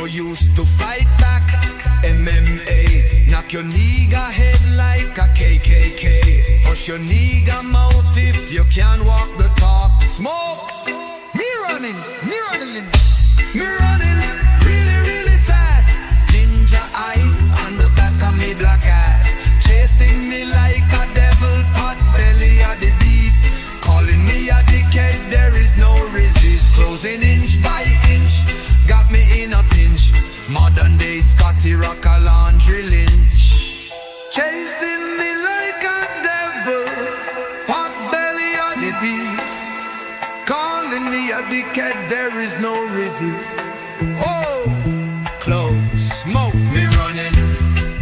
used to fight back. MMA, knock your nigga head like a KKK. Push your nigga mouth if you can't walk the talk. Smoke, me running, me running really, really fast. Ginger eye on the back of me black ass, chasing me like a devil, pot belly of the beast. Calling me a dickhead, there is no resist. Closing inch by inch, got me in a pinch. Modern day Scotty Rock a laundry lynch. Chasing me like a devil, pot belly of the beast. Calling me a dickhead, there is no resist. Oh, close, smoke, me running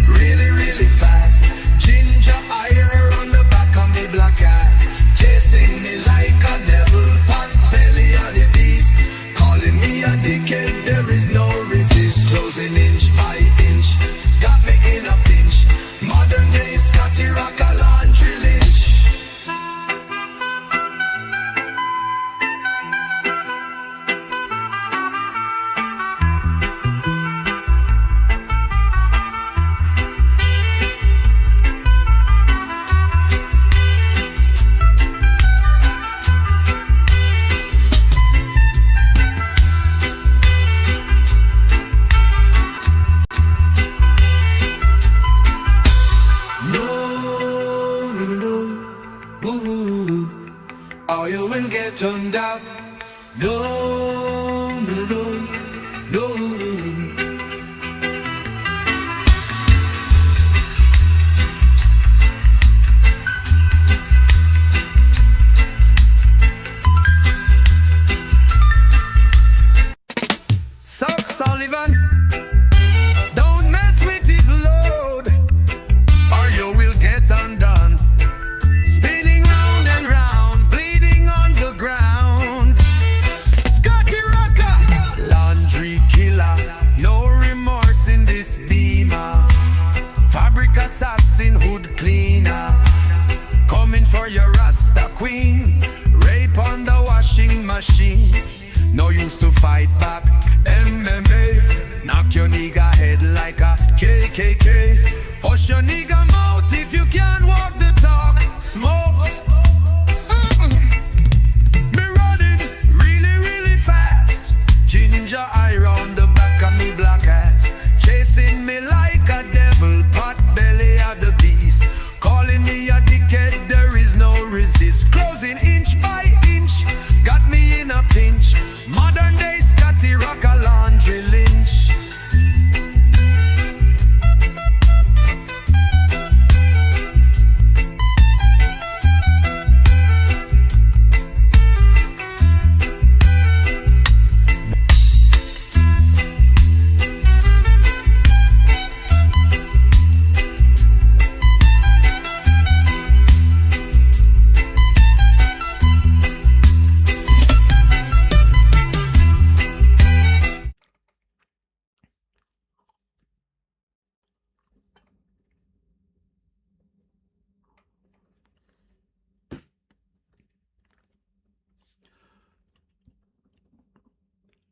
really, really fast. Ginger ire on the back of me black ass, chasing me like a devil, pot belly of the beast. Calling me a dickhead, there is no resist. Closing inch by inch, got me in a pinch. Modern day Scotty Rock a laundry lynch. Oil and get turned out. No, no, no, no, no. Suck Sullivan, don't mess with his load, or you will get undone. Spinning round and round, bleeding on the ground. Scotty Rocker, laundry killer, no remorse in this beamer. Fabric assassin, hood cleaner, coming for your Rasta queen. Rape on the washing machine, no use to fight back. MMA, knock your nigga head like a KKK. Push your nigga mouth if you can't walk the talk. Smokes, me running really, really fast. Ginger eye round the back of me black ass, chasing me like a devil, pot belly of the beast. Calling me a dickhead, there is no resist. Closing inch by inch, got me in a pinch. Modern day Scotty Rock a laundry lynch.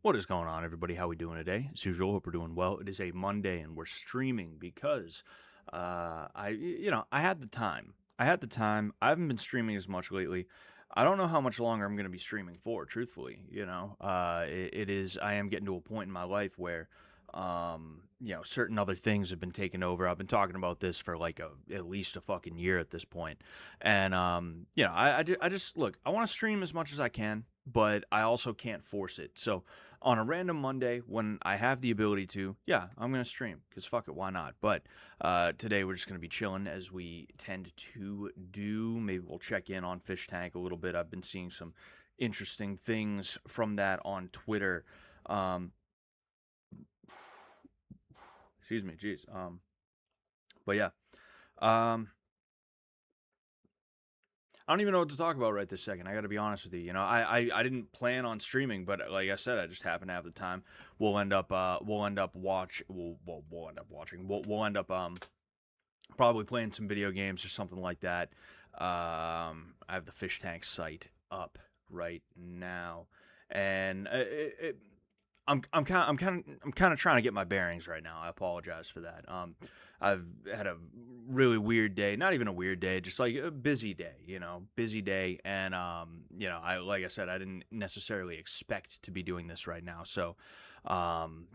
What is going on, everybody? How we doing today? As usual, hope we're doing well. It is a Monday, and we're streaming because I had the time. I haven't been streaming as much lately. I don't know how much longer I'm going to be streaming for. Truthfully, it is. I am getting to a point in my life where, certain other things have been taken over. I've been talking about this for like at least a fucking year at this point, and I just look. I want to stream as much as I can, but I also can't force it. So on a random Monday when I have the ability to, yeah, I'm going to stream because fuck it, why not? But today we're just going to be chilling as we tend to do. Maybe we'll check in on Fish Tank a little bit. I've been seeing some interesting things from that on Twitter. Excuse me, jeez. But yeah. I don't even know what to talk about right this second. I got to be honest with you. I didn't plan on streaming, but like I said, I just happen to have the time. We'll end up watching. We'll end up probably playing some video games or something like that. I have the Fish Tank site up right now, and I'm kind of trying to get my bearings right now. I apologize for that. I've had a really weird day, not even a weird day, just like a busy day, busy day, and I like I said, I didn't necessarily expect to be doing this right now, so I'm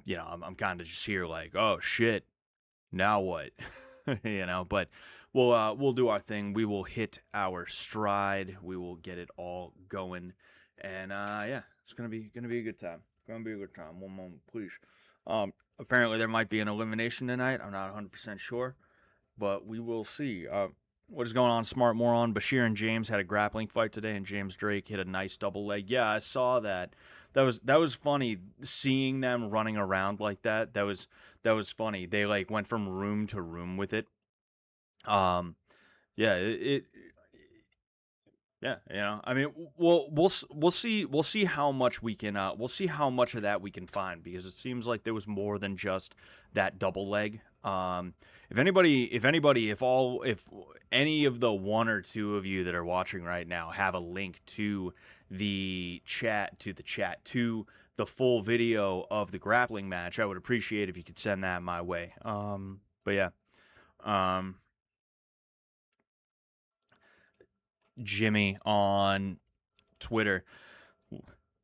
kind of just here like, oh shit, now what? But we'll do our thing. We will hit our stride. We will get it all going, and yeah, it's gonna be a good time. Gonna be a good time. One moment, please. Apparently there might be an elimination tonight. I'm not 100% sure, but we will see. What is going on, Smart Moron? Bashir and James had a grappling fight today, and James Drake hit a nice double leg. Yeah, I saw that. That was funny seeing them running around like that. That was funny. They like went from room to room with it. Um, yeah, yeah, I mean, we'll see how much we can we'll see how much of that we can find, because it seems like there was more than just that double leg. If any of the one or two of you that are watching right now have a link to the full video of the grappling match, I would appreciate if you could send that my way. But yeah. Um Jimmy on Twitter.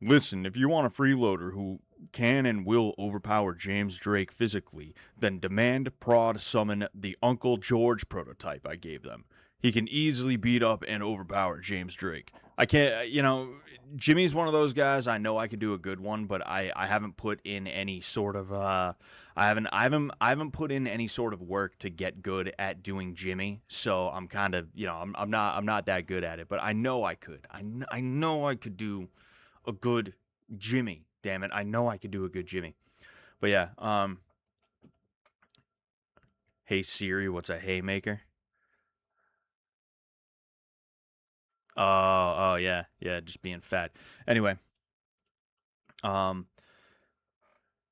Listen, if you want a freeloader who can and will overpower James Drake physically, then demand prod summon the Uncle George prototype I gave them. He can easily beat up and overpower James Drake. I can't, Jimmy's one of those guys. I know I could do a good one, but I haven't put in any sort of I haven't put in any sort of work to get good at doing Jimmy. So I'm kind of, I'm not that good at it, but I know I could. I know I could do a good Jimmy. Damn it, I know I could do a good Jimmy. But yeah, hey Siri, what's a haymaker? Oh, yeah, just being fat. Anyway, um,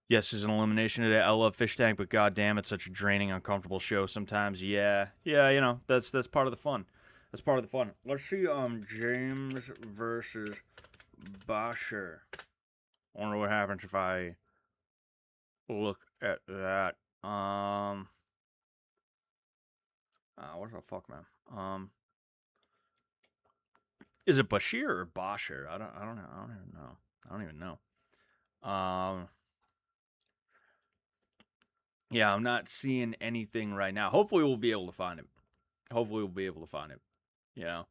yes, there's an elimination today. I love Fish Tank, but goddamn, it's such a draining, uncomfortable show sometimes. Yeah, that's part of the fun. That's part of the fun. Let's see, James versus Basher. I wonder what happens if I look at that. What the fuck, man? Is it Bashir or Basher? I don't know. I don't even know. Yeah, I'm not seeing anything right now. Hopefully we'll be able to find it. I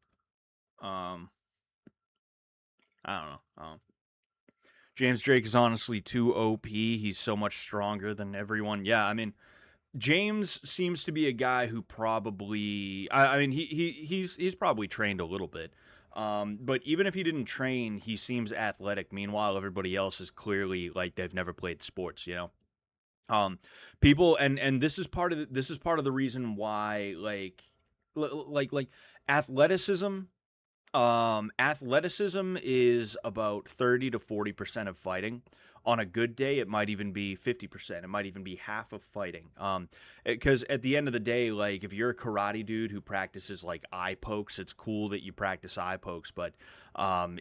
don't know. James Drake is honestly too OP. He's so much stronger than everyone. Yeah, I mean, James seems to be a guy who probably, I mean, he's probably trained a little bit. But even if he didn't train, he seems athletic. Meanwhile, everybody else is clearly like they've never played sports, People, and this is part of the reason why, like athleticism. Athleticism is about 30 to 40% of fighting. On a good day, it might even be 50%. It might even be half of fighting. Because at the end of the day, like, if you're a karate dude who practices like eye pokes, it's cool that you practice eye pokes. But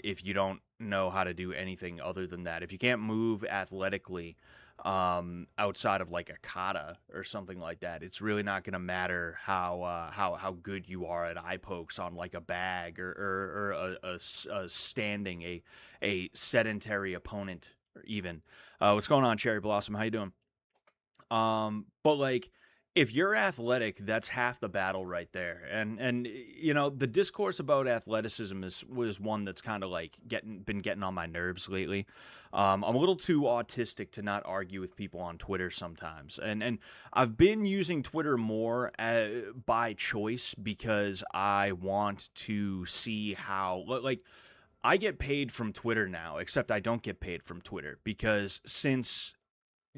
if you don't know how to do anything other than that, if you can't move athletically, outside of like a kata or something like that, it's really not going to matter how good you are at eye pokes on like a bag or a standing a sedentary opponent, or even. What's going on, Cherry Blossom? How you doing? But like, if you're athletic, that's half the battle right there. And the discourse about athleticism was one that's kind of like been getting on my nerves lately. I'm a little too autistic to not argue with people on Twitter sometimes, and I've been using Twitter more by choice, because I want to see how, like, I get paid from Twitter now, except I don't get paid from Twitter because since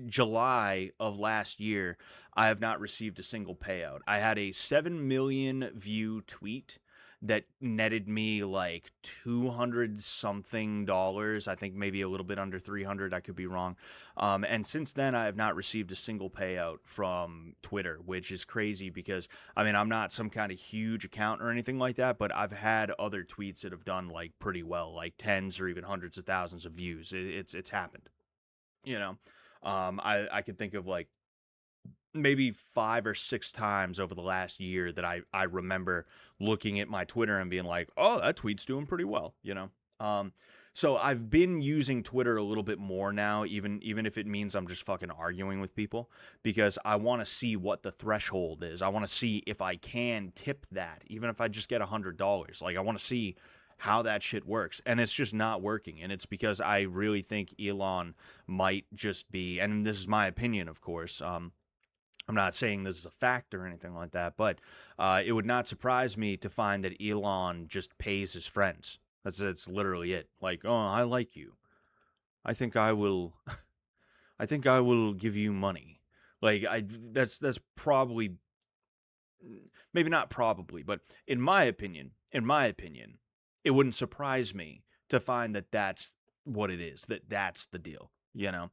July of last year, I have not received a single payout. I had a 7 million view tweet that netted me like 200 something dollars. I think maybe a little bit under 300. I could be wrong. And since then, I have not received a single payout from Twitter, which is crazy because, I mean, I'm not some kind of huge account or anything like that, but I've had other tweets that have done like pretty well, like tens or even hundreds of thousands of views. It's happened. You know, I could think of like maybe 5 or 6 times over the last year that I remember looking at my Twitter and being like, oh, that tweet's doing pretty well, you know? Um, so I've been using Twitter a little bit more now, even if it means I'm just fucking arguing with people, because I want to see what the threshold is. I want to see if I can tip that, even if I just get $100. Like I want to see how that shit works, and it's just not working. And it's because I really think Elon might just be, and this is my opinion, of course. I'm not saying this is a fact or anything like that, but it would not surprise me to find that Elon just pays his friends. That's literally it. Like, oh, I like you. I think I will. I think I will give you money. Like, that's probably, maybe not probably, but in my opinion, it wouldn't surprise me to find that that's what it is. That's the deal. You know.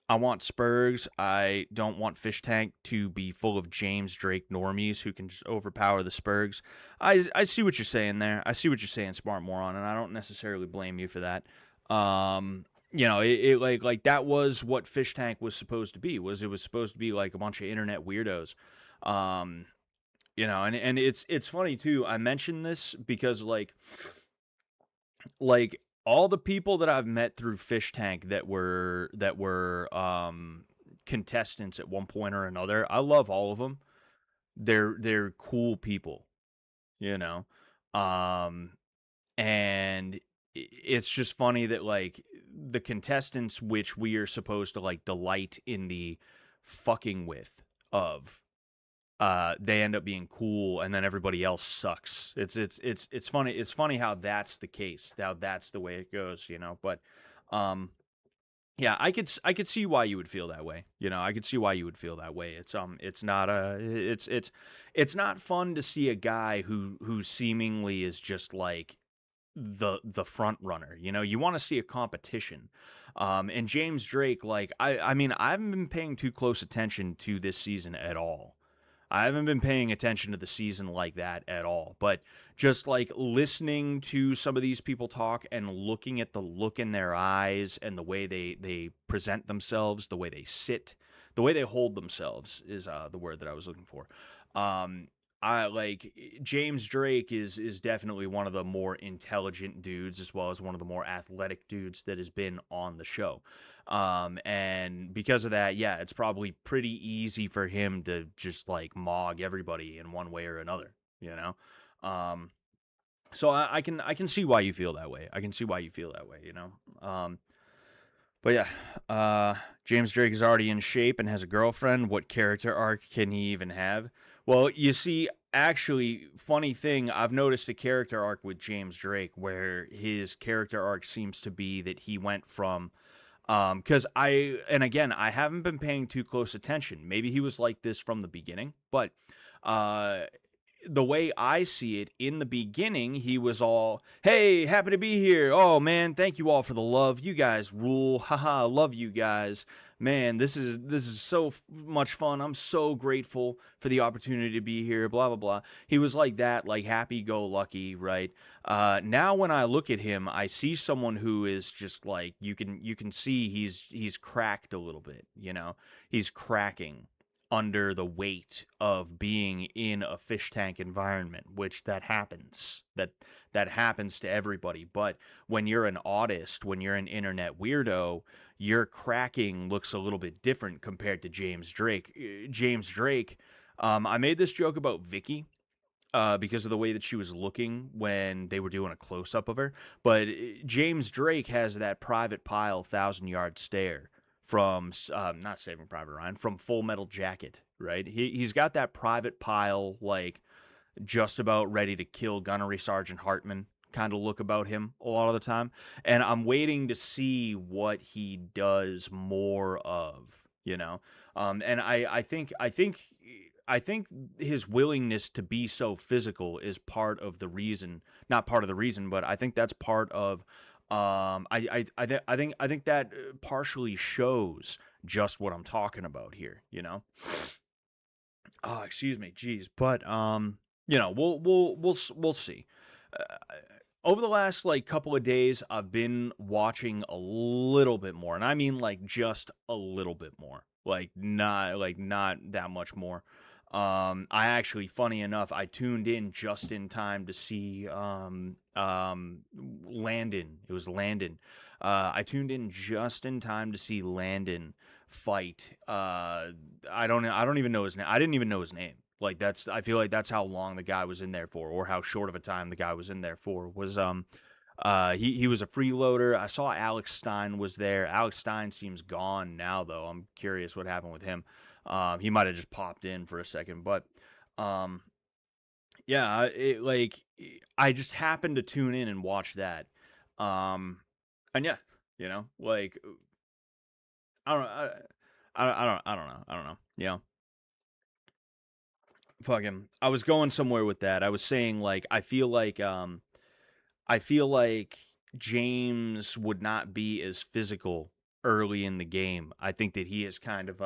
I want Spurgs. I don't want Fish Tank to be full of James Drake normies who can just overpower the Spurgs. I see what you're saying there. I see what you're saying, smart moron, and I don't necessarily blame you for that. You know, it like that was what Fish Tank was supposed to be. It was supposed to be like a bunch of internet weirdos. Um, you know, and it's funny too. I mentioned this because like all the people that I've met through Fish Tank that were contestants at one point or another, I love all of them. They're cool people, you know. Um and it's just funny that like the contestants which we are supposed to like delight in the fucking with of, they end up being cool, and then everybody else sucks. It's funny. It's funny how that's the case. How that's the way it goes, you know. But um, yeah, I could see why you would feel that way. You know, I could see why you would feel that way. It's not it's not fun to see a guy who seemingly is just like the front runner. You know, you want to see a competition. And James Drake, like I mean, I haven't been paying too close attention to this season at all. I haven't been paying attention to the season like that at all, but just like listening to some of these people talk and looking at the look in their eyes and the way they present themselves, the way they sit, the way they hold themselves is the word that I was looking for. Um, I like James Drake is definitely one of the more intelligent dudes as well as one of the more athletic dudes that has been on the show. And because of that, yeah, it's probably pretty easy for him to just like mog everybody in one way or another, you know? Um, so I can see why you feel that way. I can see why you feel that way, you know? But yeah, James Drake is already in shape and has a girlfriend. What character arc can he even have? Well, you see, actually, funny thing, I've noticed a character arc with James Drake where his character arc seems to be that he went from, because and again, I haven't been paying too close attention. Maybe he was like this from the beginning, but uh, the way I see it, in the beginning, he was all, "Hey, happy to be here. Oh man, thank you all for the love. You guys rule. Haha, love you guys. Man, this is so much fun. I'm so grateful for the opportunity to be here. Blah blah blah." He was like that, like happy go lucky, right? Now when I look at him, I see someone who is just like you can see he's cracked a little bit. You know, he's cracking under the weight of being in a fish tank environment, which that happens. That happens to everybody. But when you're an autist, when you're an internet weirdo, your cracking looks a little bit different compared to James Drake. James Drake, I made this joke about Vicky. Because of the way that she was looking when they were doing a close up of her. But James Drake has that Private Pile 1,000 yard stare from not Saving Private Ryan, from Full Metal Jacket, right? He's got that Private Pile, like just about ready to kill Gunnery Sergeant Hartman kind of look about him a lot of the time. And I'm waiting to see what he does more of, you know. And I think his willingness to be so physical is part of the reason, not part of the reason, but I think that's part of I think that partially shows just what I'm talking about here, you know. Oh, excuse me, jeez, but you know, we'll see. Uh, over the last like couple of days, I've been watching a little bit more, and I mean like just a little bit more, like not that much more. I actually, funny enough, I tuned in just in time to see Landon. It was Landon. I tuned in just in time to see Landon fight. I don't even know his name. I didn't even know his name. Like that's I feel like that's how long the guy was in there for, or how short of a time the guy was in there for. Was he was a freeloader. I saw Alex Stein was there. Alex Stein seems gone now though. I'm curious what happened with him. He might have just popped in for a second, but um yeah, I just happened to tune in and watch that. Um and yeah, like I don't I don't know. Yeah. Fucking I was going somewhere with that. I was saying like I feel like James would not be as physical early in the game. I think that he is kind of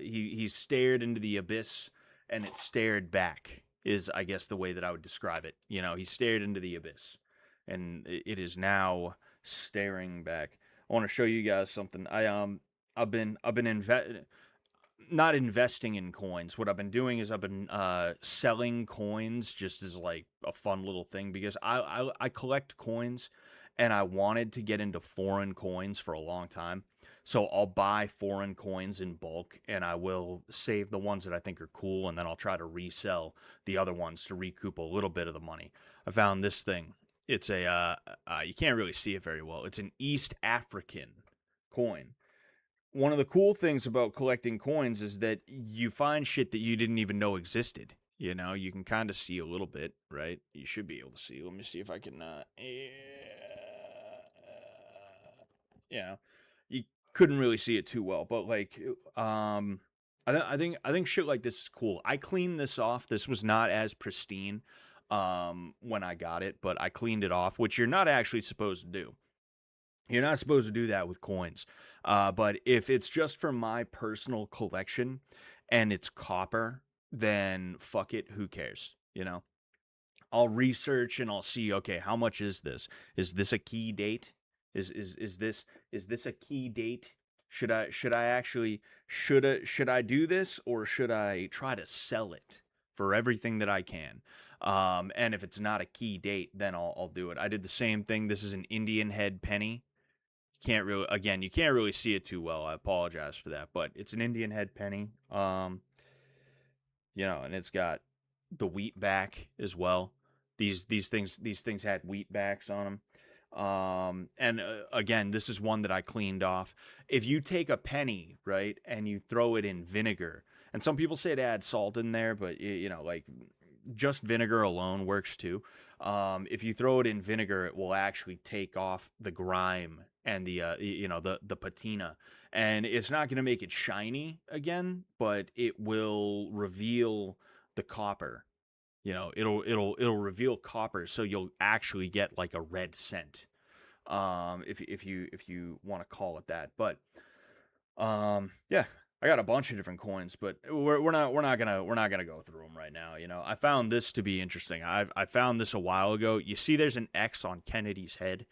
he stared into the abyss and it stared back is I guess the way that I would describe it. He stared into the abyss and it is now staring back. I want to show you guys something. I've been not investing in coins. What I've been doing is I've been selling coins just as like a fun little thing because I collect coins and I wanted to get into foreign coins for a long time. So I'll buy foreign coins in bulk and I will save the ones that I think are cool and then I'll try to resell the other ones to recoup a little bit of the money. I found this thing. It's you can't really see it very well. It's an East African coin. One of the cool things about collecting coins is that you find shit that you didn't even know existed. You can kind of see a little bit, right? You should be able to see. Let me see if I can. Yeah, you couldn't really see it too well, but like, I think shit like this is cool. I cleaned this off. This was not as pristine, when I got it, but I cleaned it off, which you're not actually supposed to do. You're not supposed to do that with coins. But if it's just for my personal collection and it's copper, then fuck it, who cares? I'll research and I'll see, okay, how much is this? Is this a key date? Is this a key date? Should I do this or should I try to sell it for everything that I can? And if it's not a key date, then I'll do it. I did the same thing. This is an Indian head penny. You can't really see it too well. I apologize for that, but it's an Indian head penny. And it's got the wheat back as well. These things had wheat backs on them. And again, this is one that I cleaned off. If you take a penny, right, and you throw it in vinegar, and some people say to add salt in there, but like just vinegar alone works too. If you throw it in vinegar, it will actually take off the grime and the patina, and it's not going to make it shiny again, but it will reveal the copper. It'll reveal copper, so you'll actually get like a red scent. If you want to call it that, but yeah, I got a bunch of different coins, but we're not gonna go through them right now. I found this to be interesting. I found this a while ago. You see, there's an X on Kennedy's head.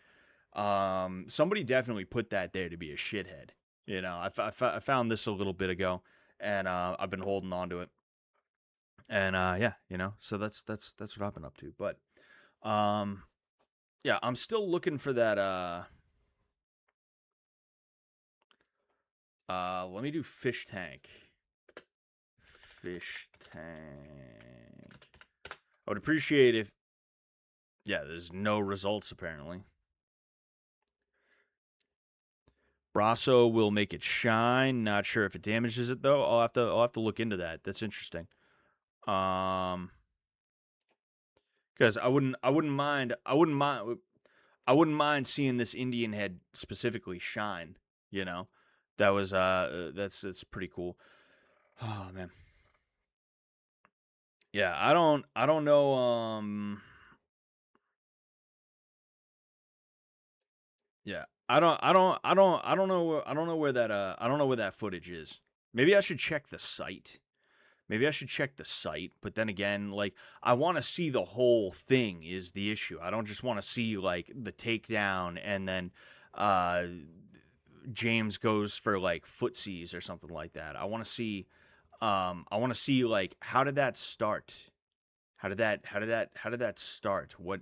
Somebody definitely put that there to be a shithead. I found this a little bit ago, and I've been holding on to it. And yeah, so that's what I've been up to. But yeah, I'm still looking for that. Let me do fish tank. Fish tank. I would appreciate if. Yeah, there's no results apparently. Brasso will make it shine. Not sure if it damages it though. I'll have to look into that. That's interesting. Because I wouldn't mind seeing this Indian head specifically shine. That was that's pretty cool. Oh man, yeah. I don't know. Yeah, I don't know where that footage is. Maybe I should check the site. Maybe I should check the site, but then again, like, I want to see the whole thing is the issue. I don't just want to see like the takedown and then James goes for like footsies or something like that. I want to see like, how did that start? How did that start? What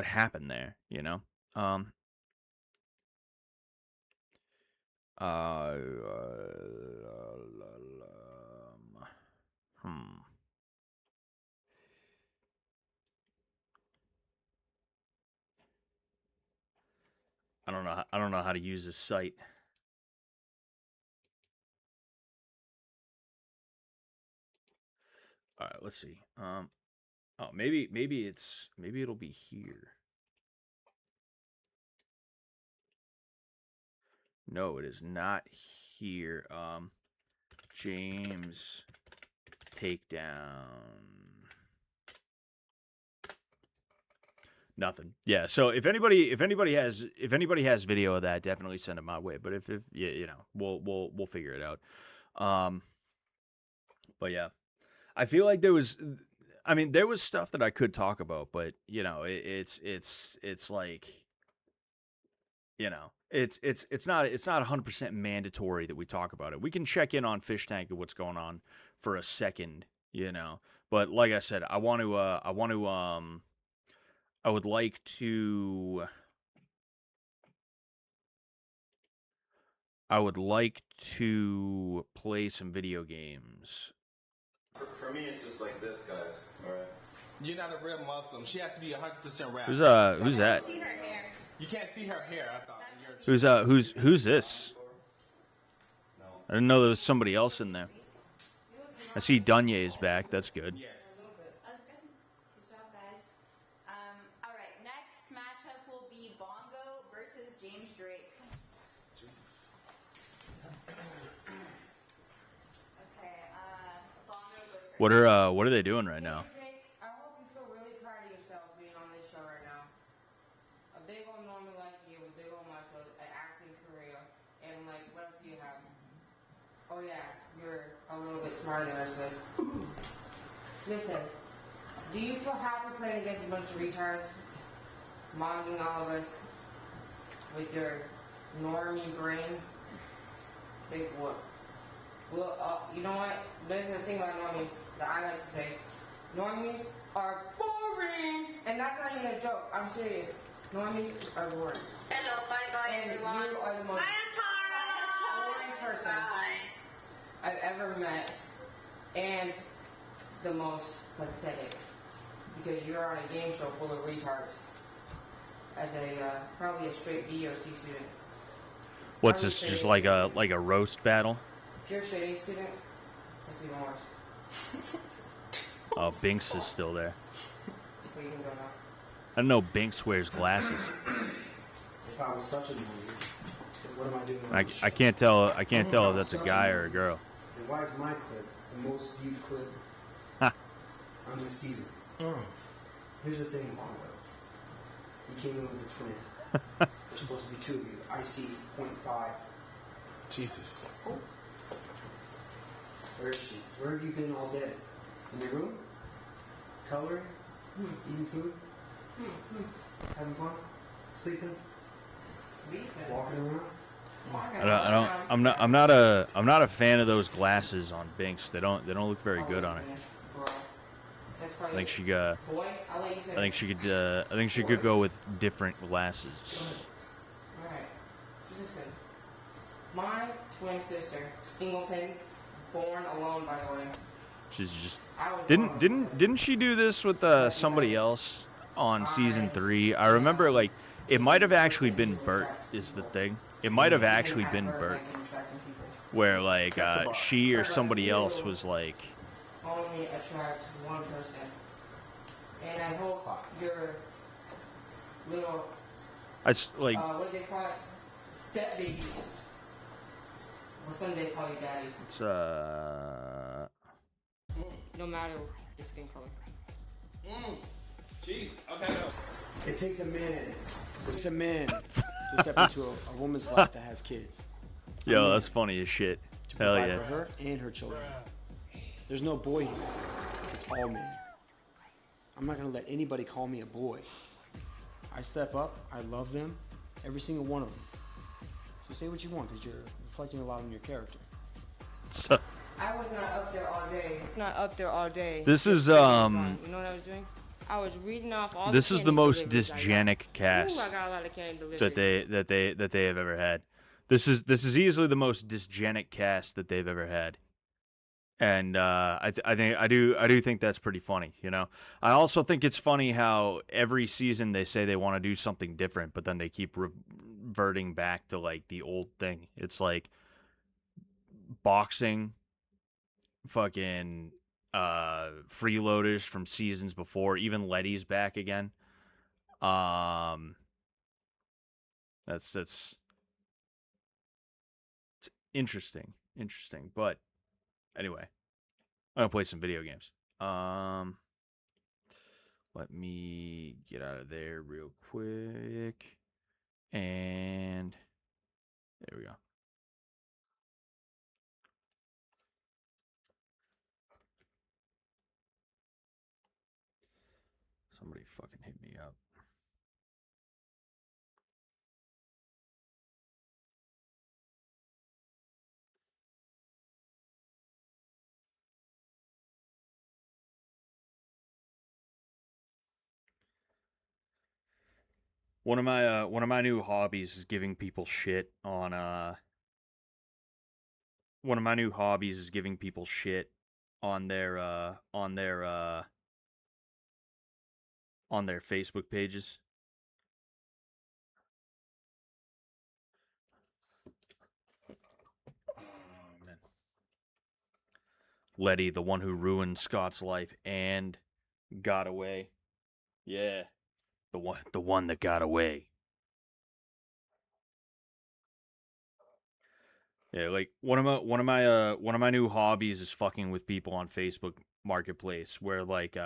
happened there, you know? Uh, hmm. I don't know how to use this site. All right, let's see. Oh, maybe it'll be here. No, it is not here. James takedown. Nothing. Yeah. So if anybody has video of that, definitely send it my way. But if yeah, you know, we'll figure it out. But yeah, I feel like there was stuff that I could talk about, but you know, it's like, you know, it's not 100% mandatory that we talk about it. We can check in on Fish Tank and what's going on for a second, you know. But like I said, I would like to play some video games. For me, it's just like this, guys. All right. You're not a real Muslim. She has to be 100% rap. Who's that? You can't see her hair. I thought. Who's this? I didn't know there was somebody else in there. I see Dunye is back. That's good. Yes. That's good. Good job, guys. All right. Next matchup will be Bongo versus James Drake. Okay. Bongo goes first. What are they doing right now? Drake, I hope you feel really proud of yourself being on this show right now. A big old Norman like you, a big old muscle, an acting career, and like, what else do you have? Oh yeah, you're a little bit smarter than the rest of us. Listen, do you feel happy playing against a bunch of retards? Monging all of us with your normie brain? Big whoop. Well, you know what? There's the thing about normies that I like to say. Normies are boring! And that's not even a joke. I'm serious. Normies are boring. Hello, bye, And everyone. you are the most boring person I've ever met. And the most pathetic. Because you're on a game show full of retards. As a, probably a straight B or C student. What's this? Just like a roast battle? If you're a straight A student, it's even worse. Oh, Binks is still there. Where you can go now. I don't know Binks wears glasses. If I was such a movie, then what am I doing? on this show? I can't tell if that's a guy or a girl. Then why is my clip the most viewed clip Ha. on this season? Here's the thing, Bongo. You came in with a twin. There's supposed to be two of you. I see 0.5. Jesus. Where is she? Where have you been all day? In your room? Coloring? Eating food? Having fun? Sleeping? Walking around? I'm not a fan of those glasses on Binks. They don't look very good on her. I think she could go with different glasses. Alright. Listen. My twin sister, Singleton, born alone by the way. She's just I was didn't she do this with somebody else on season 3? I remember like it might have actually been Bert is the thing. It might have actually been Bert, where like she or somebody else was like. Only attract one person. And I hope your little It's like what do they call it? Step babies. Or someday call you daddy. it's No matter the skin color. Jeez. Okay. No. It takes a man to step into a woman's life that has kids. yo, that's funny as shit. To Hell provide yeah. for her and her children. There's no boy here. It's all man. I'm not gonna let anybody call me a boy. I step up, I love them, every single one of them. So say what you want, because you're reflecting a lot on your character. So, I was not up there all day. Not up there all day. this is You know what I was doing? I was reading off all this the is the candy most deliveries I got. dysgenic Ooh, cast I got a lot of candy deliveries. that they have ever had. This is easily the most dysgenic cast that they've ever had. And I do think that's pretty funny, you know. I also think it's funny how every season they say they want to do something different, but then they keep reverting back to like the old thing. It's like boxing, fucking freeloaders from seasons before. Even Letty's back again. That's it's interesting, but. Anyway, I'm gonna play some video games. Let me get out of there real quick. And there we go. Somebody fucking hit me up. One of my new hobbies is giving people shit on one of my new hobbies is giving people shit on their Facebook pages. Oh, man. Letty, the one who ruined Scott's life and got away. Yeah. The one that got away. Yeah, like one of my new hobbies is fucking with people on Facebook Marketplace, where like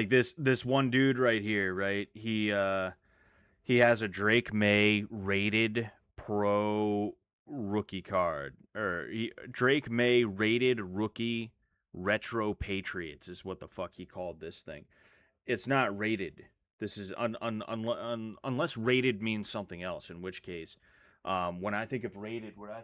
this one dude right here, right? He has a Drake May rated pro rookie card, or Drake May rated rookie retro Patriots is what the fuck he called this thing. It's not rated. This is unless rated means something else, in which case, when I think of rated, what I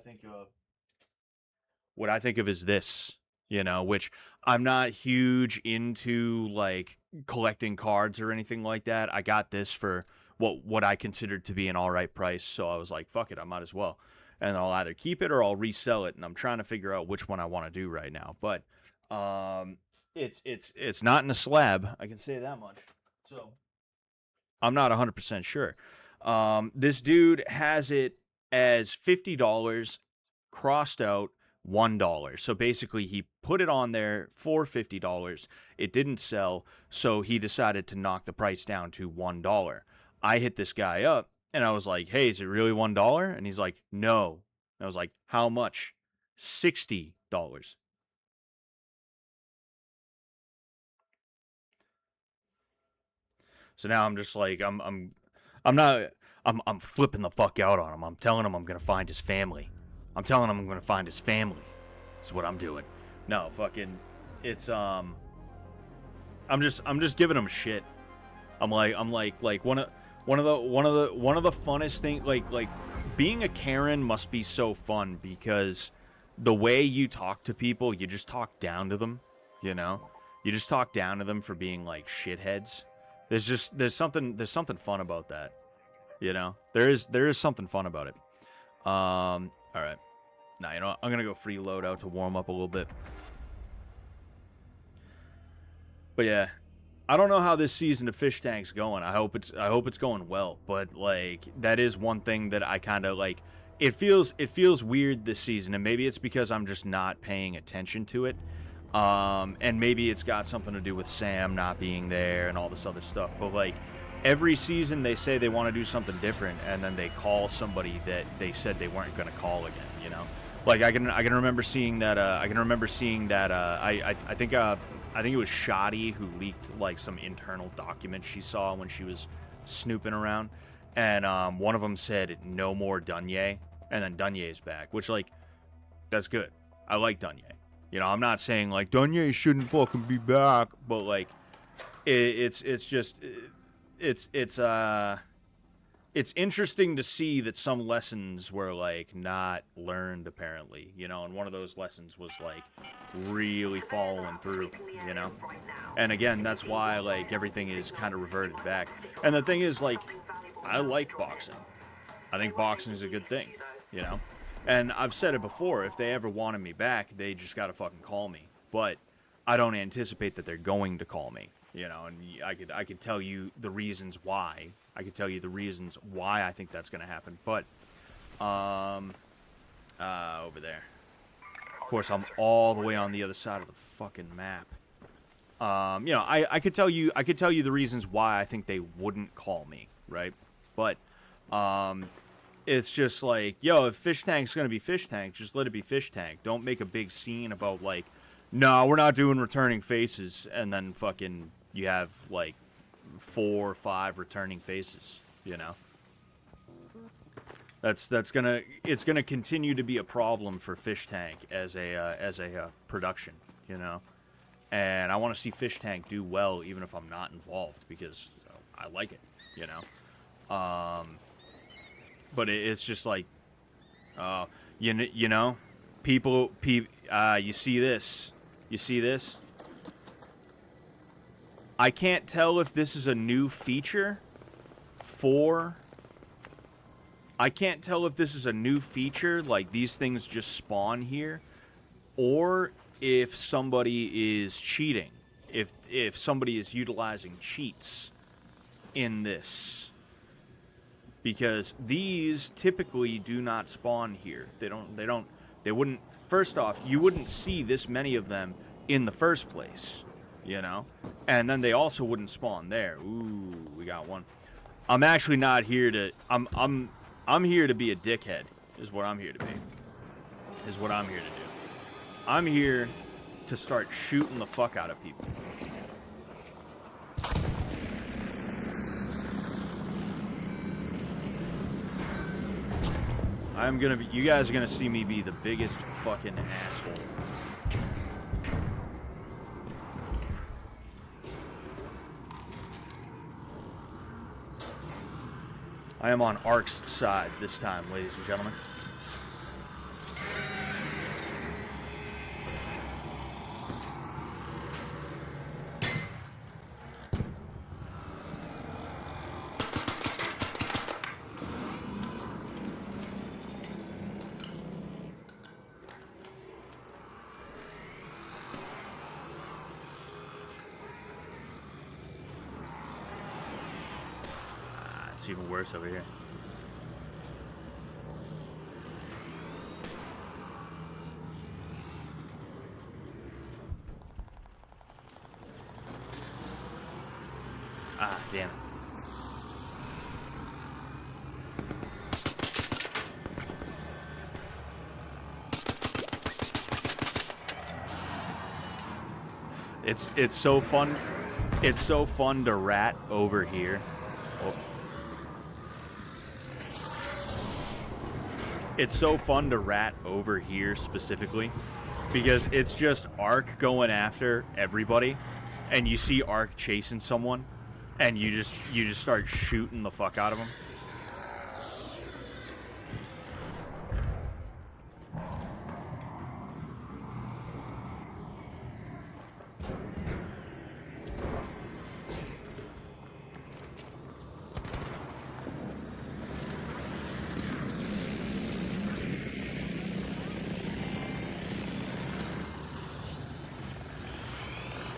think of is this, you know, which I'm not huge into like collecting cards or anything like that. I got this for what I considered to be an all right price, so I was like, fuck it, I might as well. And I'll either keep it or I'll resell it, and I'm trying to figure out which one I want to do right now. But it's not in a slab, I can say that much. So I'm not 100% sure. This dude has it as $50 crossed out $1. So basically he put it on there for $50. It didn't sell, so he decided to knock the price down to $1. I hit this guy up and I was like, "Hey, is it really $1?" And he's like, "No." And I was like, "How much?" $60. So now I'm just like, I'm flipping the fuck out on him. I'm telling him I'm gonna find his family. That's what I'm doing. No, fucking, it's I'm just giving him shit. I'm like one of the funnest thing, like being a Karen must be so fun, because the way you talk to people, you just talk down to them, you know? You just talk down to them for being like shitheads. There's something fun about that, you know. There is something fun about it. All right, now you know what? I'm gonna go free loadout to warm up a little bit. But yeah, I don't know how this season of Fish Tank's going. I hope it's going well. But like, that is one thing that I kind of like. It feels weird this season, and maybe it's because I'm just not paying attention to it. And maybe it's got something to do with Sam not being there and all this other stuff. But like, every season they say they want to do something different, and then they call somebody that they said they weren't going to call again. You know, like I can remember seeing that. I think it was Shoddy who leaked like some internal documents she saw when she was snooping around, and one of them said no more Dunye, and then Dunye's back, which like, that's good. I like Dunye. You know, I'm not saying like Donye shouldn't fucking be back, but like it's interesting to see that some lessons were like not learned apparently, you know, and one of those lessons was like really following through, you know. And again, that's why like everything is kind of reverted back. And the thing is, like, I like boxing. I think boxing is a good thing, you know. And I've said it before, if they ever wanted me back, they just got to fucking call me. But I don't anticipate that they're going to call me, you know, and I could tell you the reasons why. I could tell you the reasons why I think that's going to happen. But over there. Of course, I'm all the way on the other side of the fucking map. You know, I could tell you the reasons why I think they wouldn't call me, right? But it's just like, yo, if Fish Tank's gonna be Fish Tank, just let it be Fish Tank. Don't make a big scene about like, no, we're not doing returning faces, and then fucking you have like 4 or 5 returning faces, you know. It's gonna continue to be a problem for Fish Tank as a production, you know. And I want to see Fish Tank do well, even if I'm not involved, because I like it, you know. But it's just like, you know, people, you see this, I can't tell if this is a new feature like these things just spawn here, or if somebody is cheating, if somebody is utilizing cheats in this. Because these typically do not spawn here. They wouldn't, first off, you wouldn't see this many of them in the first place, you know? And then they also wouldn't spawn there. Ooh, we got one. I'm actually not here to, I'm here to be a dickhead, is what I'm here to be. Is what I'm here to do. I'm here to start shooting the fuck out of people. You guys are gonna see me be the biggest fucking asshole. I am on Ark's side this time, ladies and gentlemen. It's even worse over here. Ah, damn it. It's so fun. It's so fun to rat over here. Oh. It's so fun to rat over here specifically because it's just Ark going after everybody, and you see Ark chasing someone, and you just start shooting the fuck out of them.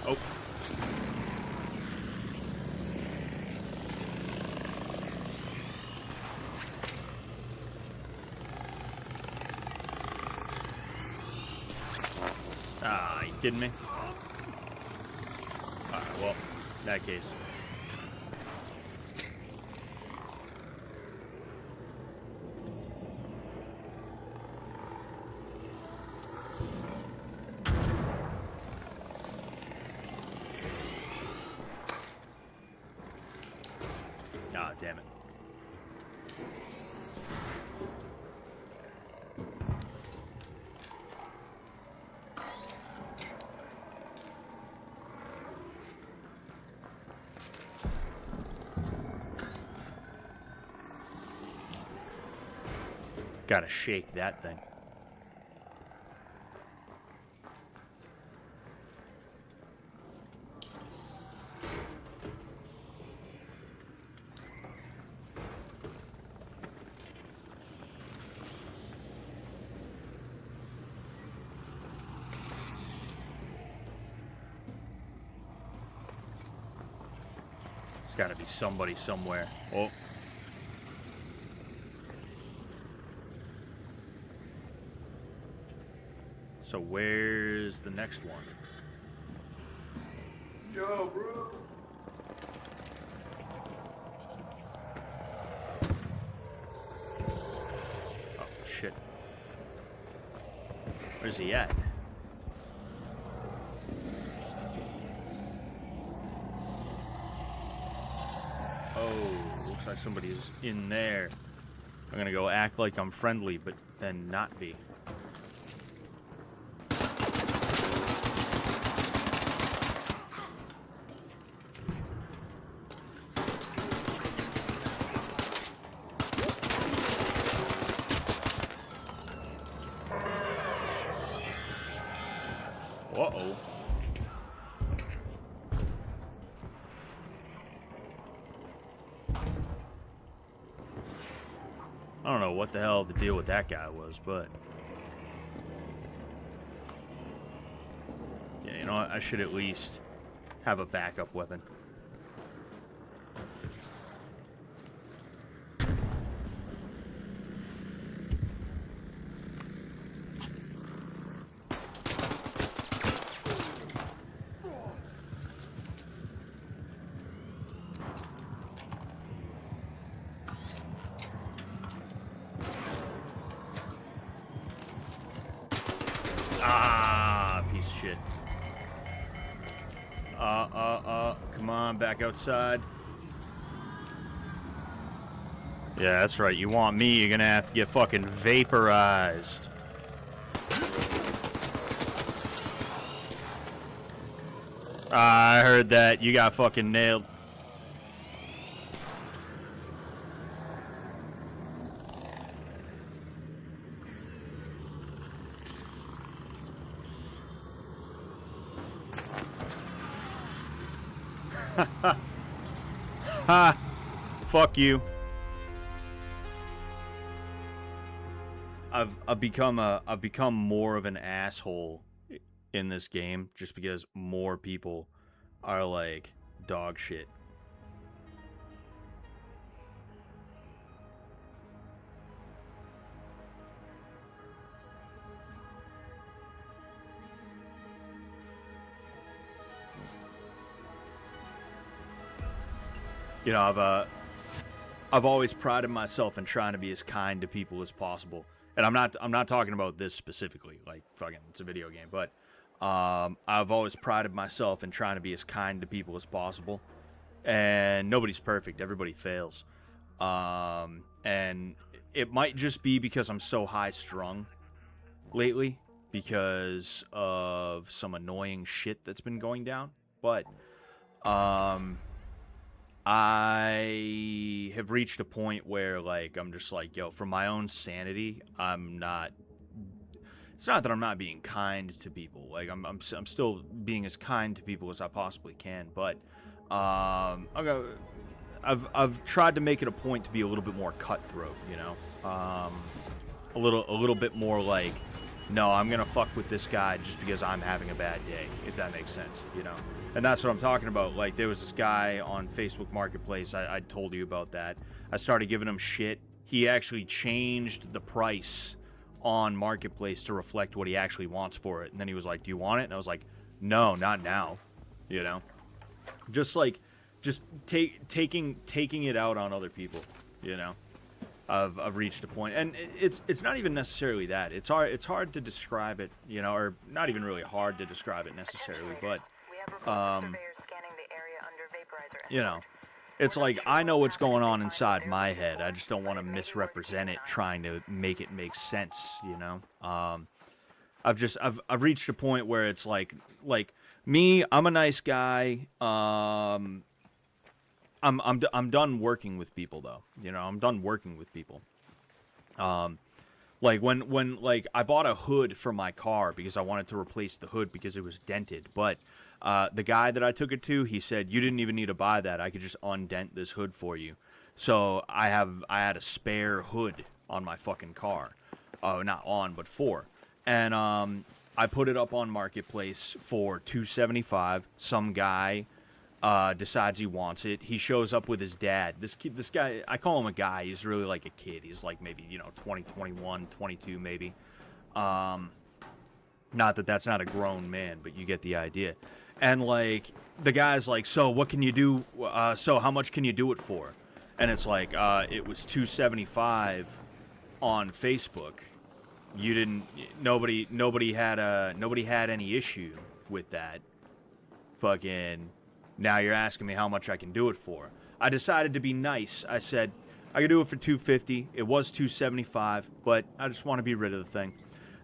Oh. Ah, you kidding me? Alright, well, in that case. Ah, damn it. Gotta shake that thing. There's gotta be somebody somewhere. Oh. So where's the next one? Yo, bro. Oh, shit. Where's he at? Oh, looks like somebody's in there. I'm gonna go act like I'm friendly, but then not be. Uh-oh. I don't know what the hell the deal with that guy was, but... yeah, you know what? I should at least have a backup weapon. Ah, piece of shit. Come on, back outside. Yeah, that's right. You want me, you're gonna have to get fucking vaporized. I heard that. You got fucking nailed. Ha! Fuck you. I've become more of an asshole in this game just because more people are like dog shit. You know, I've always prided myself in trying to be as kind to people as possible. And I'm not talking about this specifically, like fucking it's a video game, but I've always prided myself in trying to be as kind to people as possible. And nobody's perfect, everybody fails. And it might just be because I'm so high strung lately because of some annoying shit that's been going down, but I have reached a point where, like, I'm just like, yo, for my own sanity, I'm not... It's not that I'm not being kind to people. Like, I'm still being as kind to people as I possibly can. But I've tried to make it a point to be a little bit more cutthroat. You know, a little bit more like, no, I'm gonna fuck with this guy just because I'm having a bad day, if that makes sense. You know. And that's what I'm talking about. Like, there was this guy on Facebook Marketplace. I told you about that. I started giving him shit. He actually changed the price on Marketplace to reflect what he actually wants for it. And then he was like, do you want it? And I was like, no, not now. You know? Just taking it out on other people, you know? I've reached a point. And it's not even necessarily that. It's hard to describe it, you know, or not even really hard to describe it necessarily, but you know, it's like I know what's going on inside my head. I just don't want to misrepresent it, trying to make it make sense. You know, I've reached a point where it's like me. I'm a nice guy. I'm done working with people though. You know, I'm done working with people. Like when like I bought a hood for my car because I wanted to replace the hood because it was dented. But the guy that I took it to, he said, you didn't even need to buy that. I could just undent this hood for you. So I had a spare hood on my fucking car. Not on, but for. And I put it up on Marketplace for $275. Some guy decides he wants it. He shows up with his dad. This guy, I call him a guy. He's really like a kid. He's like maybe, 20, 21, 22 maybe. Not that that's not a grown man, but you get the idea. And like the guy's like, so what can you do? So how much can you do it for? And it's like, it was $275 on Facebook. You didn't. Nobody had any issue with that. Fucking. Now you're asking me how much I can do it for. I decided to be nice. I said I could do it for $250. It was $275, but I just want to be rid of the thing.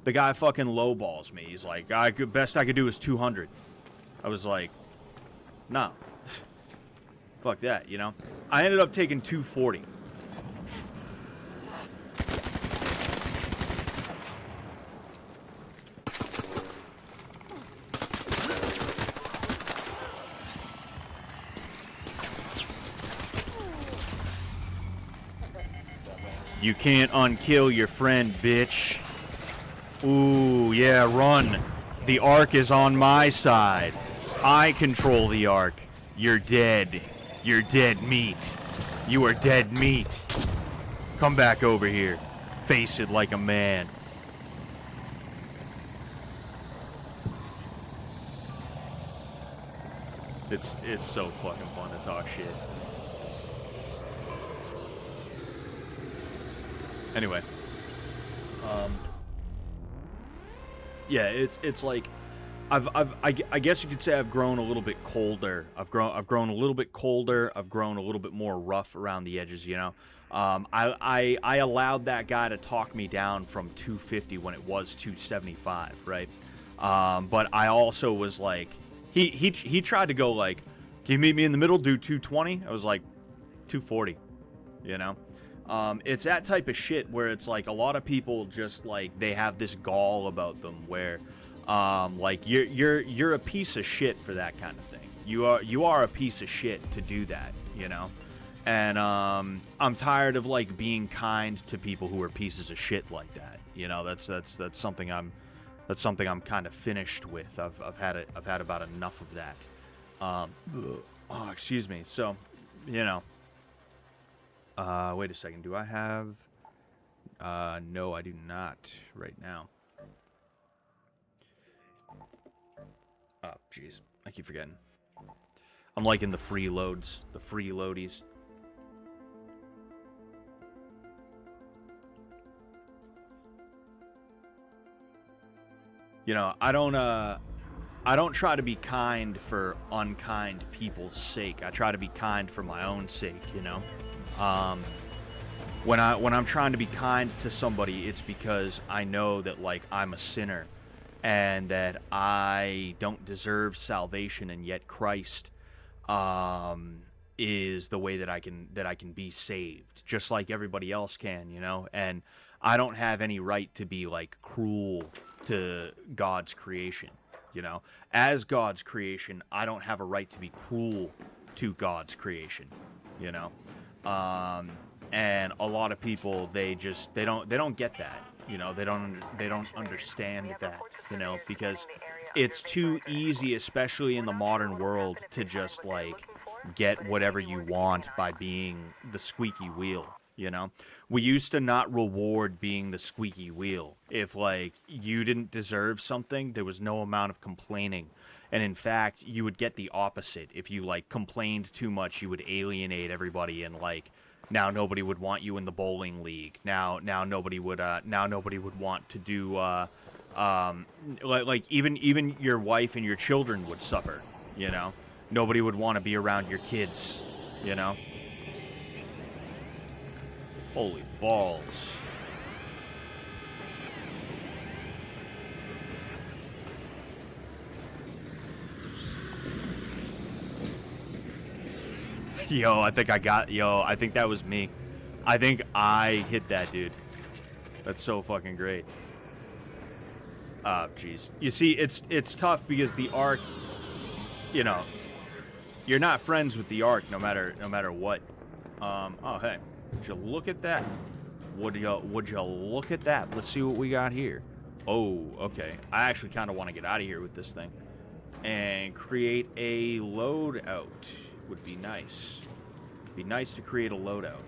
The guy fucking lowballs me. He's like, best I could do is $200. I was like, no. Fuck that, I ended up taking $240. You can't unkill your friend, bitch. Ooh, yeah, run. The Ark is on my side. I control the Ark. You're dead. You're dead meat. You are dead meat. Come back over here. Face it like a man. It's so fucking fun to talk shit. Anyway, yeah, it's like I guess you could say I've grown a little bit colder. I've grown a little bit colder. I've grown a little bit more rough around the edges. I allowed that guy to talk me down from $250 when it was $275, right? But I also was like, he tried to go like, can you meet me in the middle? Do $220? I was like, $240. It's that type of shit where it's like a lot of people just like they have this gall about them where like you're a piece of shit for that kind of thing. You are a piece of shit to do that, And I'm tired of like being kind to people who are pieces of shit like that. That's something I'm kind of finished with. I've had about enough of that. Oh, excuse me. So, wait a second. Do I have... no, I do not right now. Oh, jeez. I keep forgetting. I'm liking the free loads. The free loadies. I don't try to be kind for unkind people's sake. I try to be kind for my own sake, When I'm trying to be kind to somebody, it's because I know that like I'm a sinner and that I don't deserve salvation, and yet Christ is the way that I can be saved, just like everybody else can, And I don't have any right to be like cruel to God's creation, As God's creation, I don't have a right to be cruel to God's creation, And a lot of people, they don't get that, they don't understand that, because it's too easy, especially in the modern world, to just like get whatever you want by being the squeaky wheel, We used to not reward being the squeaky wheel. If like you didn't deserve something, there was no amount of complaining. And in fact, you would get the opposite. If you like complained too much, you would alienate everybody, and like now nobody would want you in the bowling league. Now nobody would want to do like even your wife and your children would suffer, Nobody would want to be around your kids, Holy balls. I think that was me. I think I hit that dude. That's so fucking great. Jeez. You see, it's tough because the Ark, you know, you're not friends with the Ark no matter what. Oh hey, would you look at that? Would you look at that? Let's see what we got here. Oh, okay. I actually kind of want to get out of here with this thing and create a loadout. Would be nice. Be nice to create a loadout.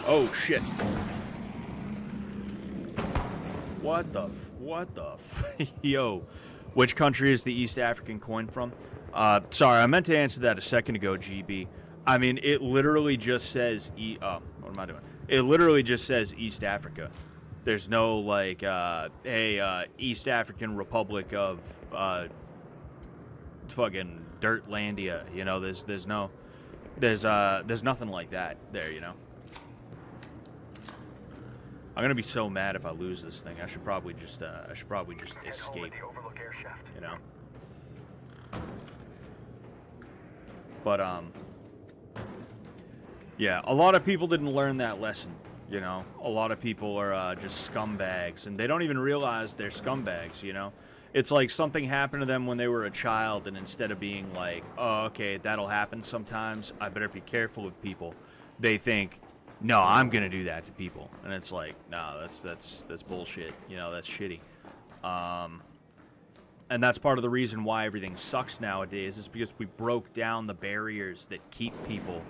Oh shit. What the yo, which country is the East African coin from? Sorry, I meant to answer that a second ago, GB. I mean, it literally just says what am I doing? It literally just says East Africa. There's no like East African Republic of fucking Dirtlandia, you know, there's nothing like that there, you know. I'm gonna be so mad if I lose this thing. I should probably just escape. You know. But yeah, a lot of people didn't learn that lesson. You know, a lot of people are just scumbags, and they don't even realize they're scumbags. You know, it's like something happened to them when they were a child, and instead of being like, "Oh, okay, that'll happen sometimes. I better be careful with people," they think, no, I'm gonna do that to people, and it's like, no, that's bullshit. You know, that's shitty. And that's part of the reason why everything sucks nowadays, is because we broke down the barriers that keep people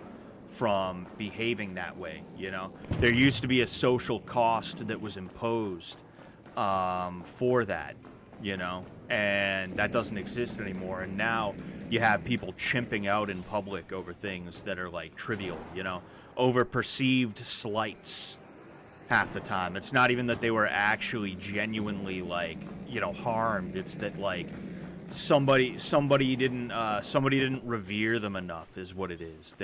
from behaving that way. You know, there used to be a social cost that was imposed for that. You know, and that doesn't exist anymore. And now you have people chimping out in public over things that are like trivial. You know, over perceived slights half the time. It's not even that they were actually genuinely like, you know, harmed. It's that like somebody didn't revere them enough is what it is.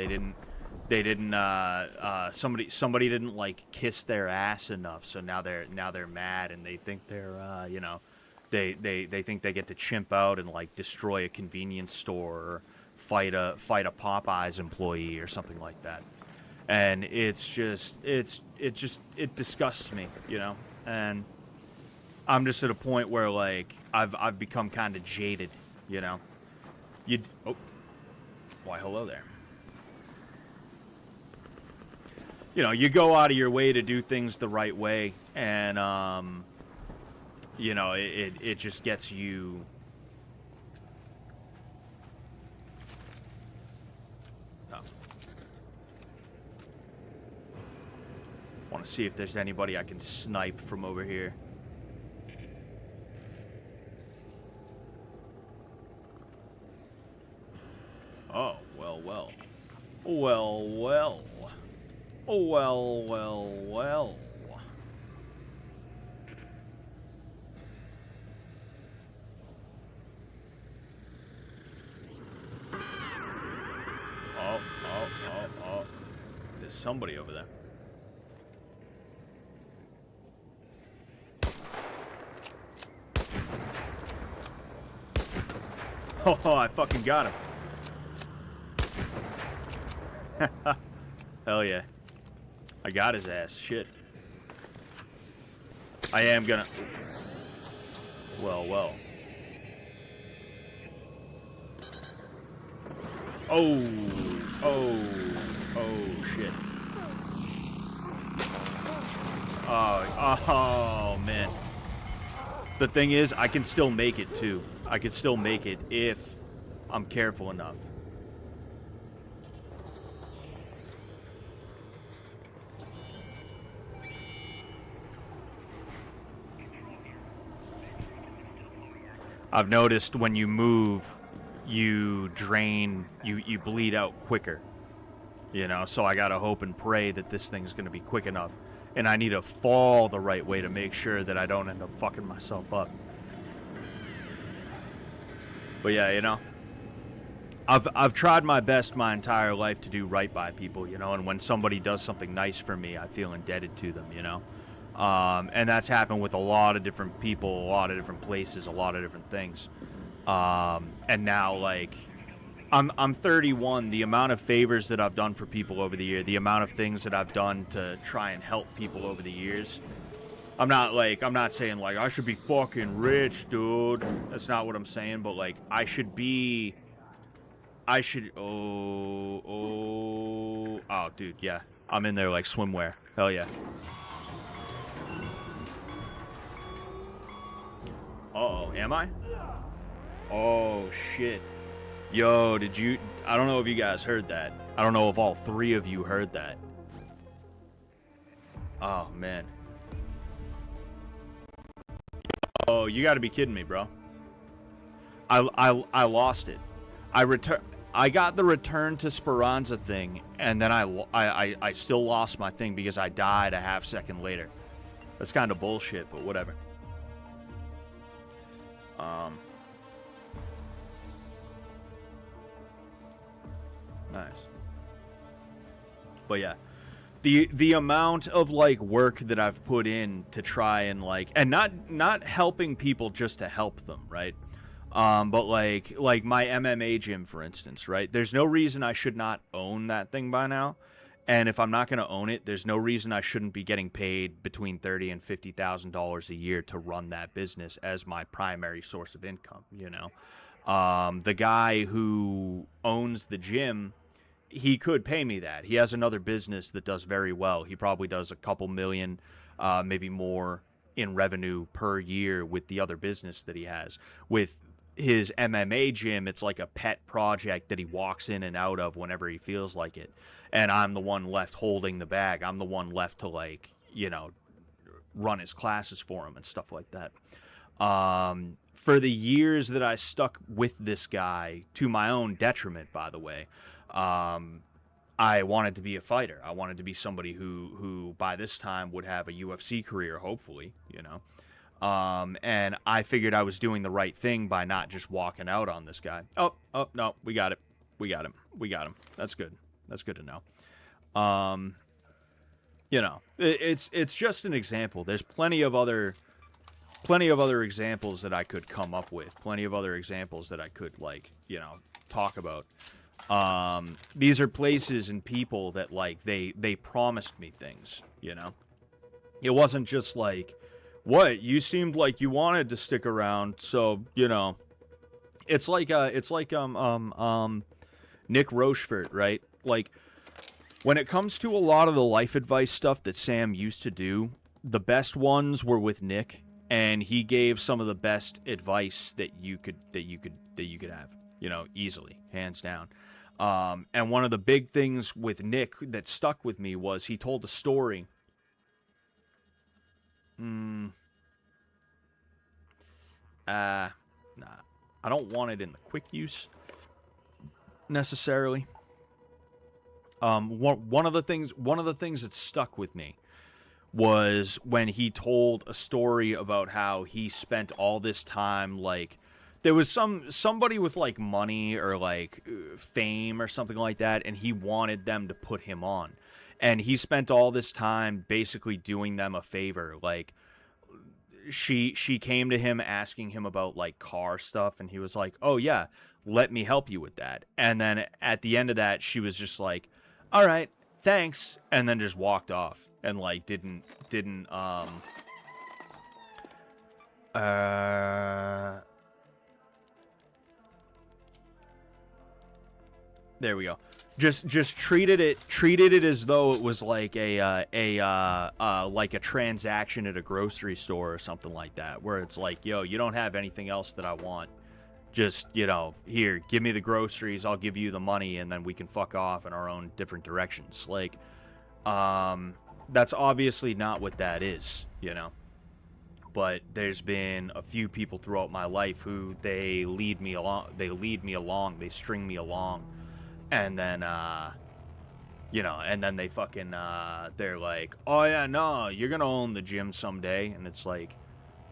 Somebody didn't like kiss their ass enough, so now they're mad, and they think they're you know, they think they get to chimp out and like destroy a convenience store or fight a Popeyes employee or something like that. And it disgusts me, you know, and I'm just at a point where like I've become kind of jaded, you know. Why hello there. You know, you go out of your way to do things the right way, and you know, it just gets you. Want to see if there's anybody I can snipe from over here. Oh, well. Oh. There's somebody over there. Oh, I fucking got him. Hell yeah. I got his ass. Shit. I am gonna... Well. Oh, shit. Oh, man. The thing is, I can still make it, too. I could still make it if I'm careful enough. I've noticed when you move, you drain, you bleed out quicker. You know, so I gotta hope and pray that this thing's gonna be quick enough. And I need to fall the right way to make sure that I don't end up fucking myself up. But yeah, you know, I've tried my best my entire life to do right by people, you know, and when somebody does something nice for me, I feel indebted to them, you know. And that's happened with a lot of different people, a lot of different places, a lot of different things. And now, like, I'm 31. The amount of favors that I've done for people over the year, the amount of things that I've done to try and help people over the years. I'm not saying, like, I should be fucking rich, dude. That's not what I'm saying, but, like, oh, dude, yeah. I'm in there like swimwear. Hell yeah. Uh-oh, am I? Oh, shit. Yo, I don't know if you guys heard that. I don't know if all three of you heard that. Oh, man. Oh, you gotta be kidding me, bro. I lost it. I got the return to Speranza thing, and then I still lost my thing because I died a half second later. That's kind of bullshit, but whatever. Nice. But yeah, the amount of like work that I've put in to try and like, and not helping people just to help them, right? But like my MMA gym, for instance, right? There's no reason I should not own that thing by now. And if I'm not going to own it, there's no reason I shouldn't be getting paid between $30,000 and $50,000 a year to run that business as my primary source of income, you know? The guy who owns the gym, he could pay me that. He has another business that does very well. He probably does a couple million, maybe more in revenue per year with the other business that he has. With his MMA gym, it's like a pet project that he walks in and out of whenever he feels like it. And I'm the one left holding the bag. I'm the one left to, like, you know, run his classes for him and stuff like that. For the years that I stuck with this guy, to my own detriment, by the way, I wanted to be a fighter. I wanted to be somebody who by this time would have a UFC career, hopefully, you know. And I figured I was doing the right thing by not just walking out on this guy. Oh, no, we got it. We got him. That's good. That's good to know. You know, it's just an example. There's plenty of other examples that I could come up with. Plenty of other examples that I could, like, you know, talk about. These are places and people that, like, they promised me things, you know. It wasn't just like, what, you seemed like you wanted to stick around, so, you know. It's like Nick Rochefort, right? Like, when it comes to a lot of the life advice stuff that Sam used to do, the best ones were with Nick, and he gave some of the best advice that you could have, you know, easily, hands down. And one of the big things with Nick that stuck with me was he told a story. Nah, I don't want it in the quick use necessarily. One of the things that stuck with me was when he told a story about how he spent all this time, like, there was somebody with, like, money or, like, fame or something like that, and he wanted them to put him on. And he spent all this time basically doing them a favor. Like, she came to him asking him about, like, car stuff, and he was like, oh, yeah, let me help you with that. And then at the end of that, she was just like, all right, thanks, and then just walked off and, like, didn't there we go. Just treated it as though it was like a transaction at a grocery store or something like that, where it's like, yo, you don't have anything else that I want. Just, you know, here, give me the groceries, I'll give you the money, and then we can fuck off in our own different directions. Like, that's obviously not what that is, you know. But there's been a few people throughout my life who they lead me along, they string me along, and then, you know, and then they fucking, they're like, oh yeah, no, you're gonna own the gym someday, and it's like,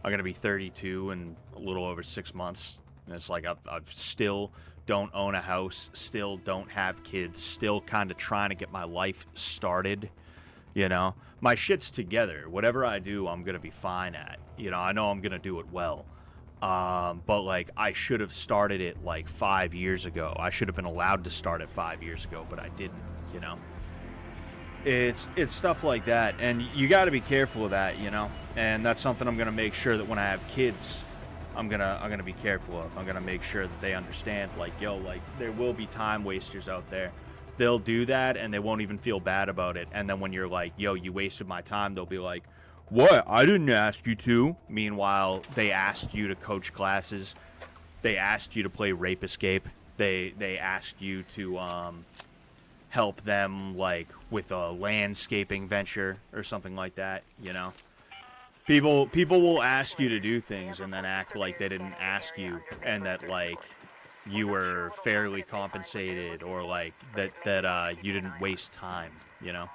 I'm gonna be 32 in a little over 6 months. And it's like, I've still don't own a house, still don't have kids, still kind of trying to get my life started, You know, my shit's together. Whatever I do, I'm gonna be fine at. You know, I know I'm gonna do it well. But like, I should have started it like 5 years ago. I should have been allowed to start it 5 years ago, but I didn't. You know, it's stuff like that, and you got to be careful of that. You know, and that's something I'm gonna make sure that when I have kids, I'm gonna be careful of. I'm gonna make sure that they understand. Like, yo, like there will be time wasters out there. They'll do that and they won't even feel bad about it. And then when you're like, yo, you wasted my time, they'll be like, what? I didn't ask you to. Meanwhile, they asked you to coach classes. They asked you to play Rape Escape. They asked you to help them like with a landscaping venture or something like that, you know? People will ask you to do things and then act like they didn't ask you, and that like you were fairly compensated, or like that you didn't waste time, you know?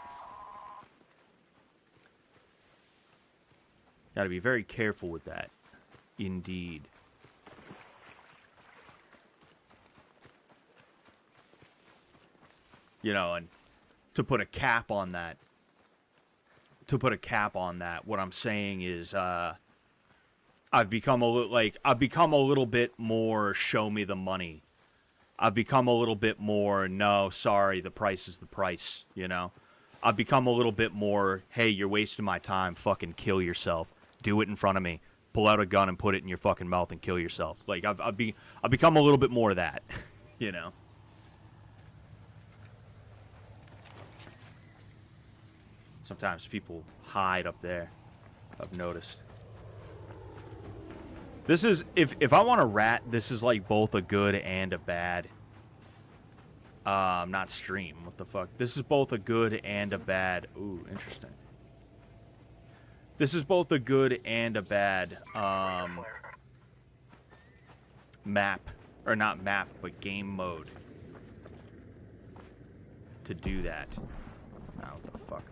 Got to be very careful with that. Indeed. You know, and to put a cap on that, what I'm saying is I've become a little bit more show me the money. I've become a little bit more, no, sorry, the price is the price, you know? I've become a little bit more, hey, you're wasting my time, fucking kill yourself. Do it in front of me. Pull out a gun and put it in your fucking mouth and kill yourself. Like, I've become a little bit more of that, you know? Sometimes people hide up there, I've noticed. This is, if I want to rat, this is like both a good and a bad. Not stream, what the fuck? This is both a good and a bad. Ooh, interesting. This is both a good and a bad, map, or not map, but game mode. To do that. Now, what the fuck?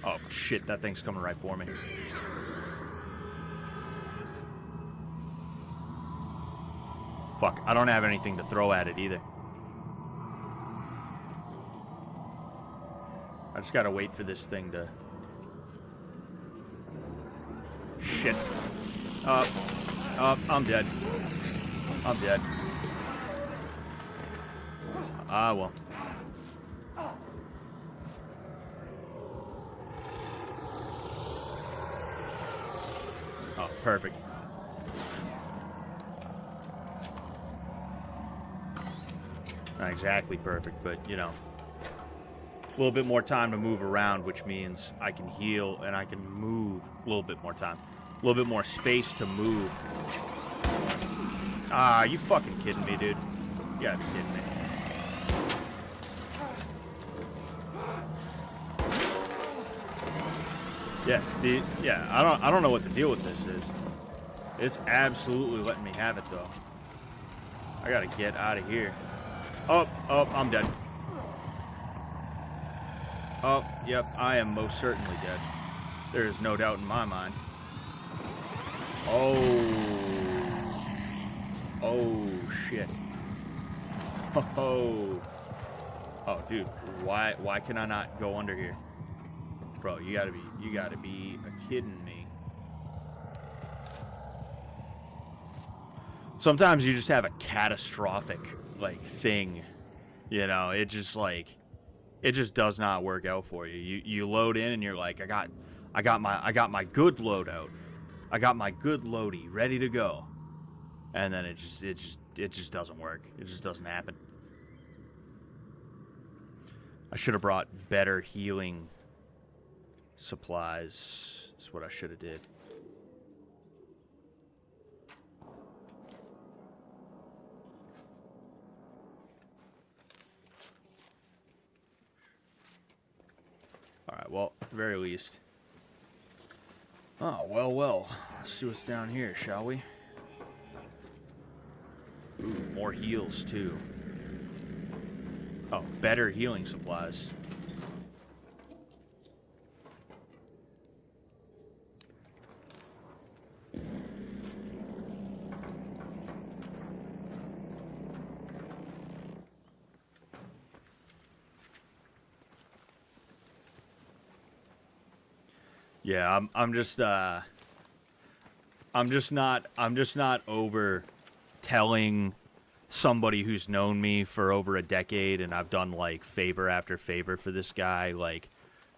Oh, shit, that thing's coming right for me. Fuck, I don't have anything to throw at it either. I just gotta wait for this thing to... Shit. I'm dead. I'm dead. Ah, well. Oh, perfect. Not exactly perfect, but, you know. A little bit more time to move around, which means I can heal and I can move a little bit more time. A little bit more space to move. Ah, you fucking kidding me, dude? You gotta be kidding me. Yeah, I don't know what the deal with this is. It's absolutely letting me have it though. I gotta get out of here. Oh, I'm dead. Oh, yep, I am most certainly dead. There is no doubt in my mind. Oh shit. Oh, dude, why can I not go under here? Bro, you gotta be kidding me. Sometimes you just have a catastrophic like thing, you know. It just does not work out for you. You load in and you're like, I got my good loadout. I got my good loadie ready to go. And then it just doesn't work. It just doesn't happen. I should have brought better healing supplies. That's what I should have did. Alright, well, at the very least. Oh, well. Let's see what's down here, shall we? Ooh, more heals, too. Oh, better healing supplies. Yeah, I'm just not over telling somebody who's known me for over a decade, and I've done like favor after favor for this guy, like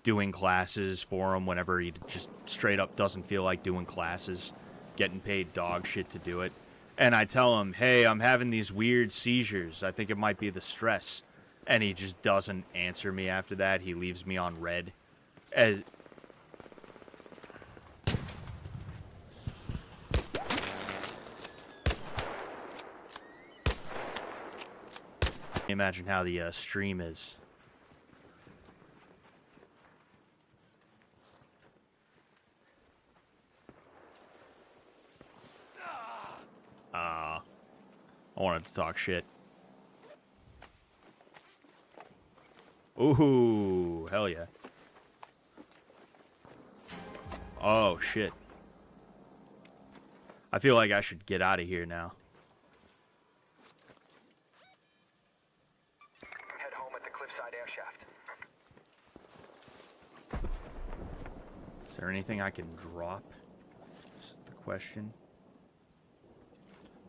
doing classes for him whenever he just straight up doesn't feel like doing classes, getting paid dog shit to do it. And I tell him, hey, I'm having these weird seizures. I think it might be the stress. And he just doesn't answer me after that. He leaves me on red. As imagine how the stream is. I wanted to talk shit. Ooh, hell yeah. Oh, shit. I feel like I should get out of here now. Head home at the Cliffside Air Shaft. Is there anything I can drop? That's the question.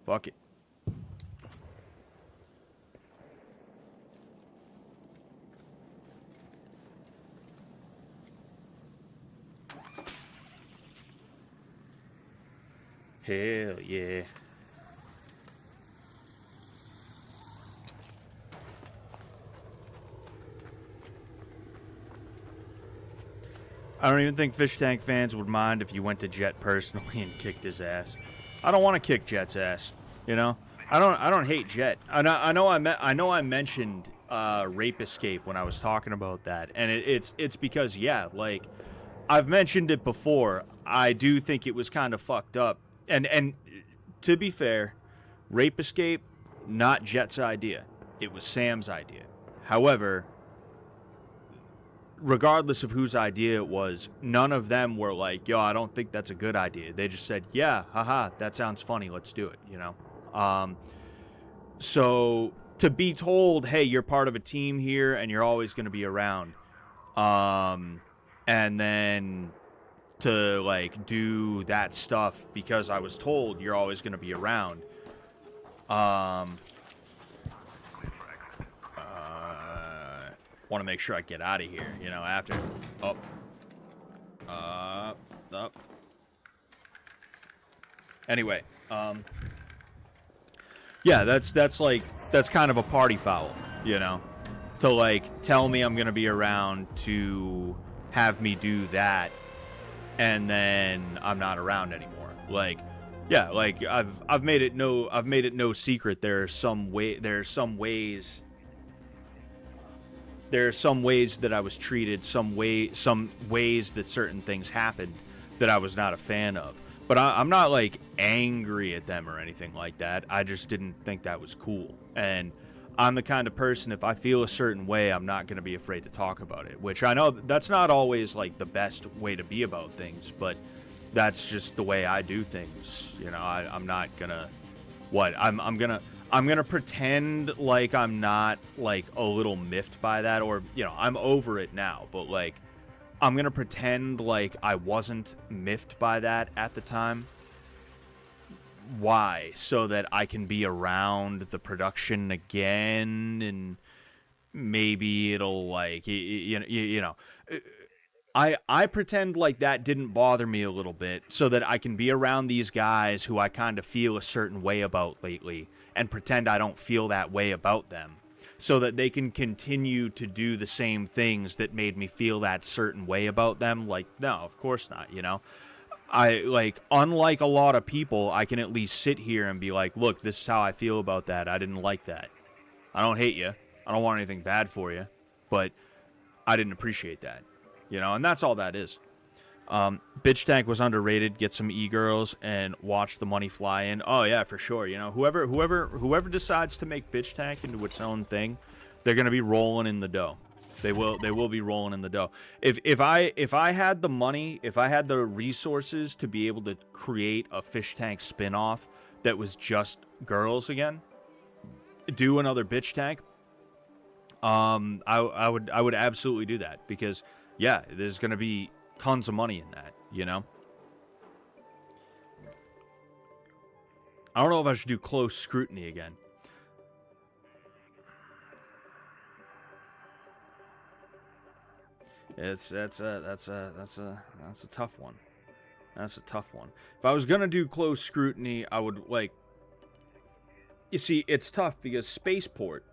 Fuck it. Hell yeah. I don't even think Fish Tank fans would mind if you went to Jet personally and kicked his ass. I don't want to kick Jet's ass, you know? I don't hate Jet. I know I mentioned Rape Escape when I was talking about that, and it's because, yeah, like I've mentioned it before. I do think it was kind of fucked up. And to be fair, Rape Escape, not Jet's idea. It was Sam's idea. However, regardless of whose idea it was, none of them were like, yo, I don't think that's a good idea. They just said, yeah, haha, that sounds funny, let's do it, you know? So to be told, hey, you're part of a team here and you're always going to be around, and then to like do that stuff because I was told you're always going to be around. Want to make sure I get out of here, you know, after. Up. Anyway, yeah, that's kind of a party foul, you know, to like tell me I'm going to be around to have me do that. And then I'm not around anymore. Like, yeah, like I've made it no secret. There are some ways that I was treated, some ways that certain things happened that I was not a fan of. But I'm not like angry at them or anything like that. I just didn't think that was cool. And I'm the kind of person, if I feel a certain way, I'm not going to be afraid to talk about it, which I know that's not always like the best way to be about things, but that's just the way I do things. You know, I'm not going to, I'm going to pretend like I'm not like a little miffed by that, or, you know, I'm over it now, but like, I'm going to pretend like I wasn't miffed by that at the time. Why? So that I can be around the production again, and maybe it'll like you know. I pretend like that didn't bother me a little bit, so that I can be around these guys who I kind of feel a certain way about lately, and pretend I don't feel that way about them, so that they can continue to do the same things that made me feel that certain way about them. Like, no, of course not, you know. I, like, unlike a lot of people, I can at least sit here and be like, look, this is how I feel about that. I didn't like that. I don't hate you. I don't want anything bad for you. But I didn't appreciate that. You know, and that's all that is. Bitch Tank was underrated. Get some e-girls and watch the money fly in. Oh, yeah, for sure. You know, whoever decides to make Bitch Tank into its own thing, they're going to be rolling in the dough. They will be rolling in the dough. If I had the money, if I had the resources to be able to create a Fish Tank spin-off that was just girls again, do another Bitch Tank, I would absolutely do that, because yeah, there's gonna be tons of money in that, you know? I don't know if I should do close scrutiny again. That's a tough one. That's a tough one. If I was gonna do close scrutiny, I would like. You see, it's tough because Spaceport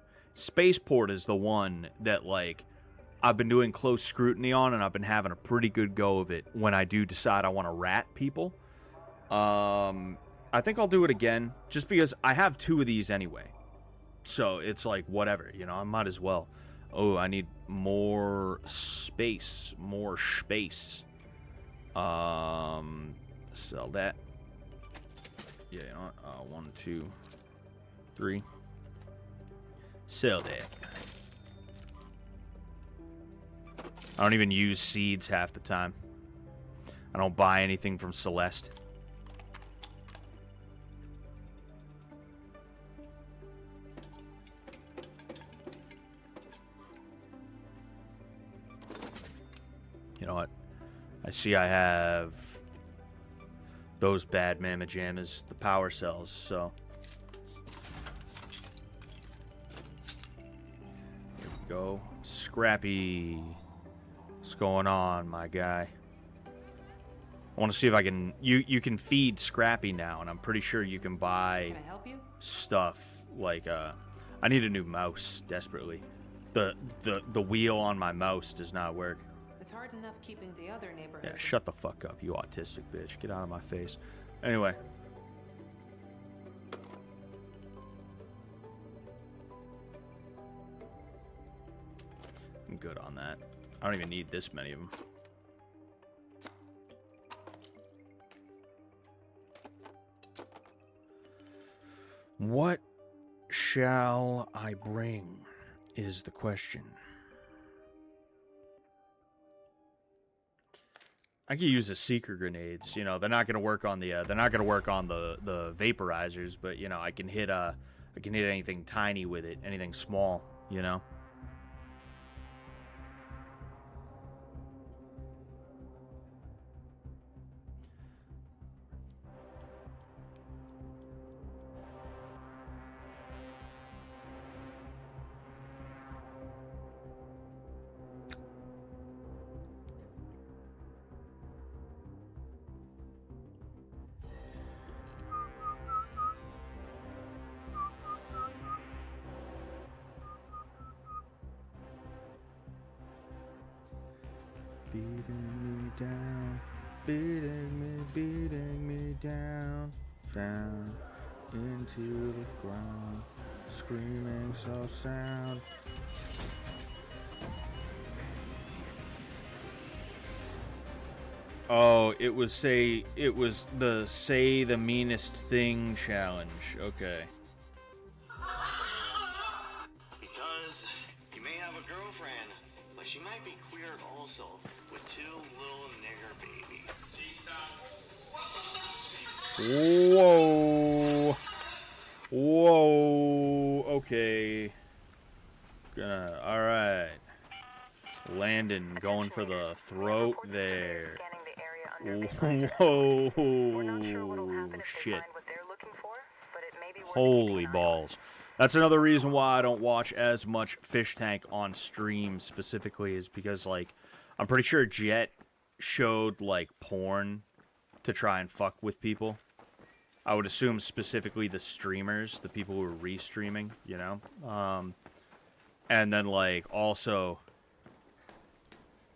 is the one that like I've been doing close scrutiny on, and I've been having a pretty good go of it when I do decide I want to rat people. I think I'll do it again just because I have 2 of these anyway. So it's like whatever, you know, I might as well. Oh, I need more space. More space. Sell that. Yeah, you know what? 1, 2, 3. Sell that. I don't even use seeds half the time. I don't buy anything from Celeste. You know what? I see I have those bad mamma jammas, the power cells, so. Here we go. Scrappy. What's going on, my guy? I want to see if I can... You can feed Scrappy now, and I'm pretty sure you can buy Can I help you? stuff like... I need a new mouse, desperately. The wheel on my mouse does not work. It's hard enough keeping the other neighborhoods. Yeah, shut the fuck up, you autistic bitch. Get out of my face. Anyway. I'm good on that. I don't even need this many of them. What shall I bring is the question. I could use the seeker grenades. You know, they're not gonna work on the the vaporizers, but you know, I can hit anything tiny with it, anything small. You know. Beating me down, down into the ground, screaming so sound. Oh, it was the say the meanest thing challenge. Okay. Because you may have a girlfriend, but she might be queer also, with 2 little nigger babies. Whoa. Whoa. Okay. Alright. Landon going for the throat there. Whoa. Shit. Holy balls. That's another reason why I don't watch as much Fish Tank on stream specifically, is because, like, I'm pretty sure Jet showed, like, porn to try and fuck with people. I would assume specifically the streamers, the people who are restreaming, you know? And then, like, also...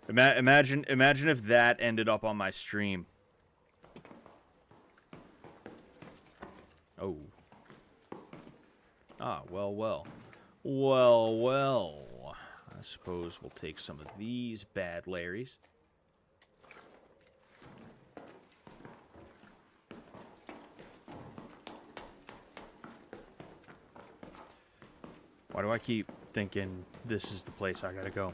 Imagine if that ended up on my stream. Oh. Ah, well. Well. I suppose we'll take some of these bad Larrys. Why do I keep thinking this is the place I gotta go?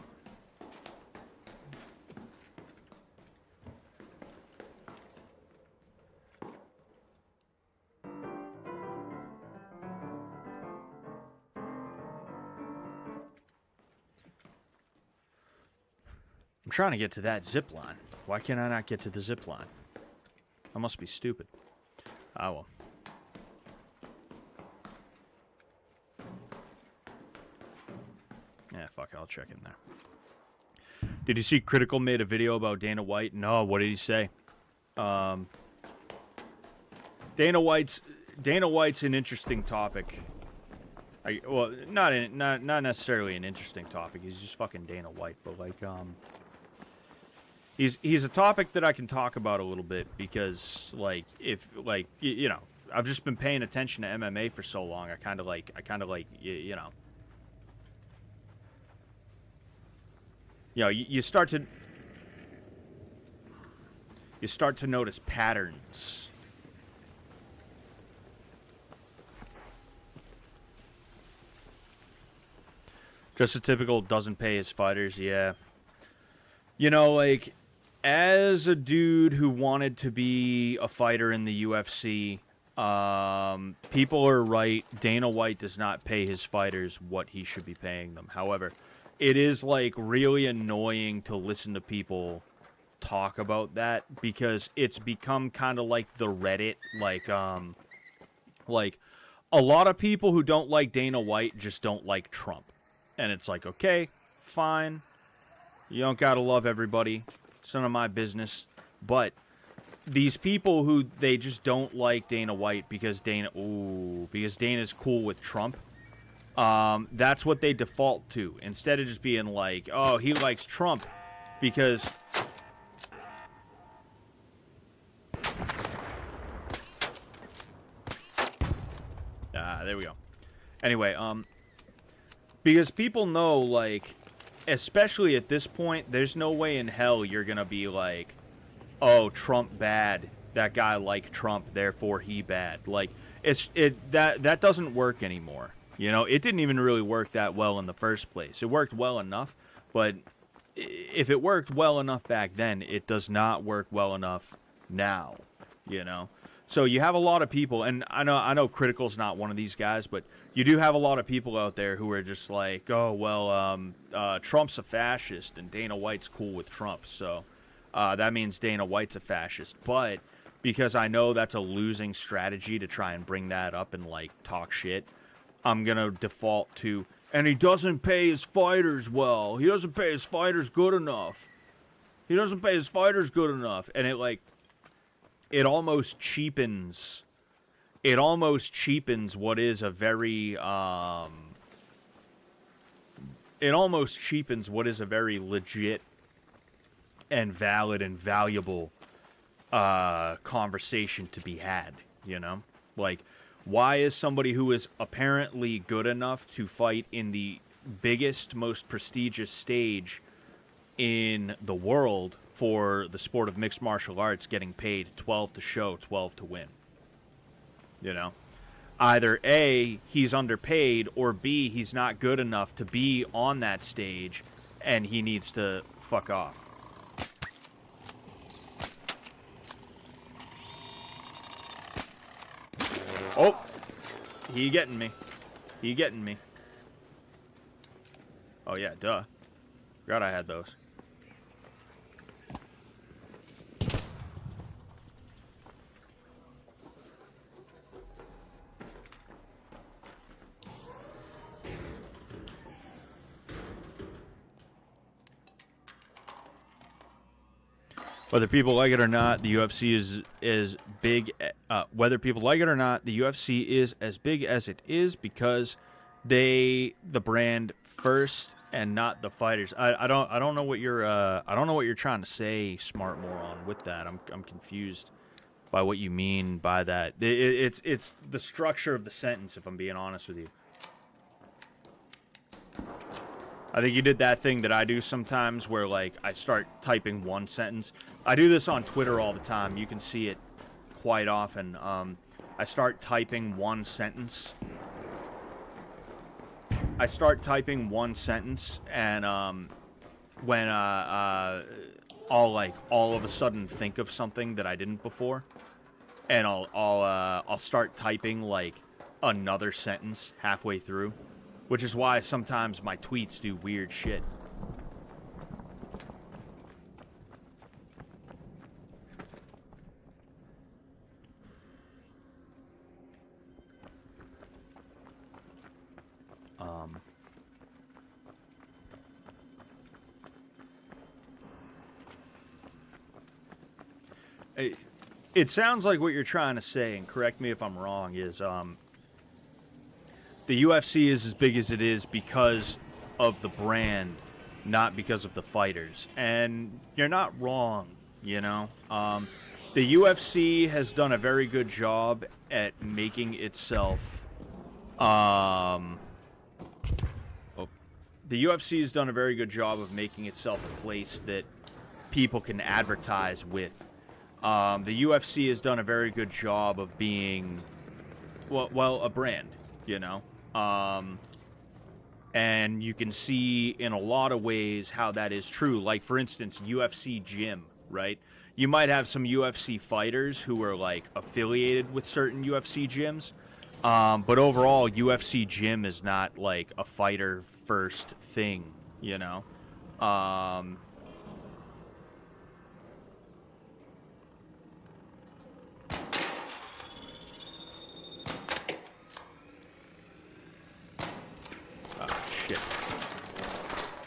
I'm trying to get to that zip line. Why can't I not get to the zip line? I must be stupid. Ah, well. Yeah, fuck it. I'll check in there. Did you see Critical made a video about Dana White? No, what did he say? Dana White's an interesting topic. Well, not necessarily an interesting topic. He's just fucking Dana White, but like he's a topic that I can talk about a little bit because like if like you know, I've just been paying attention to MMA for so long. I kind of like you know. You know, you start to notice patterns. Just a typical doesn't pay his fighters, yeah. You know, like, as a dude who wanted to be a fighter in the UFC, people are right. Dana White does not pay his fighters what he should be paying them. However, it is, like, really annoying to listen to people talk about that because it's become kind of like the Reddit, like, a lot of people who don't like Dana White just don't like Trump. And it's like, okay, fine. You don't gotta love everybody. It's none of my business. But these people who they just don't like Dana White because Dana's cool with Trump. That's what they default to. Instead of just being like, oh, he likes Trump because there we go. Anyway, because people know, like, especially at this point, there's no way in hell you're gonna be like, oh, Trump bad. That guy liked Trump, therefore he bad. Like, that doesn't work anymore. You know, it didn't even really work that well in the first place. It worked well enough, but if it worked well enough back then, it does not work well enough now, you know? So you have a lot of people, and I know Critical's not one of these guys, but you do have a lot of people out there who are just like, oh, well, Trump's a fascist, and Dana White's cool with Trump, so that means Dana White's a fascist. But because I know that's a losing strategy to try and bring that up and, like, talk shit, I'm going to default to, and he doesn't pay his fighters well. He doesn't pay his fighters good enough. He doesn't pay his fighters good enough. And it, like, it almost cheapens what is a very legit and valid and valuable conversation to be had, you know? Like, why is somebody who is apparently good enough to fight in the biggest, most prestigious stage in the world for the sport of mixed martial arts getting paid 12 to show, 12 to win? You know? Either A, he's underpaid, or B, he's not good enough to be on that stage, and he needs to fuck off. Oh! He getting me. He getting me. Oh yeah, duh. Forgot I had those. Whether people like it or not, the UFC is big. Whether people like it or not, the UFC is as big as it is because the brand first and not the fighters. I don't know what you're trying to say, smart moron. With that, I'm confused by what you mean by that. It's the structure of the sentence. If I'm being honest with you. I think you did that thing that I do sometimes where, like, I start typing one sentence. I do this on Twitter all the time. You can see it quite often. I start typing one sentence. And when I'll all of a sudden think of something that I didn't before, and I'll start typing like another sentence halfway through. Which is why sometimes my tweets do weird shit. it sounds like what you're trying to say, and correct me if I'm wrong, is the UFC is as big as it is because of the brand, not because of the fighters. And you're not wrong, you know. The UFC has done a very good job at making itself. The UFC has done a very good job of making itself a place that people can advertise with. The UFC has done a very good job of being, well, a brand, you know. And you can see in a lot of ways how that is true. Like, for instance, UFC Gym, right? You might have some UFC fighters who are, like, affiliated with certain UFC gyms. But overall, UFC Gym is not, like, a fighter-first thing, you know?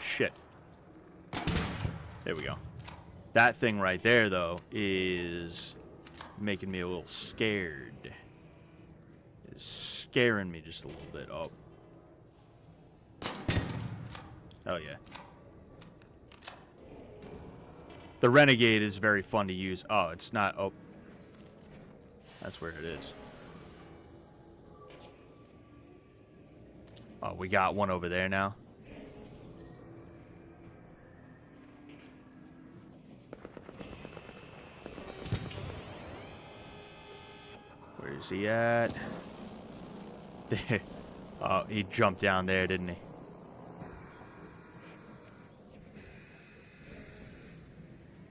Shit. There we go. That thing right there, though, is making me a little scared. It's scaring me just a little bit. Oh. Oh, yeah. The Renegade is very fun to use. Oh, it's not. Oh. That's where it is. Oh, we got one over there now. Where's he at? There. Oh, he jumped down there, didn't he?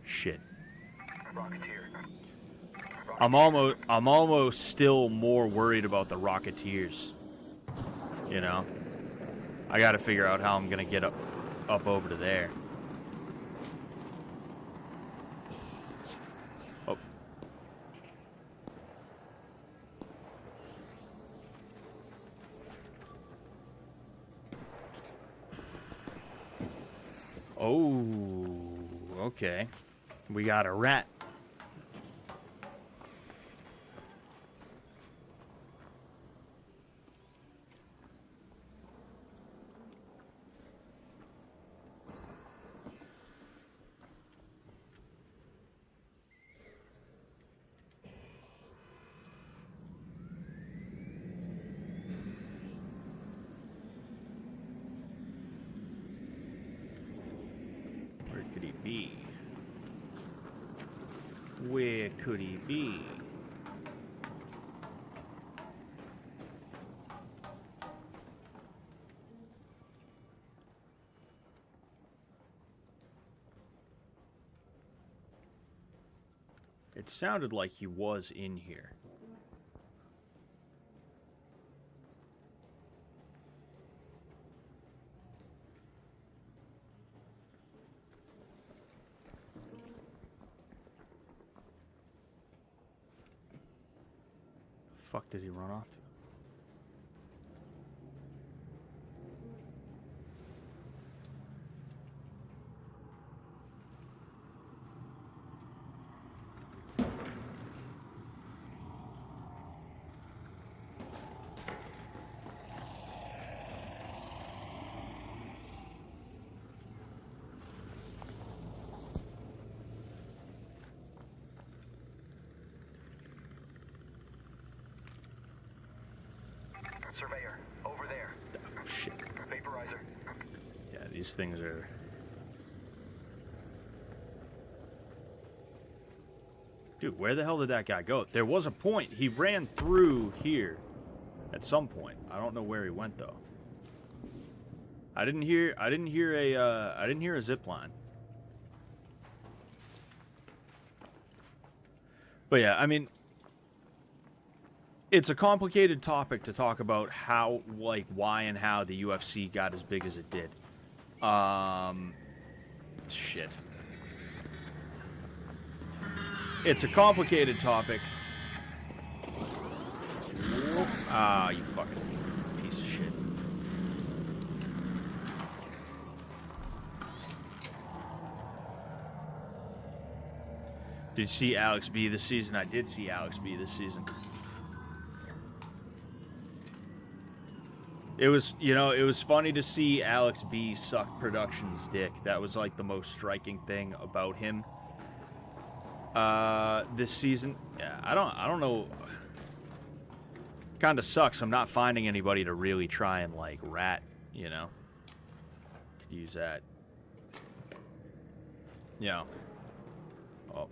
Shit. I'm almost still more worried about the Rocketeers. You know? I gotta figure out how I'm gonna get up over to there. Oh. Oh, okay. We got a rat. Where could he be? It sounded like he was in here. Fuck did he run off to? Surveyor, over there. Oh, shit. Vaporizer. Yeah, these things are... Dude, where the hell did that guy go? There was a point. He ran through here at some point. I don't know where he went, though. I didn't hear a zip line. But yeah, I mean, it's a complicated topic to talk about how, like, why and how the UFC got as big as it did. Shit. It's a complicated topic. Ah, you fucking piece of shit. Did you see Alex B this season? I did see Alex B this season. It was, you know, it was funny to see Alex B suck production's dick. That was like the most striking thing about him this season. Yeah, I don't know. Kind of sucks. I'm not finding anybody to really try and like rat, you know. Could use that. Yeah. Oh.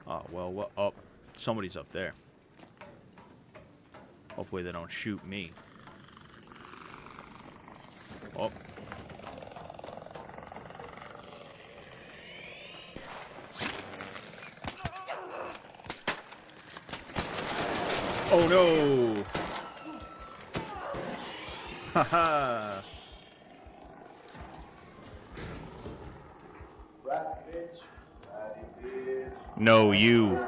Oh, well, oh, somebody's up there. Hopefully they don't shoot me. Oh. Oh no! Haha! No, you.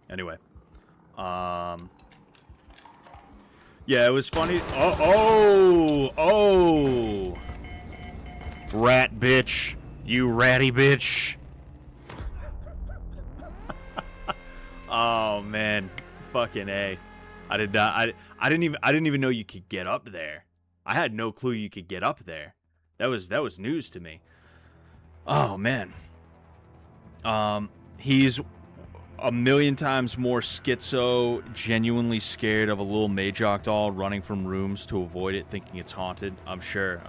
Anyway, yeah, it was funny. Oh, rat bitch, you ratty bitch. Oh man, fucking A. I didn't even know you could get up there. I had no clue you could get up there. That was news to me. Oh man. He's a million times more schizo, genuinely scared of a little Majok doll running from rooms to avoid it, thinking it's haunted. I'm sure.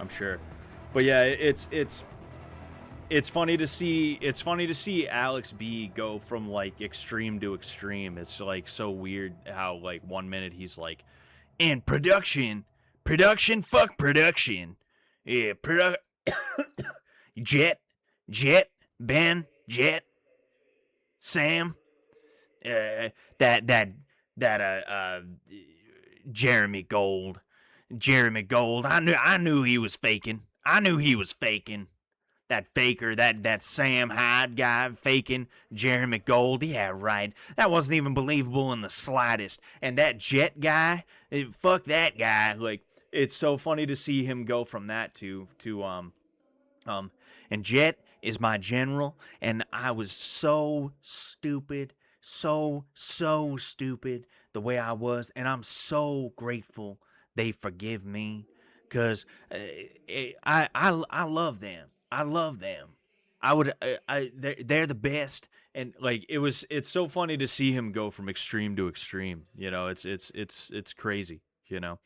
But yeah, it's funny to see Alex B go from like extreme to extreme. It's like so weird how like 1 minute he's like, and production, fuck production. Yeah, Jet, Ben, Jet, Sam, Jeremy Gold. I knew he was faking. That faker, that Sam Hyde guy faking Jeremy Gold. Yeah, right. That wasn't even believable in the slightest. And that Jet guy, fuck that guy. Like, it's so funny to see him go from that to and Jet is my general, and I was so stupid, so stupid the way I was, and I'm so grateful they forgive me, because I love them. I love them. They're the best, and like it's so funny to see him go from extreme to extreme. You know, it's crazy. You know,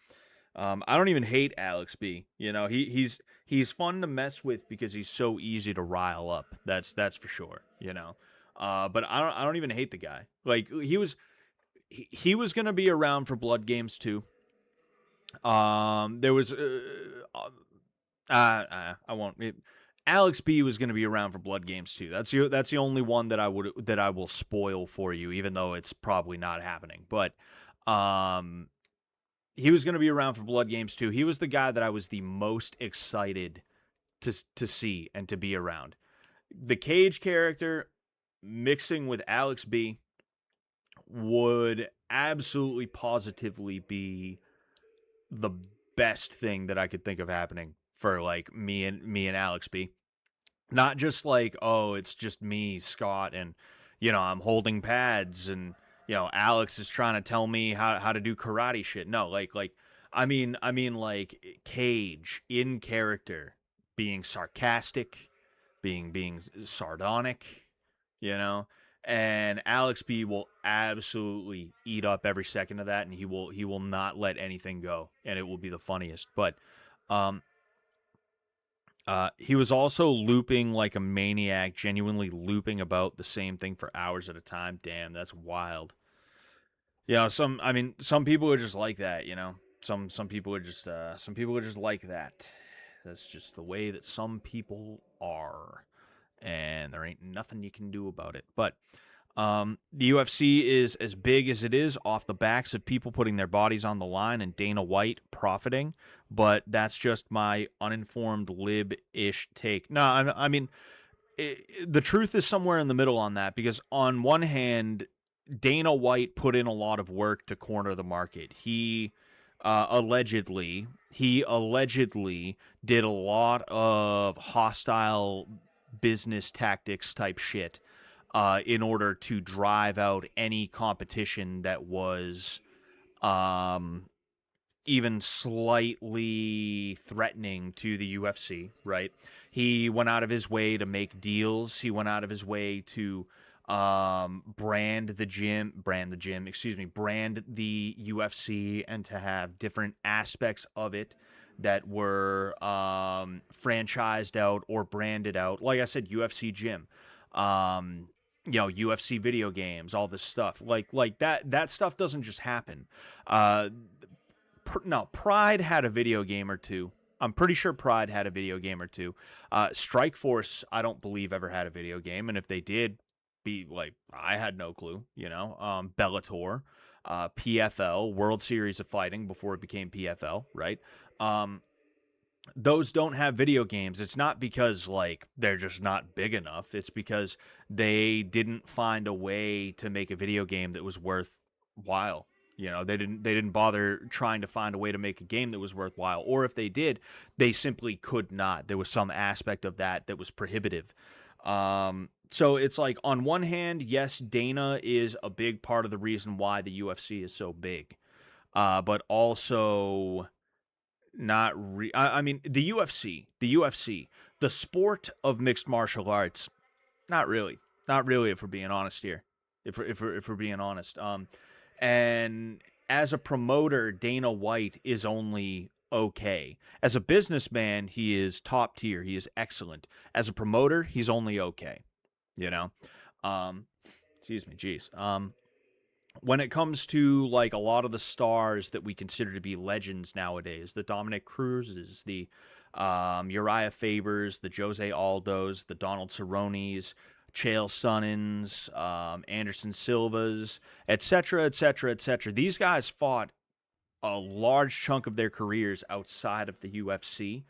I don't even hate Alex B. You know, he's fun to mess with because he's so easy to rile up. That's for sure. You know, but I don't even hate the guy. Like he was gonna be around for Blood Games too. There was I won't. Alex B was going to be around for Blood Games too. That's the only one that I will spoil for you, even though it's probably not happening. But he was going to be around for Blood Games too. He was the guy that I was the most excited to see and to be around. The Cage character mixing with Alex B would absolutely positively be the best thing that I could think of happening for like me and Alex B. Not just like, oh, it's just me, Scott, and you know, I'm holding pads and you know, Alex is trying to tell me how to do karate shit. No, like I mean like Cage in character being sarcastic, being sardonic, you know, and Alex B will absolutely eat up every second of that, and he will not let anything go, and it will be the funniest. But he was also looping like a maniac, genuinely looping about the same thing for hours at a time. Damn, that's wild. Yeah, some people are just like that, you know. Some people are just like that. That's just the way that some people are, and there ain't nothing you can do about it. But the UFC is as big as it is off the backs of people putting their bodies on the line and Dana White profiting, but that's just my uninformed lib-ish take. No, I mean, the truth is somewhere in the middle on that, because on one hand, Dana White put in a lot of work to corner the market. He allegedly did a lot of hostile business tactics type shit in order to drive out any competition that was even slightly threatening to the UFC, right? He went out of his way to make deals. He went out of his way to brand the UFC, and to have different aspects of it that were franchised out or branded out. Like I said, UFC Gym, UFC video games, all this stuff. Like that stuff doesn't just happen. No, Pride had a video game or two. I'm pretty sure Pride had a video game or two. Strikeforce, I don't believe ever had a video game, and if they did, I had no clue. Bellator, PFL, World Series of Fighting before it became PFL, right? Those don't have video games. It's not because they're just not big enough. It's because they didn't find a way to make a video game that was worthwhile. They didn't bother trying to find a way to make a game that was worthwhile. Or if they did, they simply could not. There was some aspect of that was prohibitive. So it's like, on one hand, yes, Dana is a big part of the reason why the UFC is so big. But also not I mean, the UFC, the sport of mixed martial arts, not really, if we're being honest here. If we're being honest. And as a promoter, Dana White is only okay. As a businessman, he is top tier. He is excellent. As a promoter, he's only okay. Excuse me, geez. When it comes to a lot of the stars that we consider to be legends nowadays, the Dominic Cruzes, the Uriah Fabers, the Jose Aldos, the Donald Cerrones, Chael Sonnens, Anderson Silvas, etc., etc., etc. These guys fought a large chunk of their careers outside of the UFC,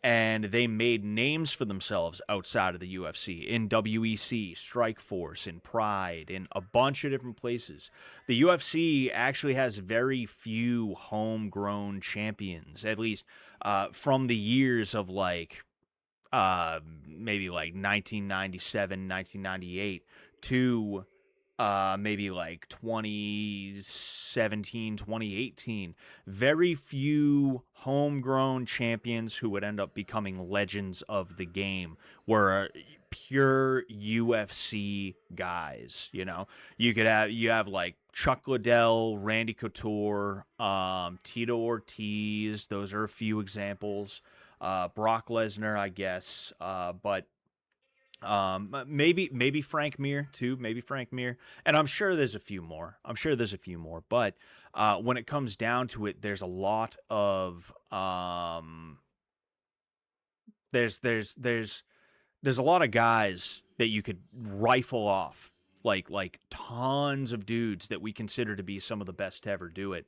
and they made names for themselves outside of the UFC, in WEC, Strikeforce, in Pride, in a bunch of different places. The UFC actually has very few homegrown champions, at least from the years of maybe 1997, 1998 to maybe 2017, 2018. Very few homegrown champions who would end up becoming legends of the game were pure UFC guys. You have Chuck Liddell, Randy Couture, Tito Ortiz. Those are a few examples. Brock Lesnar, I guess, but maybe Frank Mir too. Maybe Frank Mir, and I'm sure there's a few more. But when it comes down to it, there's a lot of there's a lot of guys that you could rifle off, like tons of dudes that we consider to be some of the best to ever do it,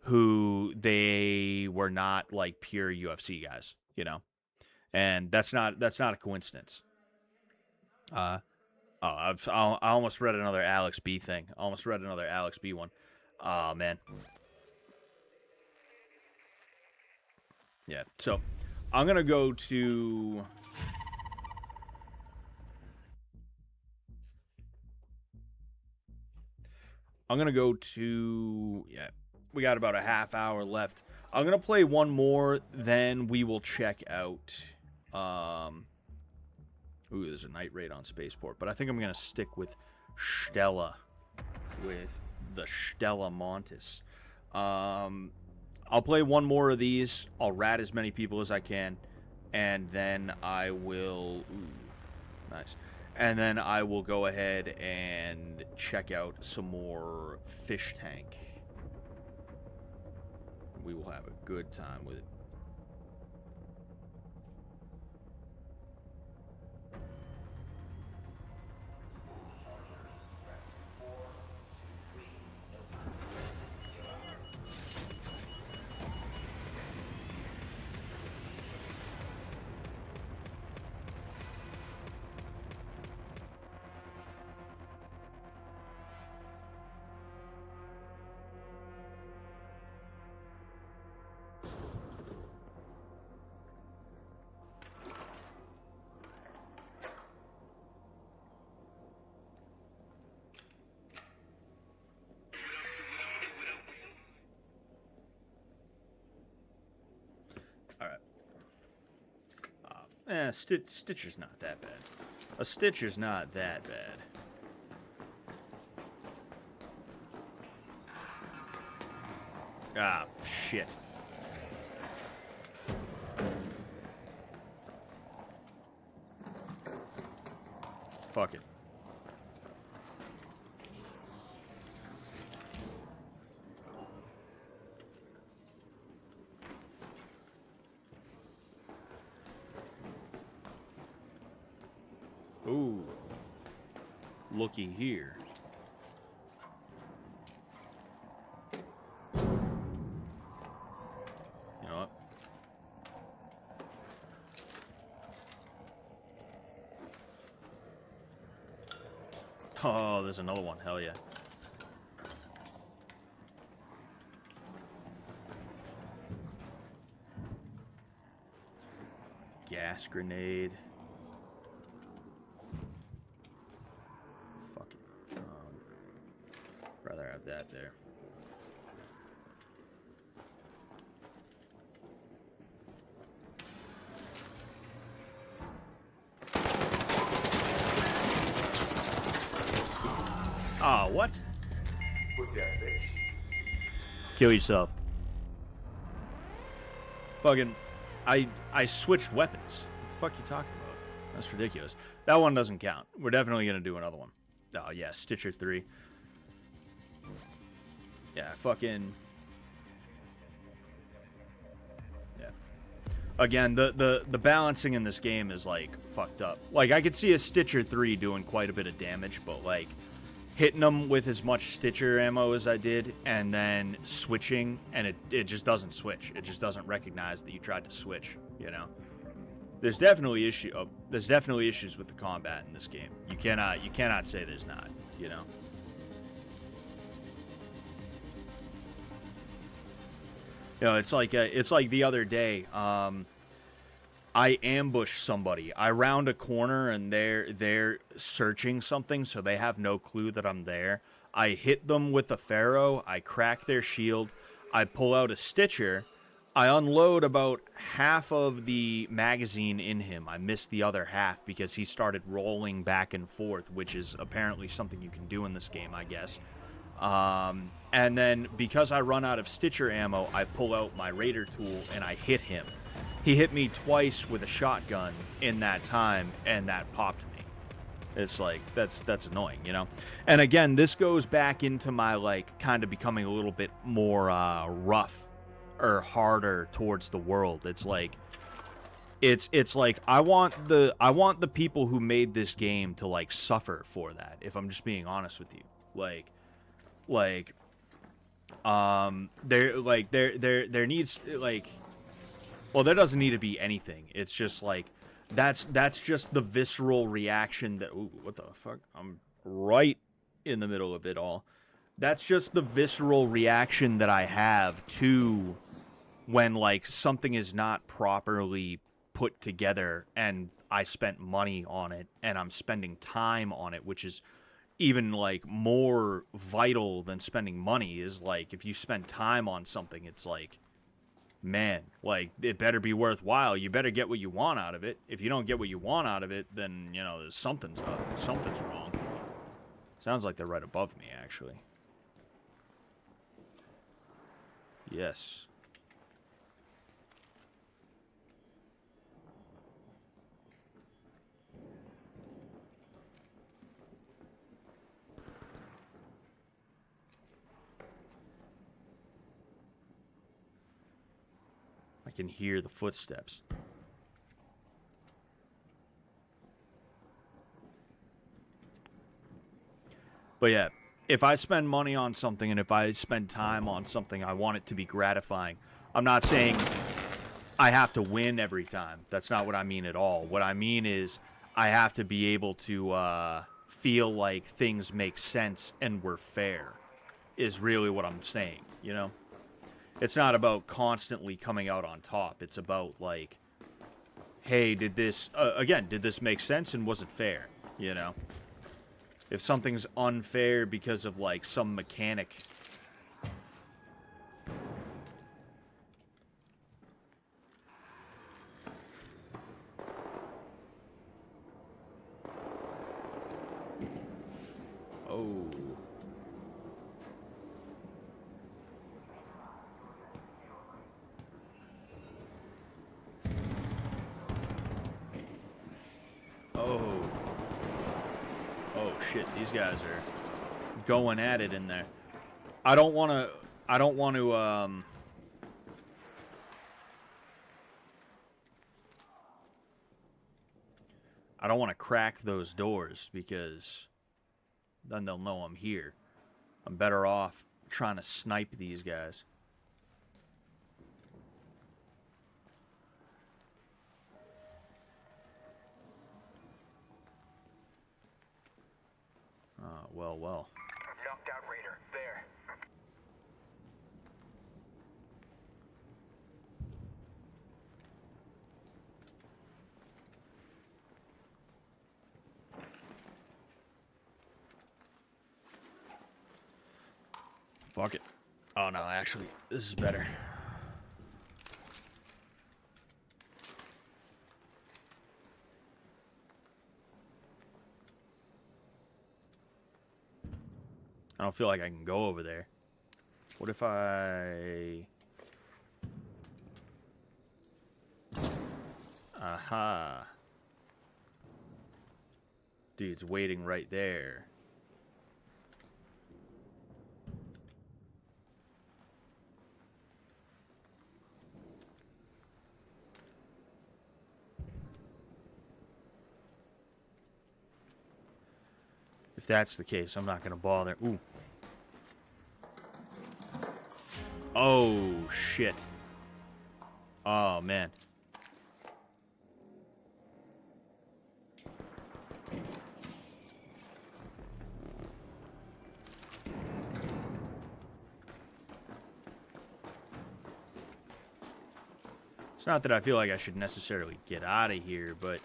who they were not pure UFC guys. And that's not a coincidence. I almost read another Alex B thing. I almost read another Alex B one. Oh, man. Yeah, so I'm going to go to... Yeah, we got about a half hour left. I'm going to play one more, then we will check out... Ooh, there's a night raid on Spaceport, but I think I'm going to stick with Stella, with the Stella Montes. I'll play one more of these. I'll rat as many people as I can, and then I will... Ooh, nice. And then I will go ahead and check out some more Fish Tank. We will have a good time with it. Stitcher's not that bad. A Stitcher's not that bad. Ah, shit. Fuck it. Ooh. Looky here. You know what? Oh, there's another one. Hell yeah. Gas grenade. Fuck it. Rather have that there. Ah, what? Pussy ass bitch. Kill yourself. Fucking, I switched weapons. What the fuck you talking about? That's ridiculous. That one doesn't count. We're definitely gonna do another one. Oh yeah, Stitcher 3. Yeah, fucking. Yeah. Again, the balancing in this game is like fucked up. Like I could see a Stitcher 3 doing quite a bit of damage, but like hitting them with as much Stitcher ammo as I did, and then switching, and it just doesn't switch. It just doesn't recognize that you tried to switch, you know? There's definitely issues with the combat in this game. You cannot say there's not, you know? You know, it's like the other day, I ambush somebody. I round a corner and they're searching something, so they have no clue that I'm there. I hit them with a Pharaoh. I crack their shield. I pull out a Stitcher. I unload about half of the magazine in him. I missed the other half because he started rolling back and forth, which is apparently something you can do in this game, I guess. And then because I run out of Stitcher ammo, I pull out my Raider tool and I hit him. He hit me twice with a shotgun in that time, and that popped me. It's like, that's annoying, you know? And again, this goes back into my, like, kind of becoming a little bit more rough or harder towards the world. It's like, it's like, I want the people who made this game to, like, suffer for that, if I'm just being honest with you. There needs, like... Well, there doesn't need to be anything. It's just like, that's just the visceral reaction that, ooh, what the fuck? I'm right in the middle of it all. That's just the visceral reaction that I have to when, like, something is not properly put together and I spent money on it and I'm spending time on it, which is even, like, more vital than spending money. Is like, if you spend time on something, it's like, man, like, it better be worthwhile. You better get what you want out of it. If you don't get what you want out of it, then, you know, there's something's up. Something's wrong. Sounds like they're right above me, actually. Yes. I can hear the footsteps. But yeah, if I spend money on something and if I spend time on something, I want it to be gratifying. I'm not saying I have to win every time. That's not what I mean at all. What I mean is I have to be able to feel like things make sense and were fair, is really what I'm saying, you know? It's not about constantly coming out on top. It's about, like, hey, did this make sense and was it fair, you know? If something's unfair because of, like, some mechanic. shit, these guys are going at it in there. I don't want to I don't want to crack those doors because then they'll know I'm here. I'm better off trying to snipe these guys. Well. Knocked out Raider. There. Fuck it. Oh no, actually, this is better. I don't feel like I can go over there. What if I... Aha. Dude's waiting right there. If that's the case, I'm not going to bother. Ooh. Oh, shit. Oh, man. It's not that I feel like I should necessarily get out of here, but...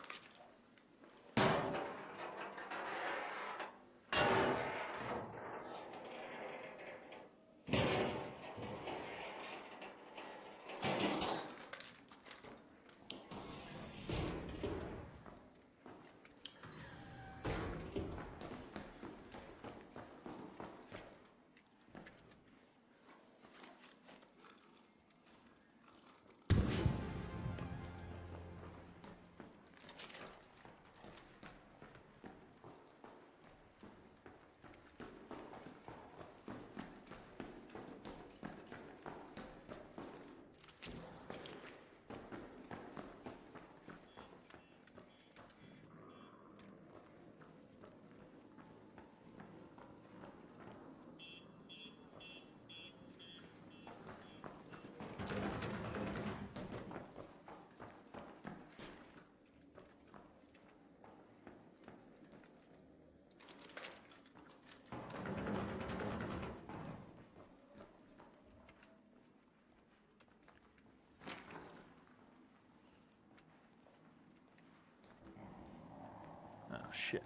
Oh, shit.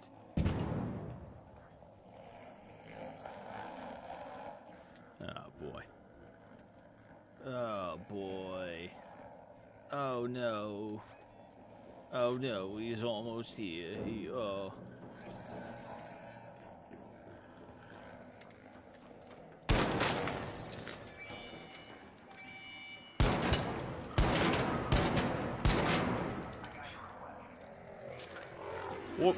Oh, boy. Oh, boy. Oh, no. Oh, no, he's almost here. Oh. Whoop.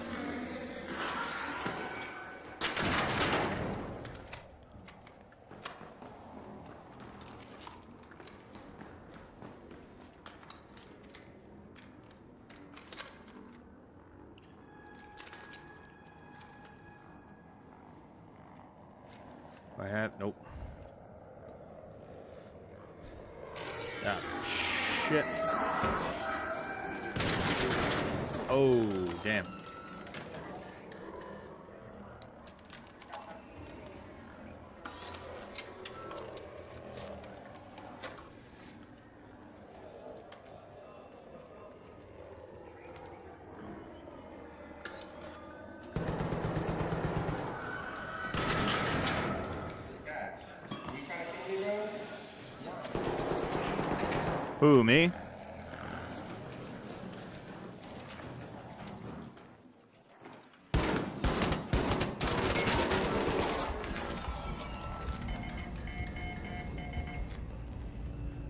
I have nope. Ah, shit. Oh, damn. Who, me?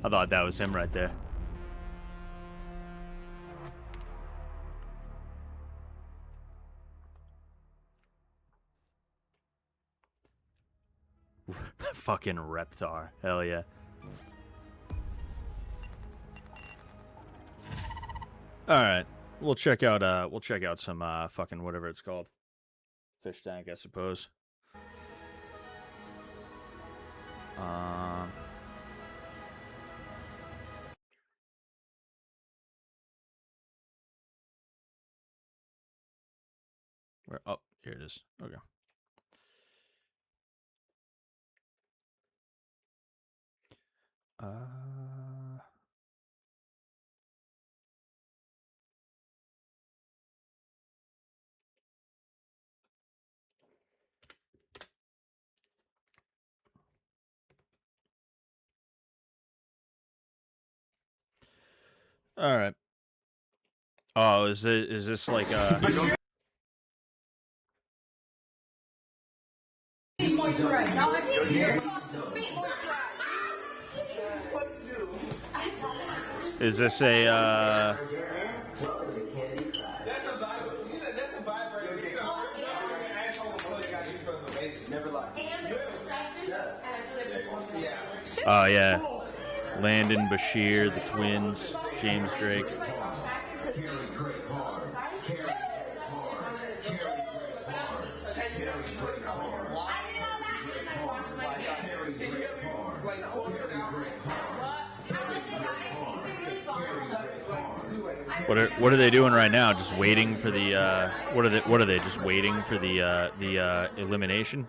I thought that was him right there. Fucking Reptar. Hell yeah. All right. We'll check out some fucking whatever it's called. Fish tank, I suppose. Where? Oh, here it is. Okay. All right. Oh, is this like Is this a Oh yeah. Landon Bashir, the twins, James Drake. What are they doing right now? Just waiting for the what are they just waiting for the elimination?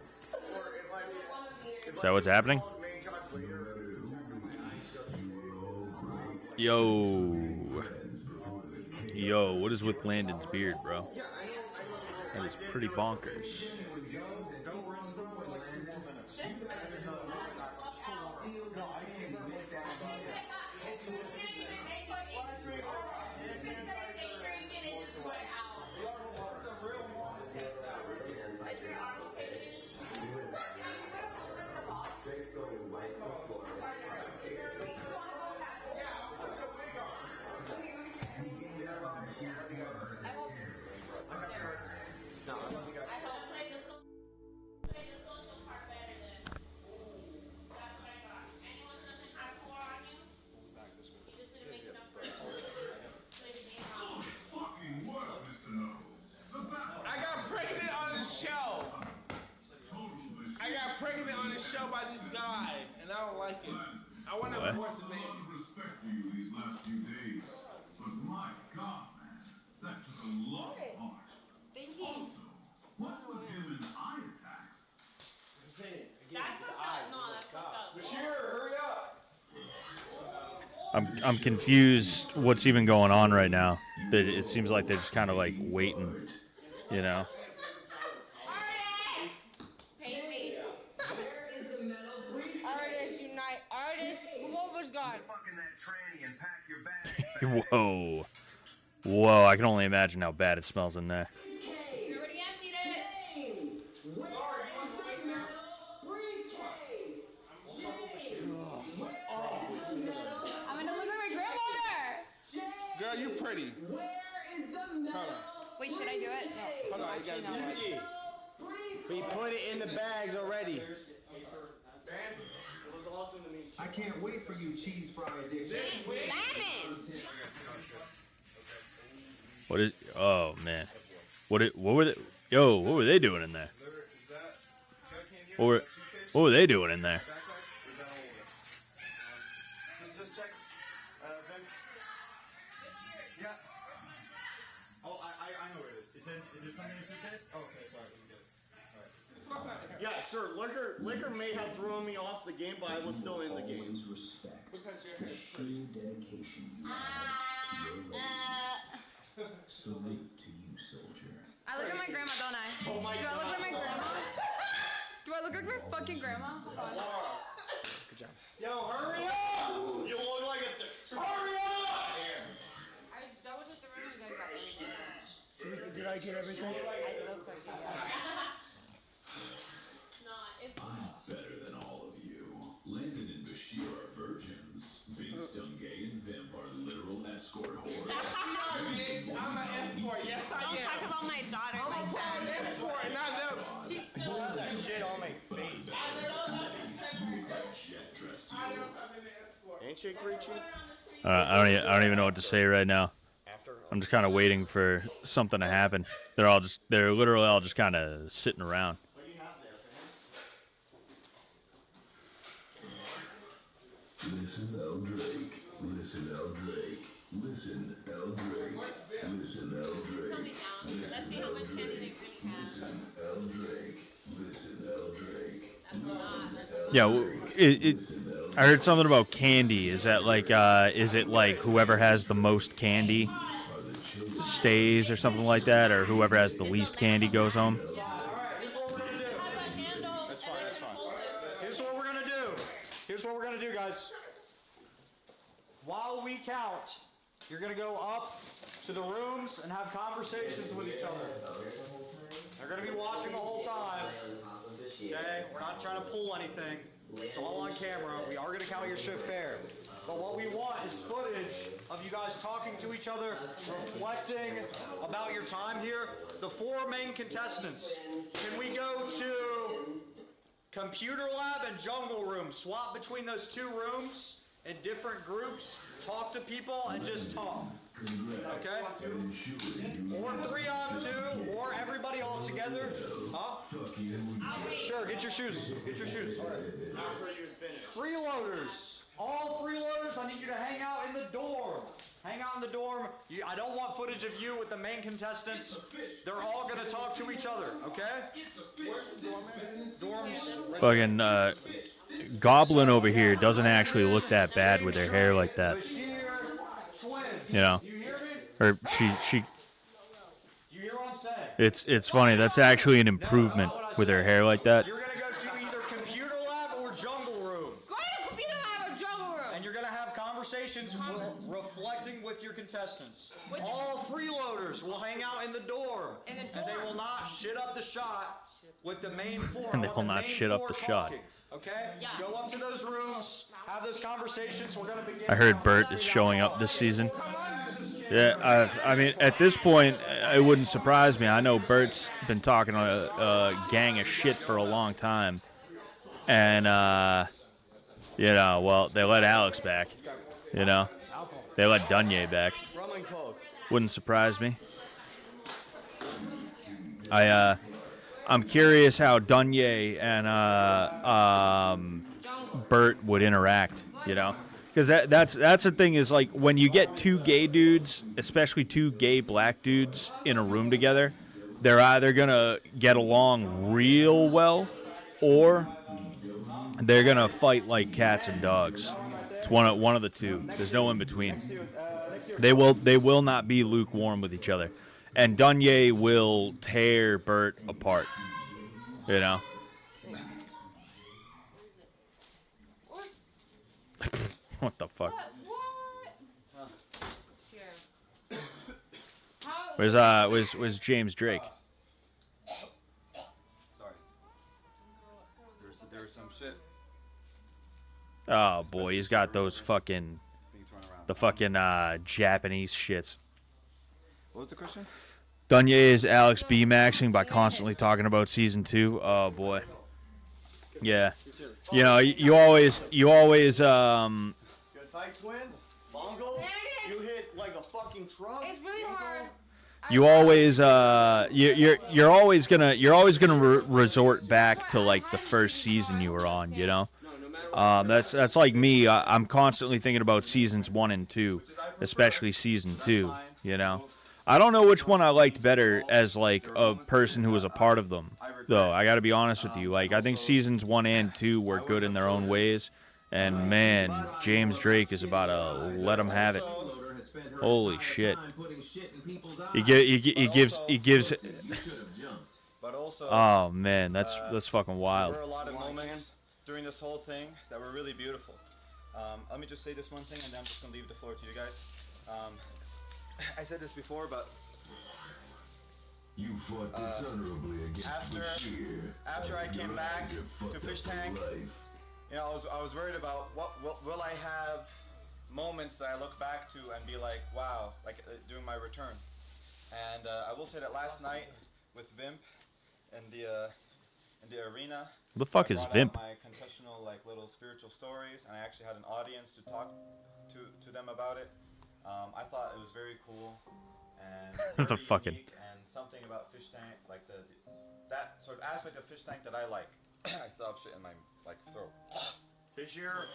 Is that what's happening? Yo, what is with Landon's beard, bro? That is pretty bonkers. By this guy, and I don't like it. I want to know what's his name. A lot of respect for you these last few days, but my God, man, that took a lot of heart. Thank you. Also, what's with him and eye attacks? That's fucked up. No, that's fucked up. Bashir, hurry up. I'm confused. What's even going on right now? It seems like they're just kind of like waiting, you know. Whoa. Whoa, I can only imagine how bad it smells in there. You already emptied it. I'm gonna look like my grandmother. Girl, you pretty. Where is the metal? Wait, should I do it? No. Hold on, you gotta do it. We put it in the bags already. I can't wait for you, cheese fry addiction. What is? Oh man, what were they? Yo, what were they doing in there? What were they doing in there? Just check. Yeah. Oh, I know where it is. Is it something in your suitcase? Okay, sorry. Yeah, sir. Liquor may have thrown me off the game, but I was still in the game. Always respect the sheer dedication you have to your ladies. Salute to you, soldier. I look like my grandma, don't I? Oh my Do I look like my grandma? Do I look like my fucking grandma? Good job. Yo, hurry up! You look like a... Hurry up! I double checked the room. You guys got everything. Did I get everything? It looks like it, yeah. I'm better than all of you. Landon and Bashir are virgins. Big Stungay and Vimp are literal escort whores. I'm an escort. Yes, I am. Don't talk about my daughter I'm like a that. escort, not them. Shit on my face. Handshake, Richie? I don't even know what to say right now. I'm just kind of waiting for something to happen. They're literally all just kind of sitting around. Listen, L. Drake. Listen, L. Drake. Listen, L. Drake. Listen, L. Drake. Let's see how much candy they really have. Listen, L. Drake. Listen, L. Drake. Yeah, I heard something about candy. Is that like, is it like whoever has the most candy stays or something like that, or whoever has the least candy goes home? That's fine, that's fine. Here's what we're gonna do. Here's what we're gonna do, guys. While we count, you're gonna go up to the rooms and have conversations with each other. They're gonna be watching the whole time. Okay, we're not trying to pull anything. It's all on camera. We are gonna count your shift fair. But what we want is footage of you guys talking to each other, reflecting about your time here. The 4 main contestants. Can we go to computer lab and jungle room? Swap between those 2 rooms in different groups. Talk to people and just talk. Okay? Or 3-on-2, or everybody all together. Huh? Sure, get your shoes. Get your shoes. Freeloaders. All freeloaders, I need you to hang out in the dorm. Hang out in the dorm. I don't want footage of you with the main contestants. They're all going to talk to each other, okay? Dorms. Fucking Goblin over here doesn't actually look that bad with her hair like that. You know, or she. It's funny. That's actually an improvement with her hair like that. You're gonna go to either computer lab or jungle room. Go to computer lab or jungle room. And you're gonna have conversations reflecting with your contestants. All freeloaders will hang out in the dorm, and they will not shit up the shot with the main 4. And they will not shit up the shot. Okay? Yeah. Go up to those rooms, have those conversations. We're gonna begin. I heard Bert is showing up this season. Yeah, I mean, at this point, it wouldn't surprise me. I know Bert's been talking a gang of shit for a long time. And, you know, well, they let Alex back, you know. They let Dunye back. Wouldn't surprise me. I'm curious how Dunye and Bert would interact, you know. Because that's the thing is, like, when you get 2 gay dudes, especially 2 gay black dudes in a room together, they're either going to get along real well or they're going to fight like cats and dogs. It's one of the two. There's no in between. They will not be lukewarm with each other. And Dunye will tear Bert apart, you know. What the fuck? Where's James Drake? Sorry. There was some shit. Oh boy, he's got those fucking Japanese shits. What was the question? Dunye is Alex B-maxing by constantly talking about season 2. Oh boy. Yeah. You know, you always Good fight, twins. Bongo, you hit like a fucking truck. It's really hard. you always you're always gonna resort back to like the first season you were on, you know. That's like me. I'm constantly thinking about seasons 1 and 2, especially season 2, you know. I don't know which one I liked better as like a person who was a part of them, though. I got to be honest with you. Like, I think seasons 1 and 2 were good in their own ways, and man, James Drake is about to let him have it. Holy shit! He gives. But also, oh man, that's fucking wild. There were a lot of moments during this whole thing that were really beautiful. Let me just say this one thing, and then I'm just gonna leave the floor to you guys. I said this before, but you fought dishonorably against after I came back to Fish Tank, you know, I was worried about what will I have moments that I look back to and be like, wow, like during my return. And I will say that last night with Vimp and the in the arena. Who the fuck I is brought out Vimp? My confessional, like little spiritual stories, and I actually had an audience to talk to them about it. I thought it was very cool and The very fucking- unique, and something about Fish Tank, like that sort of aspect of Fish Tank that I like. I still have shit in my like throat. This year,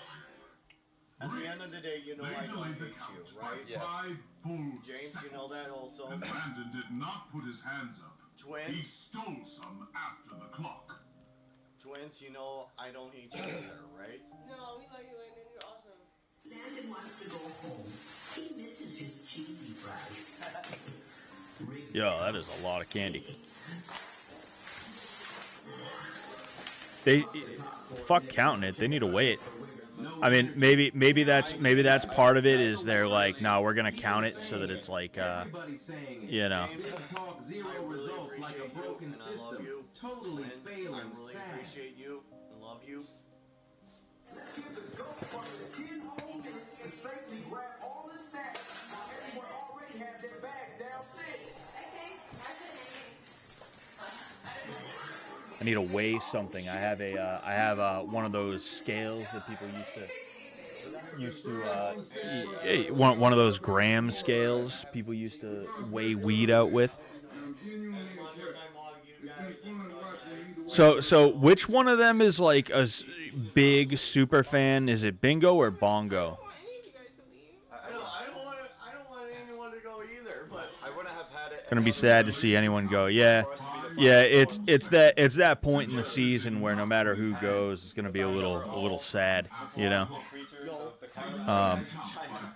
at the end of the day, you know I don't hate you, right? Yeah. James, you know that also. And Brandon did not put his hands up. He Twins, stole some after the clock. twins, you know I don't hate you either, right? No, we love you, Landon. You're awesome. Landon wants to go home. He misses his cheesy fries. Yo, that is a lot of candy. They fuck counting it. They need to weigh it. I mean, maybe that's part of it. Is they're like, no, we're gonna count it so that it's like, you know. Talk zero results like a broken system. Totally failing. I really appreciate you and love you. Let's give the goat from the 10 home minutes to safely grab all the snacks. Everyone already has their bags downstairs. I need to weigh something. I have one of those scales that people used to one of those gram scales people used to weigh weed out with. So which one of them is like a big super fan? Is it Bingo or Bongo? I don't want anyone to go either, but I wouldn't have had it. Gonna be sad to see anyone go. Yeah, it's that point in the season where no matter who goes, it's gonna be a little sad, you know.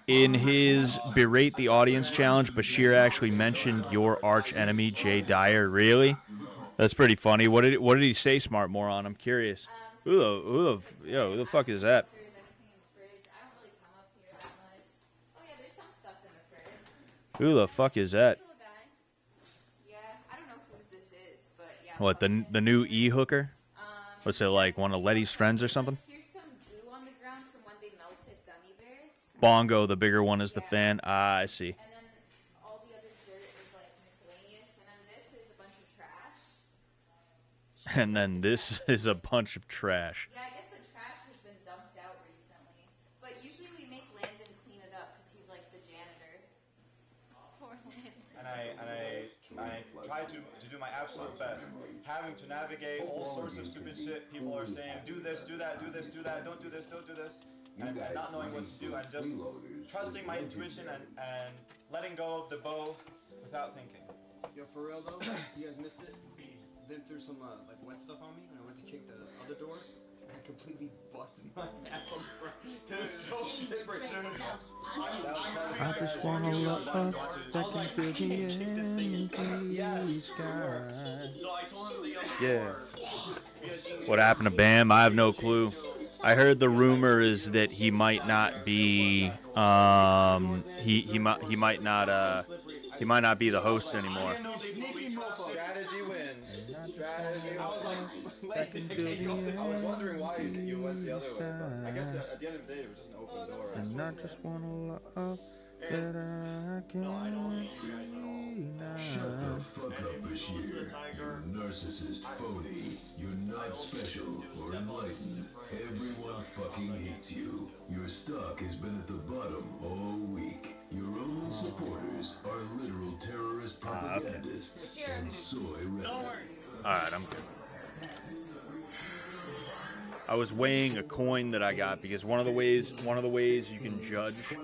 In his berate the audience challenge, Bashir actually mentioned your arch enemy Jay Dyer. Really? That's pretty funny. What did he say, smart moron? I'm curious. Who the fuck is that? Who the fuck is that? What, the new e-hooker? What's it, like one of Letty's friends or something? Bongo, the bigger one, is the fan. Ah, I see. And then all the other dirt is like miscellaneous, and then this is a bunch of trash. And then this is a bunch of trash. Yeah, I guess the trash has been dumped out recently. But usually we make Landon clean it up because he's like the janitor. Poor Landon. And I try to do my absolute best. Having to navigate all sorts of stupid shit. People are saying, do this, do that, do this, do that, don't do this, don't do this. And not knowing what to do, and just trusting my intuition and letting go of the bow without thinking. Yo, for real though, you guys missed it. Vimp threw some like wet stuff on me when I went to kick the other door. And I completely busted my ass on the front. It was so slippery. I just wanna look up back into the empty sky. so I told him the other Yeah. because What happened to Bam? I have no clue. I heard the rumor is that he might not be he might not be the host anymore. Strategy wins. Strategy. I was like, I was wondering why you went the other way. But I guess at the end of the day, it was just an open door. And I just wanna love that I can be now. You're narcissist, phony. You're not special or enlightened. Everyone fucking hates you. Your stock has been at the bottom all week. Your own supporters are literal terrorist propagandists and soy rednecks. Alright, I'm good. I was weighing a coin that I got because one of the ways you can judge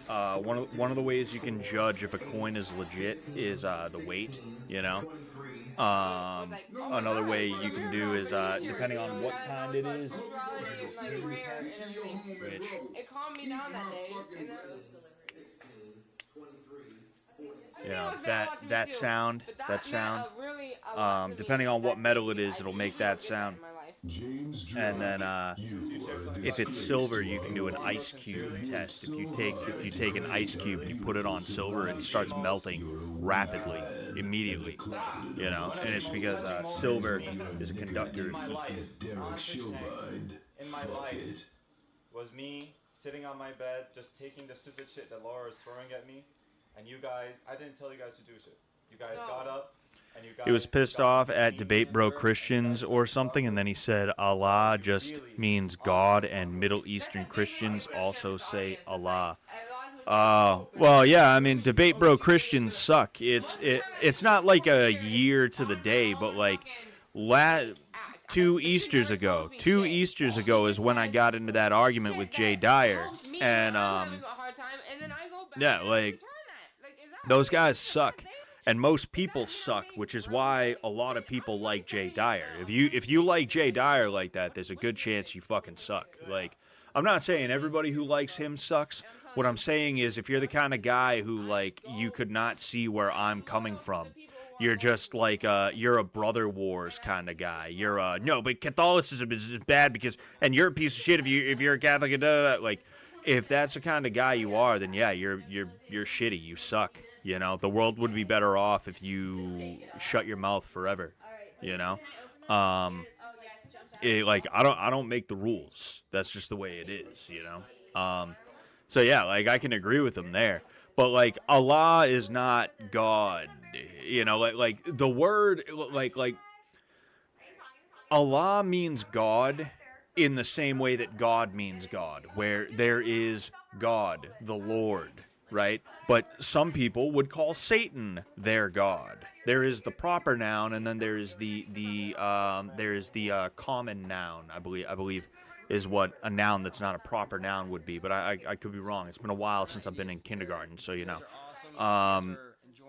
one of the ways you can judge if a coin is legit is the weight, you know. Another way you can do is depending on what kind it is, which It calmed me down that day. And then you know that sound depending on what metal it is, it'll make that sound. And then if it's silver, you can do an ice cube test. If you take an ice cube and you put it on silver, it starts melting rapidly, immediately, you know. And it's because silver is a conductor of heat. In my life was me sitting on my bed, just taking the stupid shit that Laura was throwing at me, and you guys, I didn't tell you guys to do shit. You guys got up, He was pissed off at Debate Bro Christians or something, and then he said Allah just means God, and Middle Eastern Christians also say Allah. Well, yeah, I mean, Debate Bro Christians suck. It's not like a year to the day, but like 2 Easters ago is when I got into that argument with Jay Dyer, and yeah, like those guys suck. And most people suck, which is why a lot of people like Jay Dyer. If you like Jay Dyer like that, there's a good chance you fucking suck. Like, I'm not saying everybody who likes him sucks. What I'm saying is, if you're the kind of guy who, like, you could not see where I'm coming from, you're just like you're a Brother Wars kind of guy. You're no, but Catholicism is bad because, and you're a piece of shit if you're a Catholic. Like, if that's the kind of guy you are, then yeah, you're shitty. You suck. You know, the world would be better off if you shut your mouth forever. You know, like I don't make the rules. That's just the way it is. You know, so yeah, like I can agree with him there. But like Allah is not God. You know, like the word like Allah means God in the same way that God means God, where there is God, the Lord. Right? But some people would call Satan their god. There is the proper noun, and then there is the common noun. I believe is what a noun that's not a proper noun would be. But I could be wrong. It's been a while since I've been in kindergarten, so you know.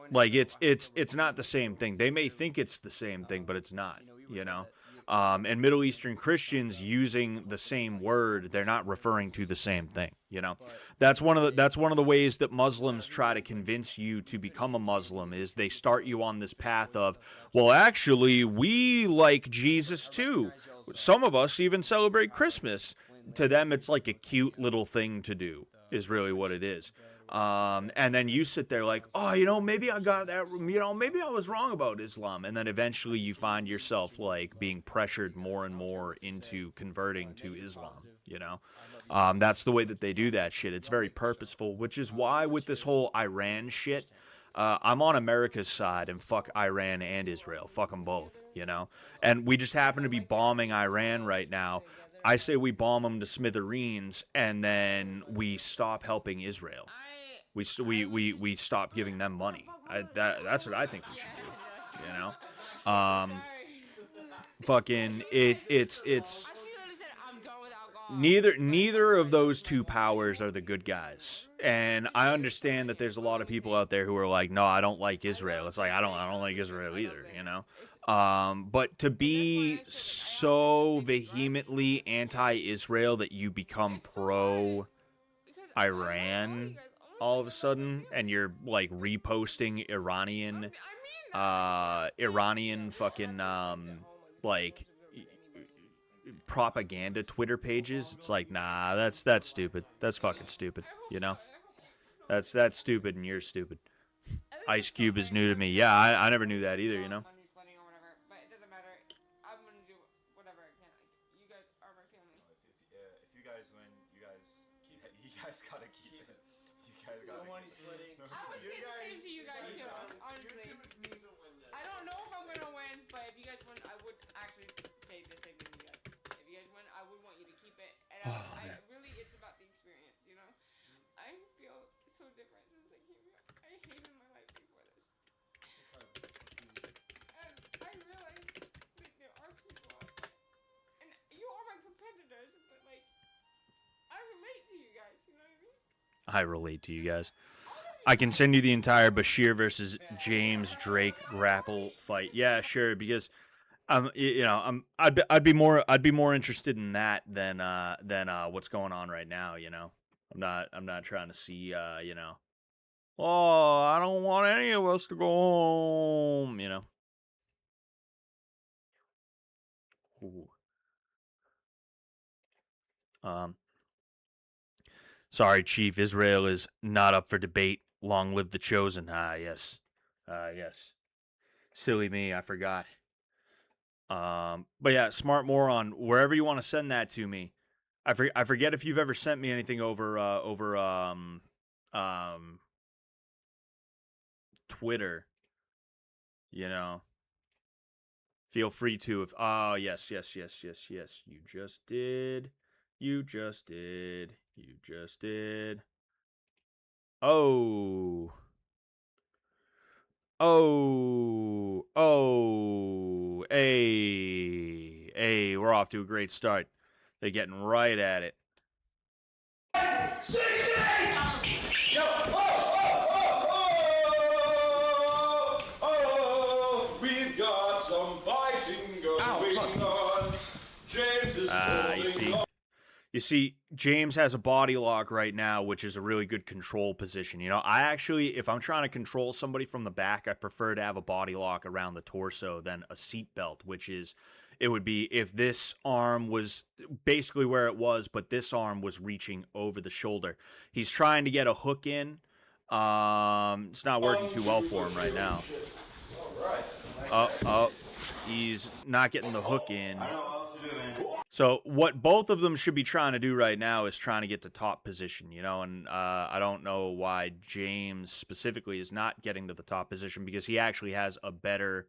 Like it's not the same thing. They may think it's the same thing, but it's not. You know. And Middle Eastern Christians using the same word, they're not referring to the same thing. You know, that's one of the ways that Muslims try to convince you to become a Muslim is they start you on this path of, well, actually, we like Jesus too. Some of us even celebrate Christmas. To them, it's like a cute little thing to do, is really what it is. And then you sit there like, oh, you know, maybe I got that, you know, maybe I was wrong about Islam. And then eventually you find yourself like being pressured more and more into converting to Islam, you know. That's the way that they do that shit. It's very purposeful, which is why with this whole Iran shit, I'm on America's side and fuck Iran and Israel. Fuck them both, you know. And we just happen to be bombing Iran right now. I say we bomb them to smithereens and then we stop helping Israel. We stop giving them money. That's what I think we should do. You know, fucking it's neither of those two powers are the good guys. And I understand that there's a lot of people out there who are like, no, I don't like Israel. It's like I don't like Israel either. You know. But to be so vehemently anti-Israel that you become pro-Iran all of a sudden, and you're like reposting Iranian fucking like propaganda Twitter pages, it's like, nah, that's stupid. That's fucking stupid. You know, that's stupid, and you're stupid. Ice Cube is new to me. Yeah, I never knew that either. You know. I relate to you guys. I can send you the entire Bashir versus James Drake grapple fight. Yeah, sure, because you know, I'd be more interested in that than what's going on right now, you know. I'm not trying to see you know, oh, I don't want any of us to go home, you know. Ooh. Sorry, Chief. Israel is not up for debate. Long live the chosen. Ah, yes. Yes. Silly me. I forgot. But yeah, smart moron. Wherever you want to send that to me. I forget if you've ever sent me anything over Twitter. You know. Feel free to if oh yes. You just did. You just did. You just did. Oh. Oh. Oh. Hey. Hey, we're off to a great start. They're getting right at it. 60! Yo, We've got some fighting going on. James is You see, James has a body lock right now, which is a really good control position. You know, I actually, if I'm trying to control somebody from the back, I prefer to have a body lock around the torso than a seat belt, which is, it would be if this arm was basically where it was, but this arm was reaching over the shoulder. He's trying to get a hook in. It's not working too well for him right now. He's not getting the hook in. So what both of them should be trying to do right now is trying to get to top position, you know, and I don't know why James specifically is not getting to the top position, because he actually has a better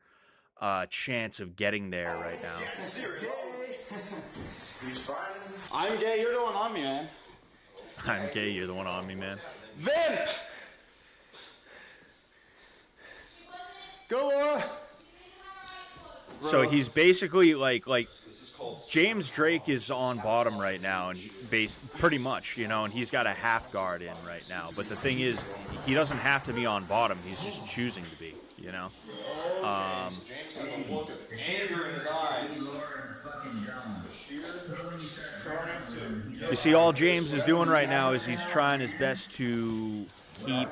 chance of getting there right now. I'm gay, you're the one on me, man. I'm gay, you're the one on me, man. Vin! Go, Laura! So he's basically like James Drake is on bottom right now, and pretty much, you know, and he's got a half guard in right now. But the thing is, he doesn't have to be on bottom. He's just choosing to be, you know. James has a look of anger in his eyes. You see, all James is doing right now is he's trying his best to keep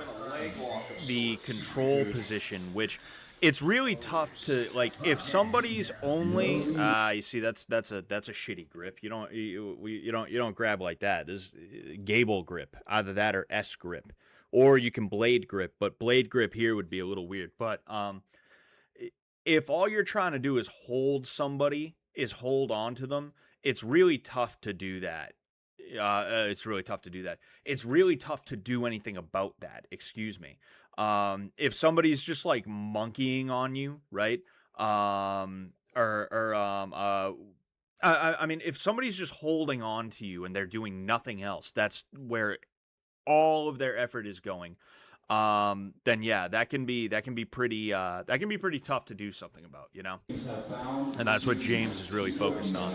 the control position, which it's really tough to, like, if somebody's only you see, that's a shitty grip. You don't grab like that. This is Gable grip, either that or S grip, or you can blade grip, but blade grip here would be a little weird. But if all you're trying to do is hold somebody, is hold on to them, it's really tough to do that. It's really tough to do that. It's really tough to do anything about that. Excuse me. If somebody's just like monkeying on you, right? I mean, if somebody's just holding on to you and they're doing nothing else, that's where all of their effort is going. Then yeah, that can be pretty tough to do something about, you know? And that's what James is really focused on.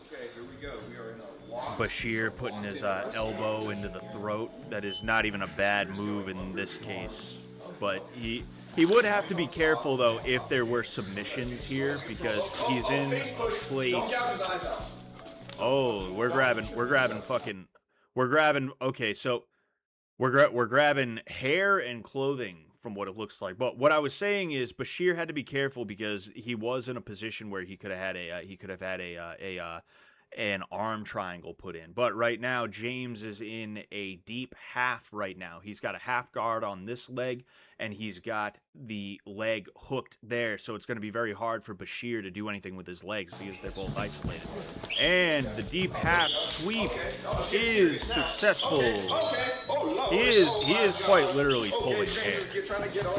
Okay, here we go. We are in a lock. Bashir putting his elbow into the throat. That is not even a bad move in this case. But he would have to be careful, though, if there were submissions here, because he's in a place. Oh, we're grabbing okay, so we're grabbing hair and clothing from what it looks like. But what I was saying is Bashir had to be careful because he was in a position where he could have had an arm triangle put in. But right now, James is in a deep half right now. He's got a half guard on this leg, and he's got the leg hooked there. So it's going to be very hard for Bashir to do anything with his legs because they're both isolated. And the deep half sweep is successful. He is quite literally pulling hair. You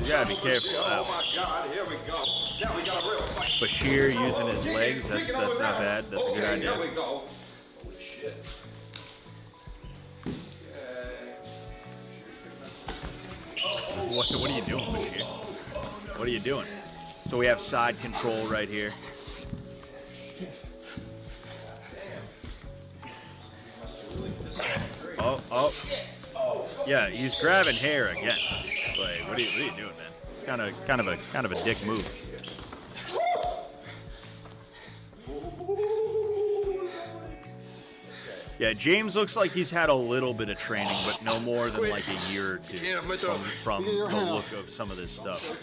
gotta be careful of that one. Bashir using his legs, that's not bad. That's a good idea. Holy shit. What are you doing, Bashir? What are you doing? So we have side control right here. Oh. Yeah, he's grabbing hair again. Like, what are you doing, man? It's kind of a dick move. Yeah, James looks like he's had a little bit of training, but no more than like a year or two from the look of some of this stuff.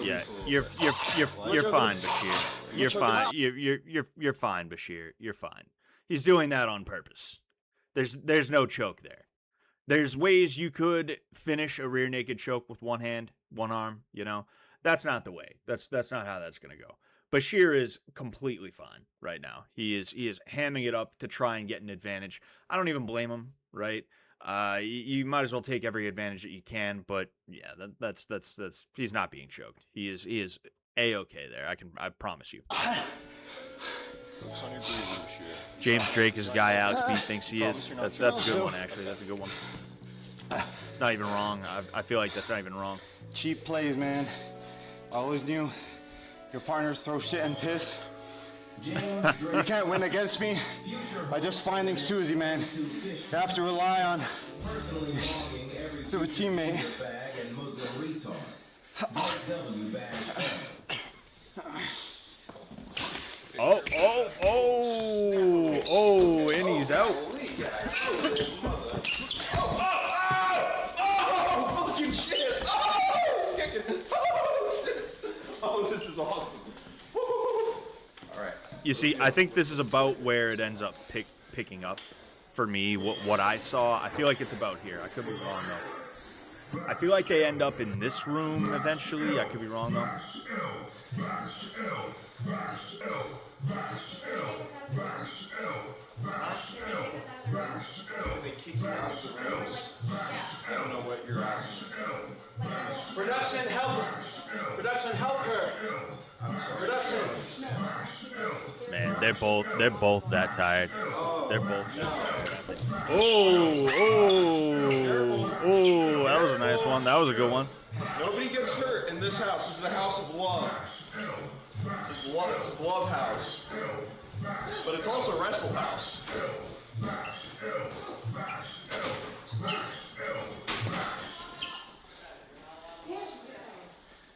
Yeah, you're fine, Bashir. You're fine. You're fine, Bashir. You're fine. He's doing that on purpose. There's no choke there. There's ways you could finish a rear naked choke with one hand, one arm, you know. That's not the way. That's not how that's going to go. Bashir is completely fine right now. He is hamming it up to try and get an advantage. I don't even blame him, right? you might as well take every advantage that you can. But yeah, that's he's not being choked. He is A-okay there. I promise you. James Drake is a guy Alex B thinks he is. That's a good one, actually. That's a good one. It's not even wrong. I feel like that's not even wrong. Cheap plays, man. I always knew your partners throw shit and piss. You can't win against me by just finding Susie, man. You have to rely on a teammate. Oh, and he's out. Fucking shit! Oh, this is awesome. All right. You see, I think this is about where it ends up picking up. For me, what I saw, I feel like it's about here. I could be wrong though. I feel like they end up in this room eventually. I could be wrong though. They kick you out of the rooms. I don't know what you're asking. Production, help her! Production, help her! Production! Man, they're both that tired. They're both. Oh, that was a nice one. That was a good one. Nobody gets hurt in this house. This is a house of love. This is love house. But it's also wrestle house.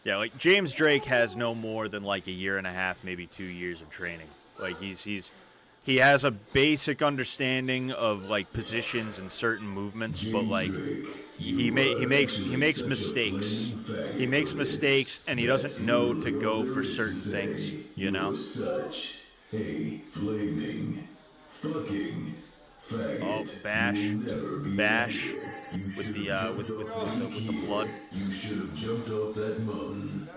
Yeah, like James Drake has no more than like a year and a half, maybe 2 years of training. Like he has a basic understanding of like positions and certain movements, but like he makes mistakes. He makes mistakes and he doesn't know to go for certain things, you know? A flaming fucking faggot. Oh, bash with the blood. You should have jumped off that mountain.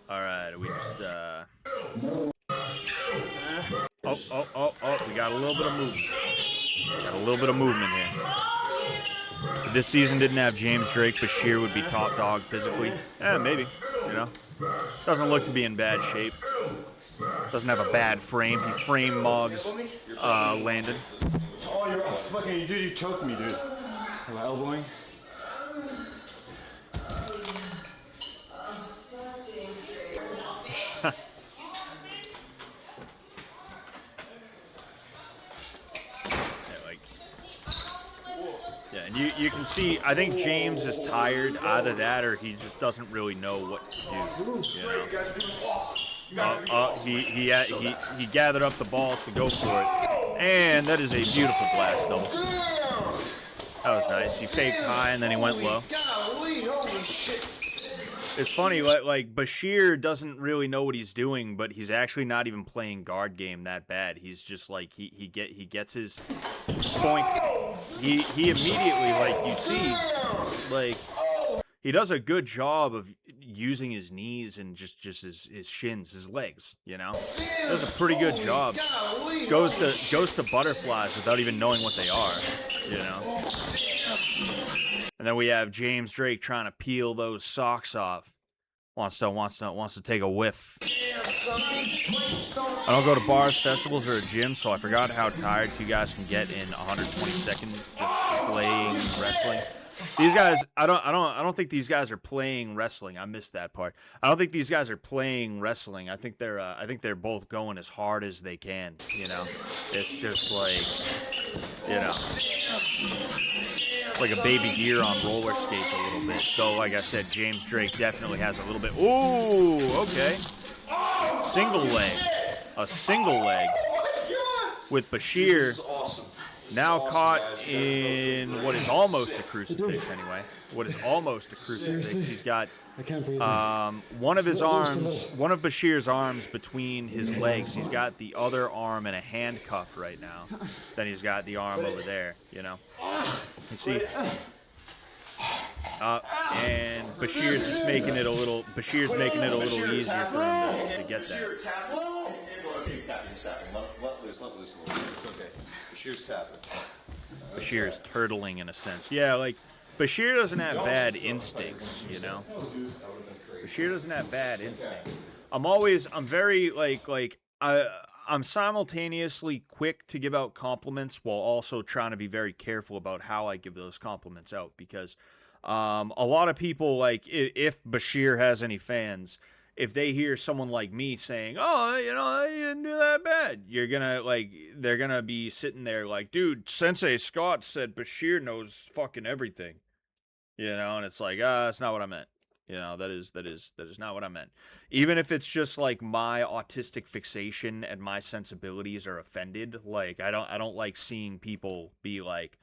All right, we just we got a little bit of movement. Got a little bit of movement here. If this season didn't have James Drake, Bashir would be top dog physically. Maybe, you know. Doesn't look to be in bad shape. Doesn't have a bad frame. He frame mugs Landon. Oh, you're fucking, dude, you choked me, dude. Am I elbowing? Yeah, and you can see, I think James is tired, either that or he just doesn't really know what to do. You know? He gathered up the balls to go for it, and that is a beautiful blast double. That was nice. He faked high and then he went low. It's funny, like Bashir doesn't really know what he's doing, but he's actually not even playing guard game that bad. He's just like he gets his point. He immediately, like, you see, like, he does a good job of using his knees and just his shins, his legs, you know? Does a pretty good job. Goes to butterflies without even knowing what they are, you know? And then we have James Drake trying to peel those socks off. Wants to take a whiff. I don't go to bars, festivals, or a gym, so I forgot how tired you guys can get in 120 seconds just playing wrestling. These guys, I don't think these guys are playing wrestling. I missed that part. I don't think these guys are playing wrestling. I think they're both going as hard as they can. You know, it's just like, you know, like a baby deer on roller skates a little bit. Though, like I said, James Drake definitely has a little bit. Ooh, okay. A single leg with Bashir. Now caught in what is almost a crucifix, anyway. What is almost a crucifix. He's got one of Bashir's arms between his legs. He's got the other arm in a handcuff right now. Then he's got the arm over there, you know. You see? And Bashir's making it a little easier for him to get that. okay, he's tapping. Let loose a little bit. It's okay. Bashir's tapping. Bashir's turtling in a sense. Yeah, like, Bashir doesn't have bad instincts, you know? Bashir doesn't have bad instincts. I'm very, I'm simultaneously quick to give out compliments while also trying to be very careful about how I give those compliments out, because a lot of people, like, if Bashir has any fans, if they hear someone like me saying, oh, you know, you didn't do that bad, they're gonna be sitting there like, dude, Sensei Scott said Bashir knows fucking everything. You know, and it's like, that's not what I meant. You know, that is not what I meant. Even if it's just like my autistic fixation and my sensibilities are offended, like I don't like seeing people be like,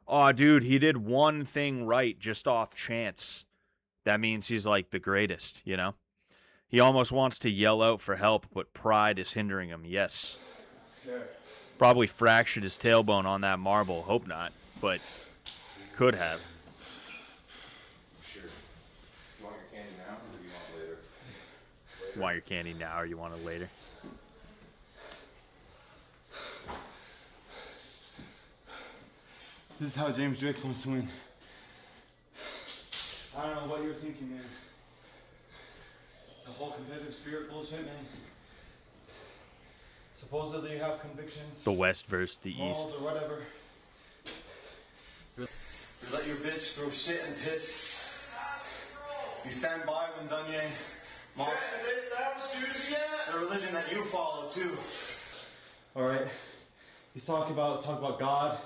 oh, dude, he did one thing right just off chance. That means he's like the greatest, you know? He almost wants to yell out for help, but pride is hindering him. Yes. Probably fractured his tailbone on that marble. Hope not, but could have. Sure. You want your candy now, or do you want it later? You want your candy now, or you want it later? This is how James Drake wants to win. I don't know what you're thinking, man. The whole competitive spirit bullshit, man. Supposedly you have convictions. The West versus the East. Or whatever. You let your bitch throw shit and piss. You stand by when Dunye mocks the religion that you follow too. Alright. He's talking about God.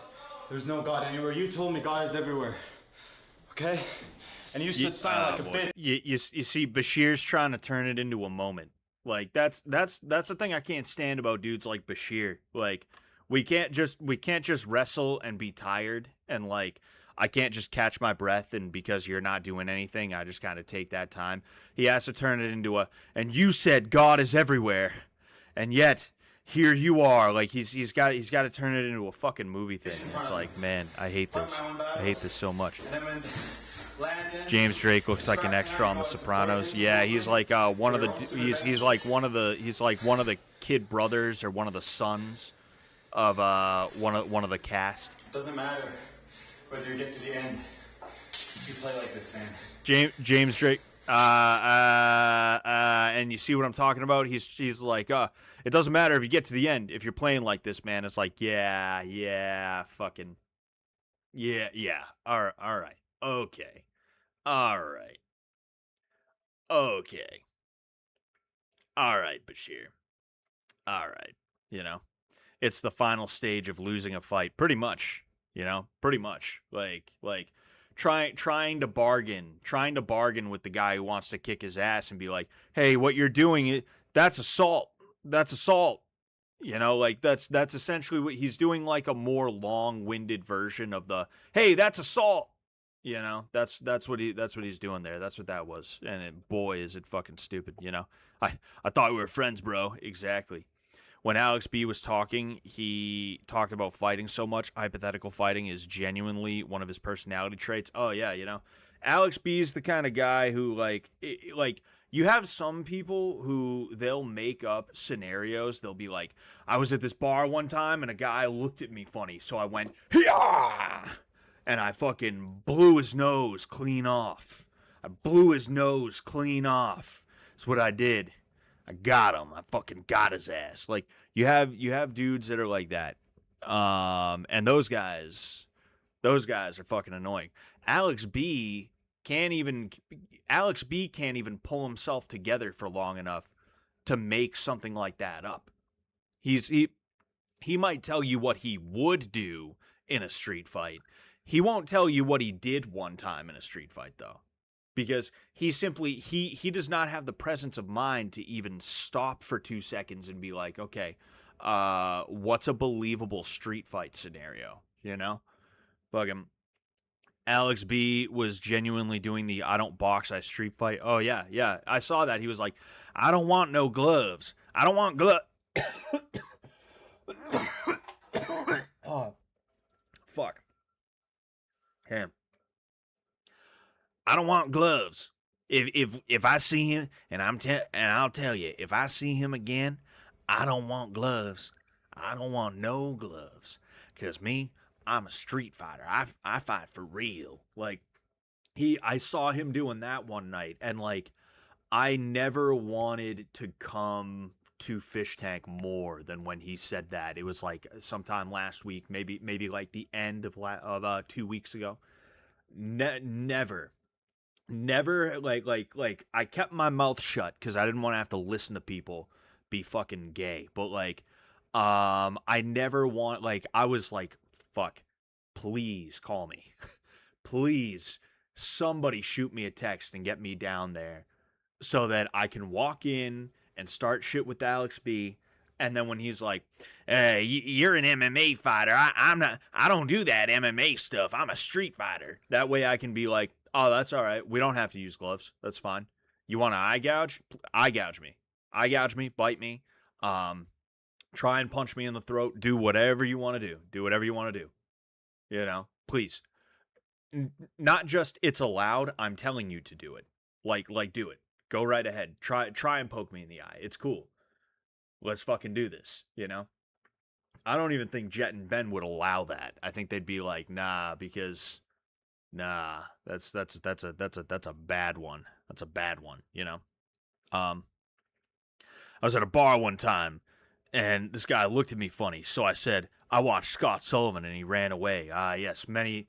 There's no God anywhere. You told me God is everywhere. Okay? And you stood silent like a bitch. You see, Bashir's trying to turn it into a moment. Like that's the thing I can't stand about dudes like Bashir. Like we can't just wrestle and be tired, and like I can't just catch my breath, and because you're not doing anything, I just kind of take that time. He has to turn it into and you said God is everywhere, and yet here you are. Like he's got to turn it into a fucking movie thing. It's like, man, I hate this. I hate this so much. James Drake looks like an extra on The Sopranos. Yeah, he's like one of the he's like one of the kid brothers or one of the sons of one of the cast. Doesn't matter whether you get to the end. You play like this, man. James Drake. And you see what I'm talking about? He's like, it doesn't matter if you get to the end if you're playing like this, man. It's like, yeah, fucking, yeah. All right, okay. All right. Okay. All right, Bashir. All right. You know, it's the final stage of losing a fight. Pretty much. You know, pretty much. Like trying to bargain with the guy who wants to kick his ass and be like, hey, what you're doing, that's assault. That's assault. You know, like that's essentially what he's doing, like a more long-winded version of the, hey, that's assault. You know, that's what he's doing there. That's what that was. And boy, is it fucking stupid, you know. I thought we were friends, bro. Exactly. When Alex B was talking, he talked about fighting so much. Hypothetical fighting is genuinely one of his personality traits. Oh yeah, you know. Alex B is the kind of guy who like you have some people who they'll make up scenarios. They'll be like, I was at this bar one time and a guy looked at me funny, so I went, "Hiya!" And I fucking blew his nose clean off. That's what I did. I got him. I fucking got his ass. Like you have dudes that are like that. And those guys are fucking annoying. Alex B can't even pull himself together for long enough to make something like that up. He might tell you what he would do in a street fight. He won't tell you what he did one time in a street fight, though, because he does not have the presence of mind to even stop for 2 seconds and be like, okay, what's a believable street fight scenario? You know, fucking Alex B was genuinely doing the I don't box, I street fight. Oh yeah, I saw that. He was like, I don't want no gloves. I don't want gloves. Oh, fuck. Him. I don't want gloves. If I see him, and I'll tell you, if I see him again, I don't want gloves. I don't want no gloves. Because me, I'm a street fighter. I fight for real. Like, I saw him doing that one night, and like, I never wanted to come to Fish Tank more than when he said that. It was like sometime last week, maybe like the end of 2 weeks ago. Never, like I kept my mouth shut because I didn't want to have to listen to people be fucking gay. But like, I never want, like, I was like, fuck, please call me, please. Somebody shoot me a text and get me down there so that I can walk in and start shit with Alex B. And then when he's like, hey, you're an MMA fighter. I'm not, I don't do that MMA stuff. I'm a street fighter. That way I can be like, oh, that's all right. We don't have to use gloves. That's fine. You want to eye gouge? Eye gouge me. Eye gouge me. Bite me. Try and punch me in the throat. Do whatever you want to do. Do whatever you want to do. You know, please. Not just it's allowed, I'm telling you to do it. Like do it. Go right ahead. Try and poke me in the eye. It's cool. Let's fucking do this, you know? I don't even think Jet and Ben would allow that. I think they'd be like, nah, because that's a bad one. That's a bad one, you know? I was at a bar one time and this guy looked at me funny. So I said, I watched Scott Sullivan and he ran away. Yes, many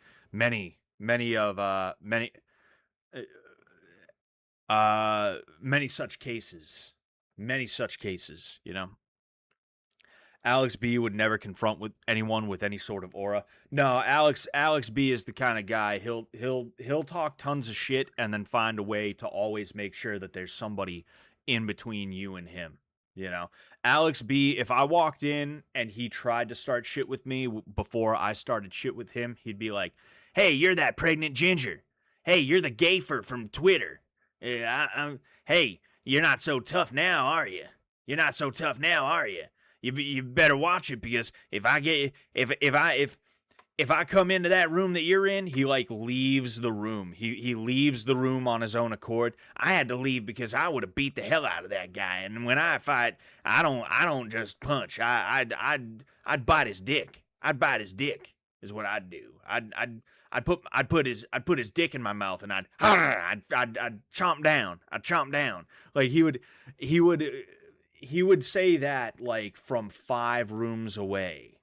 such cases. Many such cases, you know. Alex B would never confront with anyone with any sort of aura. No, Alex B is the kind of guy, he'll talk tons of shit and then find a way to always make sure that there's somebody in between you and him, you know. Alex B, if I walked in and he tried to start shit with me before I started shit with him, he'd be like, hey, you're that pregnant ginger. Hey, you're the gayfer from Twitter. Hey, you're not so tough now, are you? You're not so tough now, are you? You better watch it, because if I come into that room that you're in, he like leaves the room. He leaves the room on his own accord. I had to leave because I would have beat the hell out of that guy. And when I fight, I don't just punch. I'd bite his dick. I'd bite his dick is what I'd do. I'd put his dick in my mouth and I'd chomp down. I'd chomp down. Like he would say that like from 5 rooms away,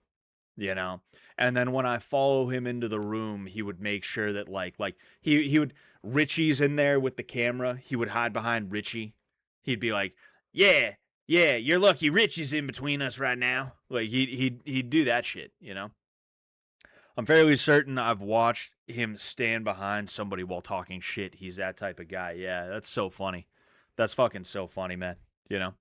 you know? And then when I follow him into the room, he would make sure that like he would, Richie's in there with the camera. He would hide behind Richie. He'd be like, yeah, you're lucky Richie's in between us right now. Like he'd do that shit, you know? I'm fairly certain I've watched him stand behind somebody while talking shit. He's that type of guy. Yeah, that's so funny. That's fucking so funny, man. You know?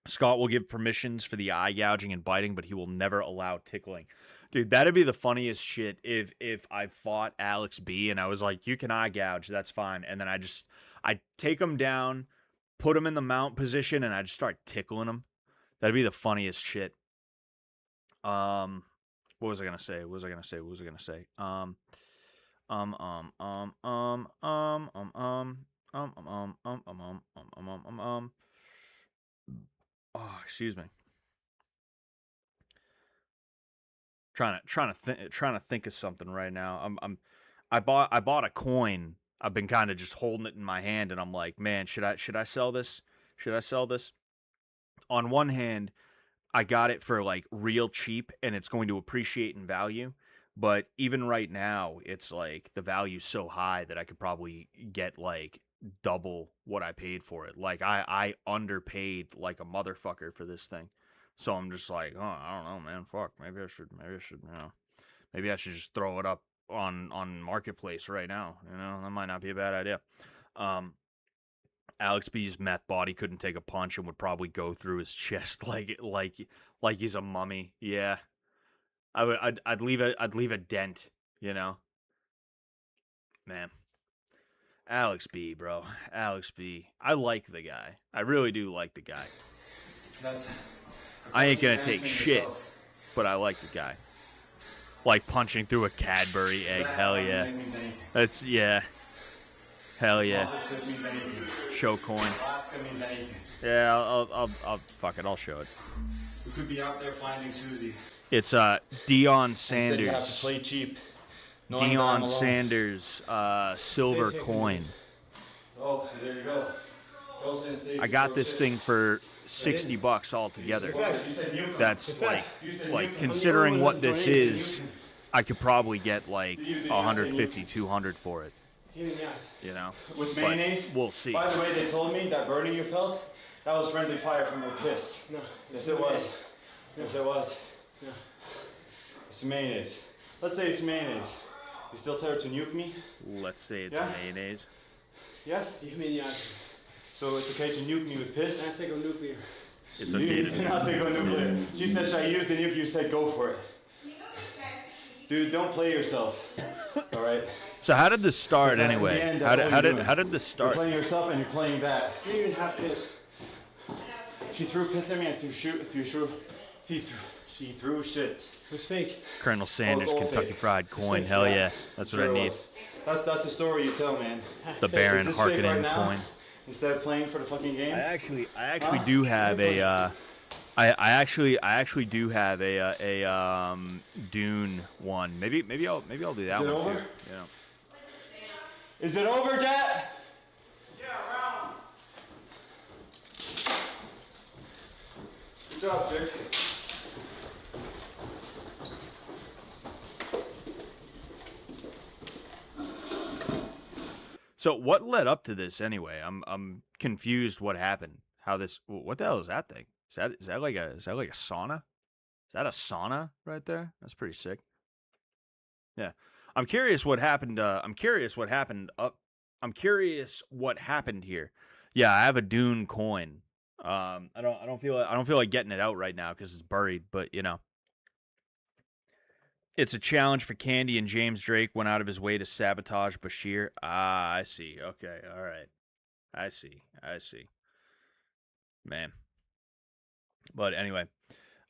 Scott will give permissions for the eye gouging and biting, but he will never allow tickling. Dude, that'd be the funniest shit if I fought Alex B and I was like, you can eye gouge, that's fine. And then I'd take him down, put him in the mount position, and I'd just start tickling him. That'd be the funniest shit. What was I gonna say? Oh, excuse me. Trying to think of something right now. I bought a coin. I've been kind of just holding it in my hand, and I'm like, man, should I sell this? Should I sell this? On one hand, I got it for like real cheap and it's going to appreciate in value. But even right now, it's like the value's so high that I could probably get like double what I paid for it. Like I underpaid like a motherfucker for this thing. So I'm just like, oh, I don't know, man. Fuck. Maybe I should, you know, maybe I should just throw it up on Marketplace right now. You know, that might not be a bad idea. Alex B's meth body couldn't take a punch and would probably go through his chest like he's a mummy. Yeah, I'd leave a dent, you know. Man, Alex B, bro, Alex B. I like the guy. I really do like the guy. I ain't gonna take shit, but I like the guy. Like punching through a Cadbury egg. Hell yeah. That's yeah. Hell yeah. Show coin. Alaska means anything. Yeah, I'll fuck it. I'll show it. We could be out there finding Susie. It's Deion Instead, you have to Sanders. play cheap. knowing that I'm Deion alone. Sanders silver coin. Oh, so there you go. I got this thing for $60 altogether. That's like considering what this is, I could probably get like 150, 200 for it. You know, With But mayonnaise? we'll see. By the way, they told me that burning you felt, that was friendly fire from your piss. No. Yes, it was. Yes, it was. No. It's mayonnaise. Let's say it's mayonnaise. You still try to nuke me? Let's say it's Yeah? mayonnaise. Yes? You mean the answer. So it's okay to nuke me with piss? I say go nuclear. It's You okay did not say go nuclear. She said, should I use the nuke? You said go for it. Dude, don't play yourself. All right? So how did this start Because at the anyway? end, How that's did all you're how doing. did this You're start? playing yourself and you're playing that. You didn't even have piss. She threw piss at me and she threw shit. It was fake. Colonel Sanders, all Kentucky fake. Fried Coin. Hell yeah, that's what I Sure it need. was. That's the story you tell, man. The Baron Is this fake Harkonnen right now? coin. Instead of playing for the fucking game. I actually do have a. I actually do have a Dune one. Maybe I'll do that Is it one over? too. You know. Is it over, Jet? Good job, Jake. So what led up to this anyway? I'm confused. What happened? How this? What the hell is that thing? Is that like a sauna? Is that a sauna right there? That's pretty sick. Yeah, I'm curious what happened. I'm curious what happened here. Yeah, I have a Dune coin. I don't feel like getting it out right now because it's buried. But you know, it's a challenge for Candy, and James Drake went out of his way to sabotage Bashir. Ah, I see. Okay, all right. I see. Man. But anyway,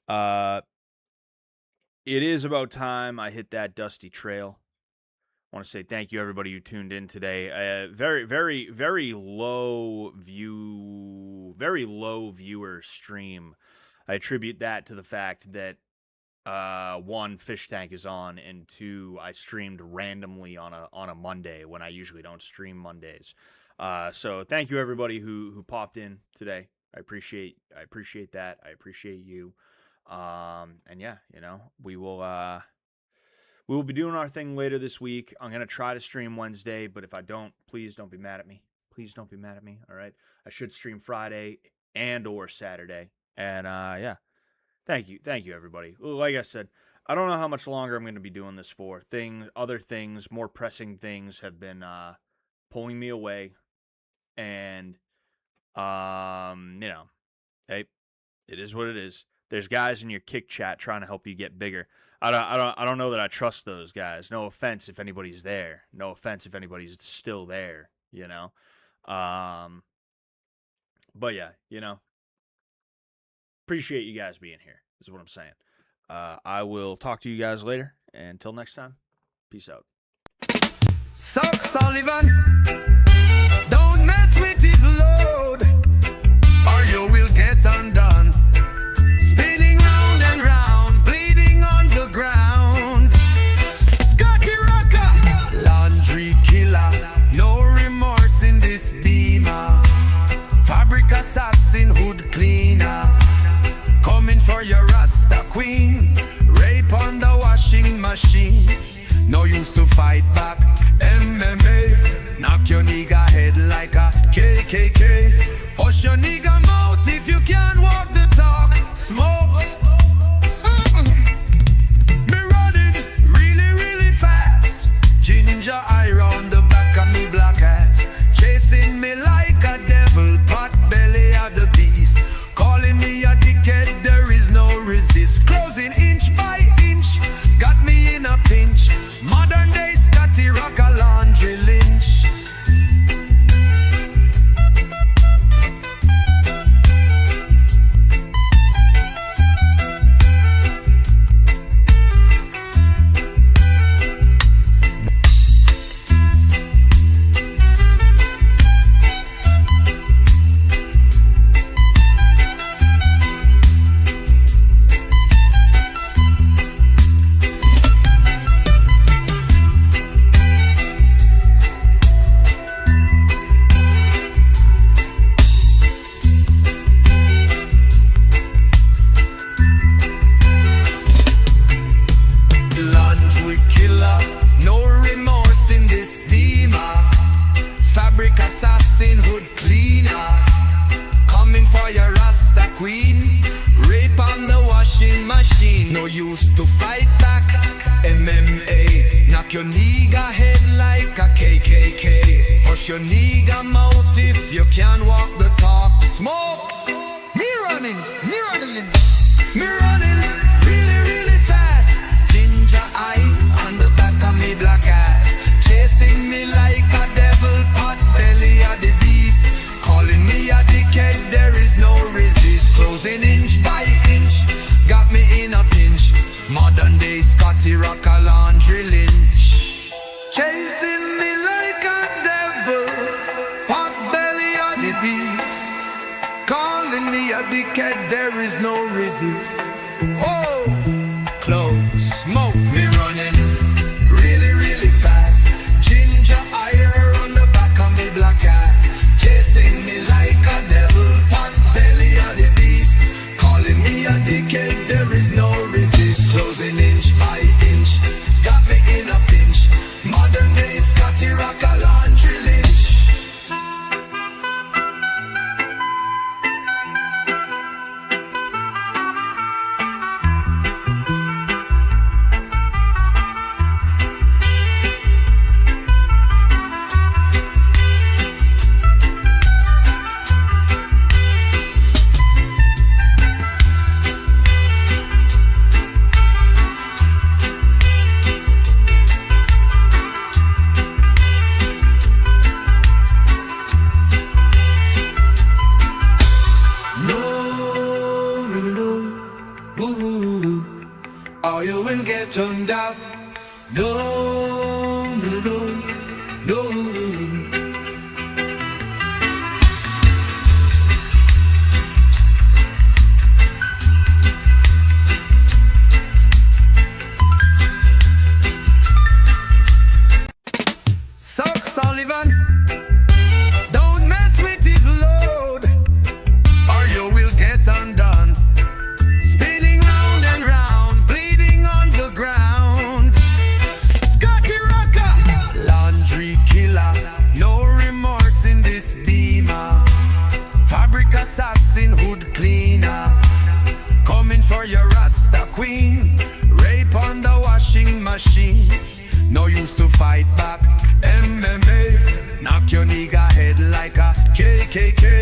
it is about time I hit that dusty trail. I want to say thank you everybody who tuned in today. Very, very, very low viewer stream. I attribute that to the fact that one, Fish Tank is on, and two, I streamed randomly on a Monday when I usually don't stream Mondays. So thank you everybody who popped in today. I appreciate that. I appreciate you. And yeah, you know, we will be doing our thing later this week. I'm gonna try to stream Wednesday, but if I don't, please don't be mad at me. Please don't be mad at me. All right. I should stream Friday and or Saturday. And yeah. Thank you everybody. Like I said, I don't know how much longer I'm gonna be doing this for. Other things, more pressing things have been pulling me away. And you know, hey, it is what it is. There's guys in your kick chat trying to help you get bigger. I don't know that I trust those guys. No offense if anybody's there. No offense if anybody's still there, you know. But yeah, you know. Appreciate you guys being here, is what I'm saying. I will talk to you guys later. Until next time, peace out. Suck Sullivan, don't mess with his load, or you will get undone. Spinning round and round, bleeding on the ground. Scotty Rocker, laundry killer, no remorse in this beamer. Fabric assassin, hood cleaner, coming for your Rasta queen. Rape on the washing machine, no use to fight back. MMA, knock your nigga head like a KKK. Hush your nigga mouth if you can't walk the talk. Smokes. Me running really, really fast. Ginger eye round the back of me black ass. Chasing me like a devil, pot belly of the beast. Calling me a dickhead, there is no resist. Closing inch by inch, got me in a pinch. Modern day Scotty queen. Rape on the washing machine. No use to fight back. MMA. Knock your nigga head like a KKK. Hush your nigga mouth if you can't walk the talk. Smoke. Me running. Me running really, really fast. Ginger eye on the back of me black ass. Chasing me like a devil, pot belly of the beast. Calling me a dickhead, there is no resist. Closing inch by inch, got me in a pinch. Modern day Scotty Rocker Laundry Lynch. Chasing me like a devil, pot belly of the beast. Calling me a dickhead, there is no resist. Oh, close, smoke, me running really, really fast. Ginger ire on the back of me black ass. Chasing me like a devil, pot belly of the beast. Calling me a dickhead, there is no resist. Closing inch by inch, got me in a pinch. Modern day Scotty Rocker Laundry Lynch. Or you will get turned up. No. Sock Sullivan, don't mess with his load, or you will get undone. Spinning round and round, bleeding on the ground. Scotty Rocker, laundry killer, no remorse in this beamer. Fabric assassin, hood cleaner, coming for your Rasta queen. Rape on the washing machine, no use to fight back. MMA, knock your nigga head like a KKK.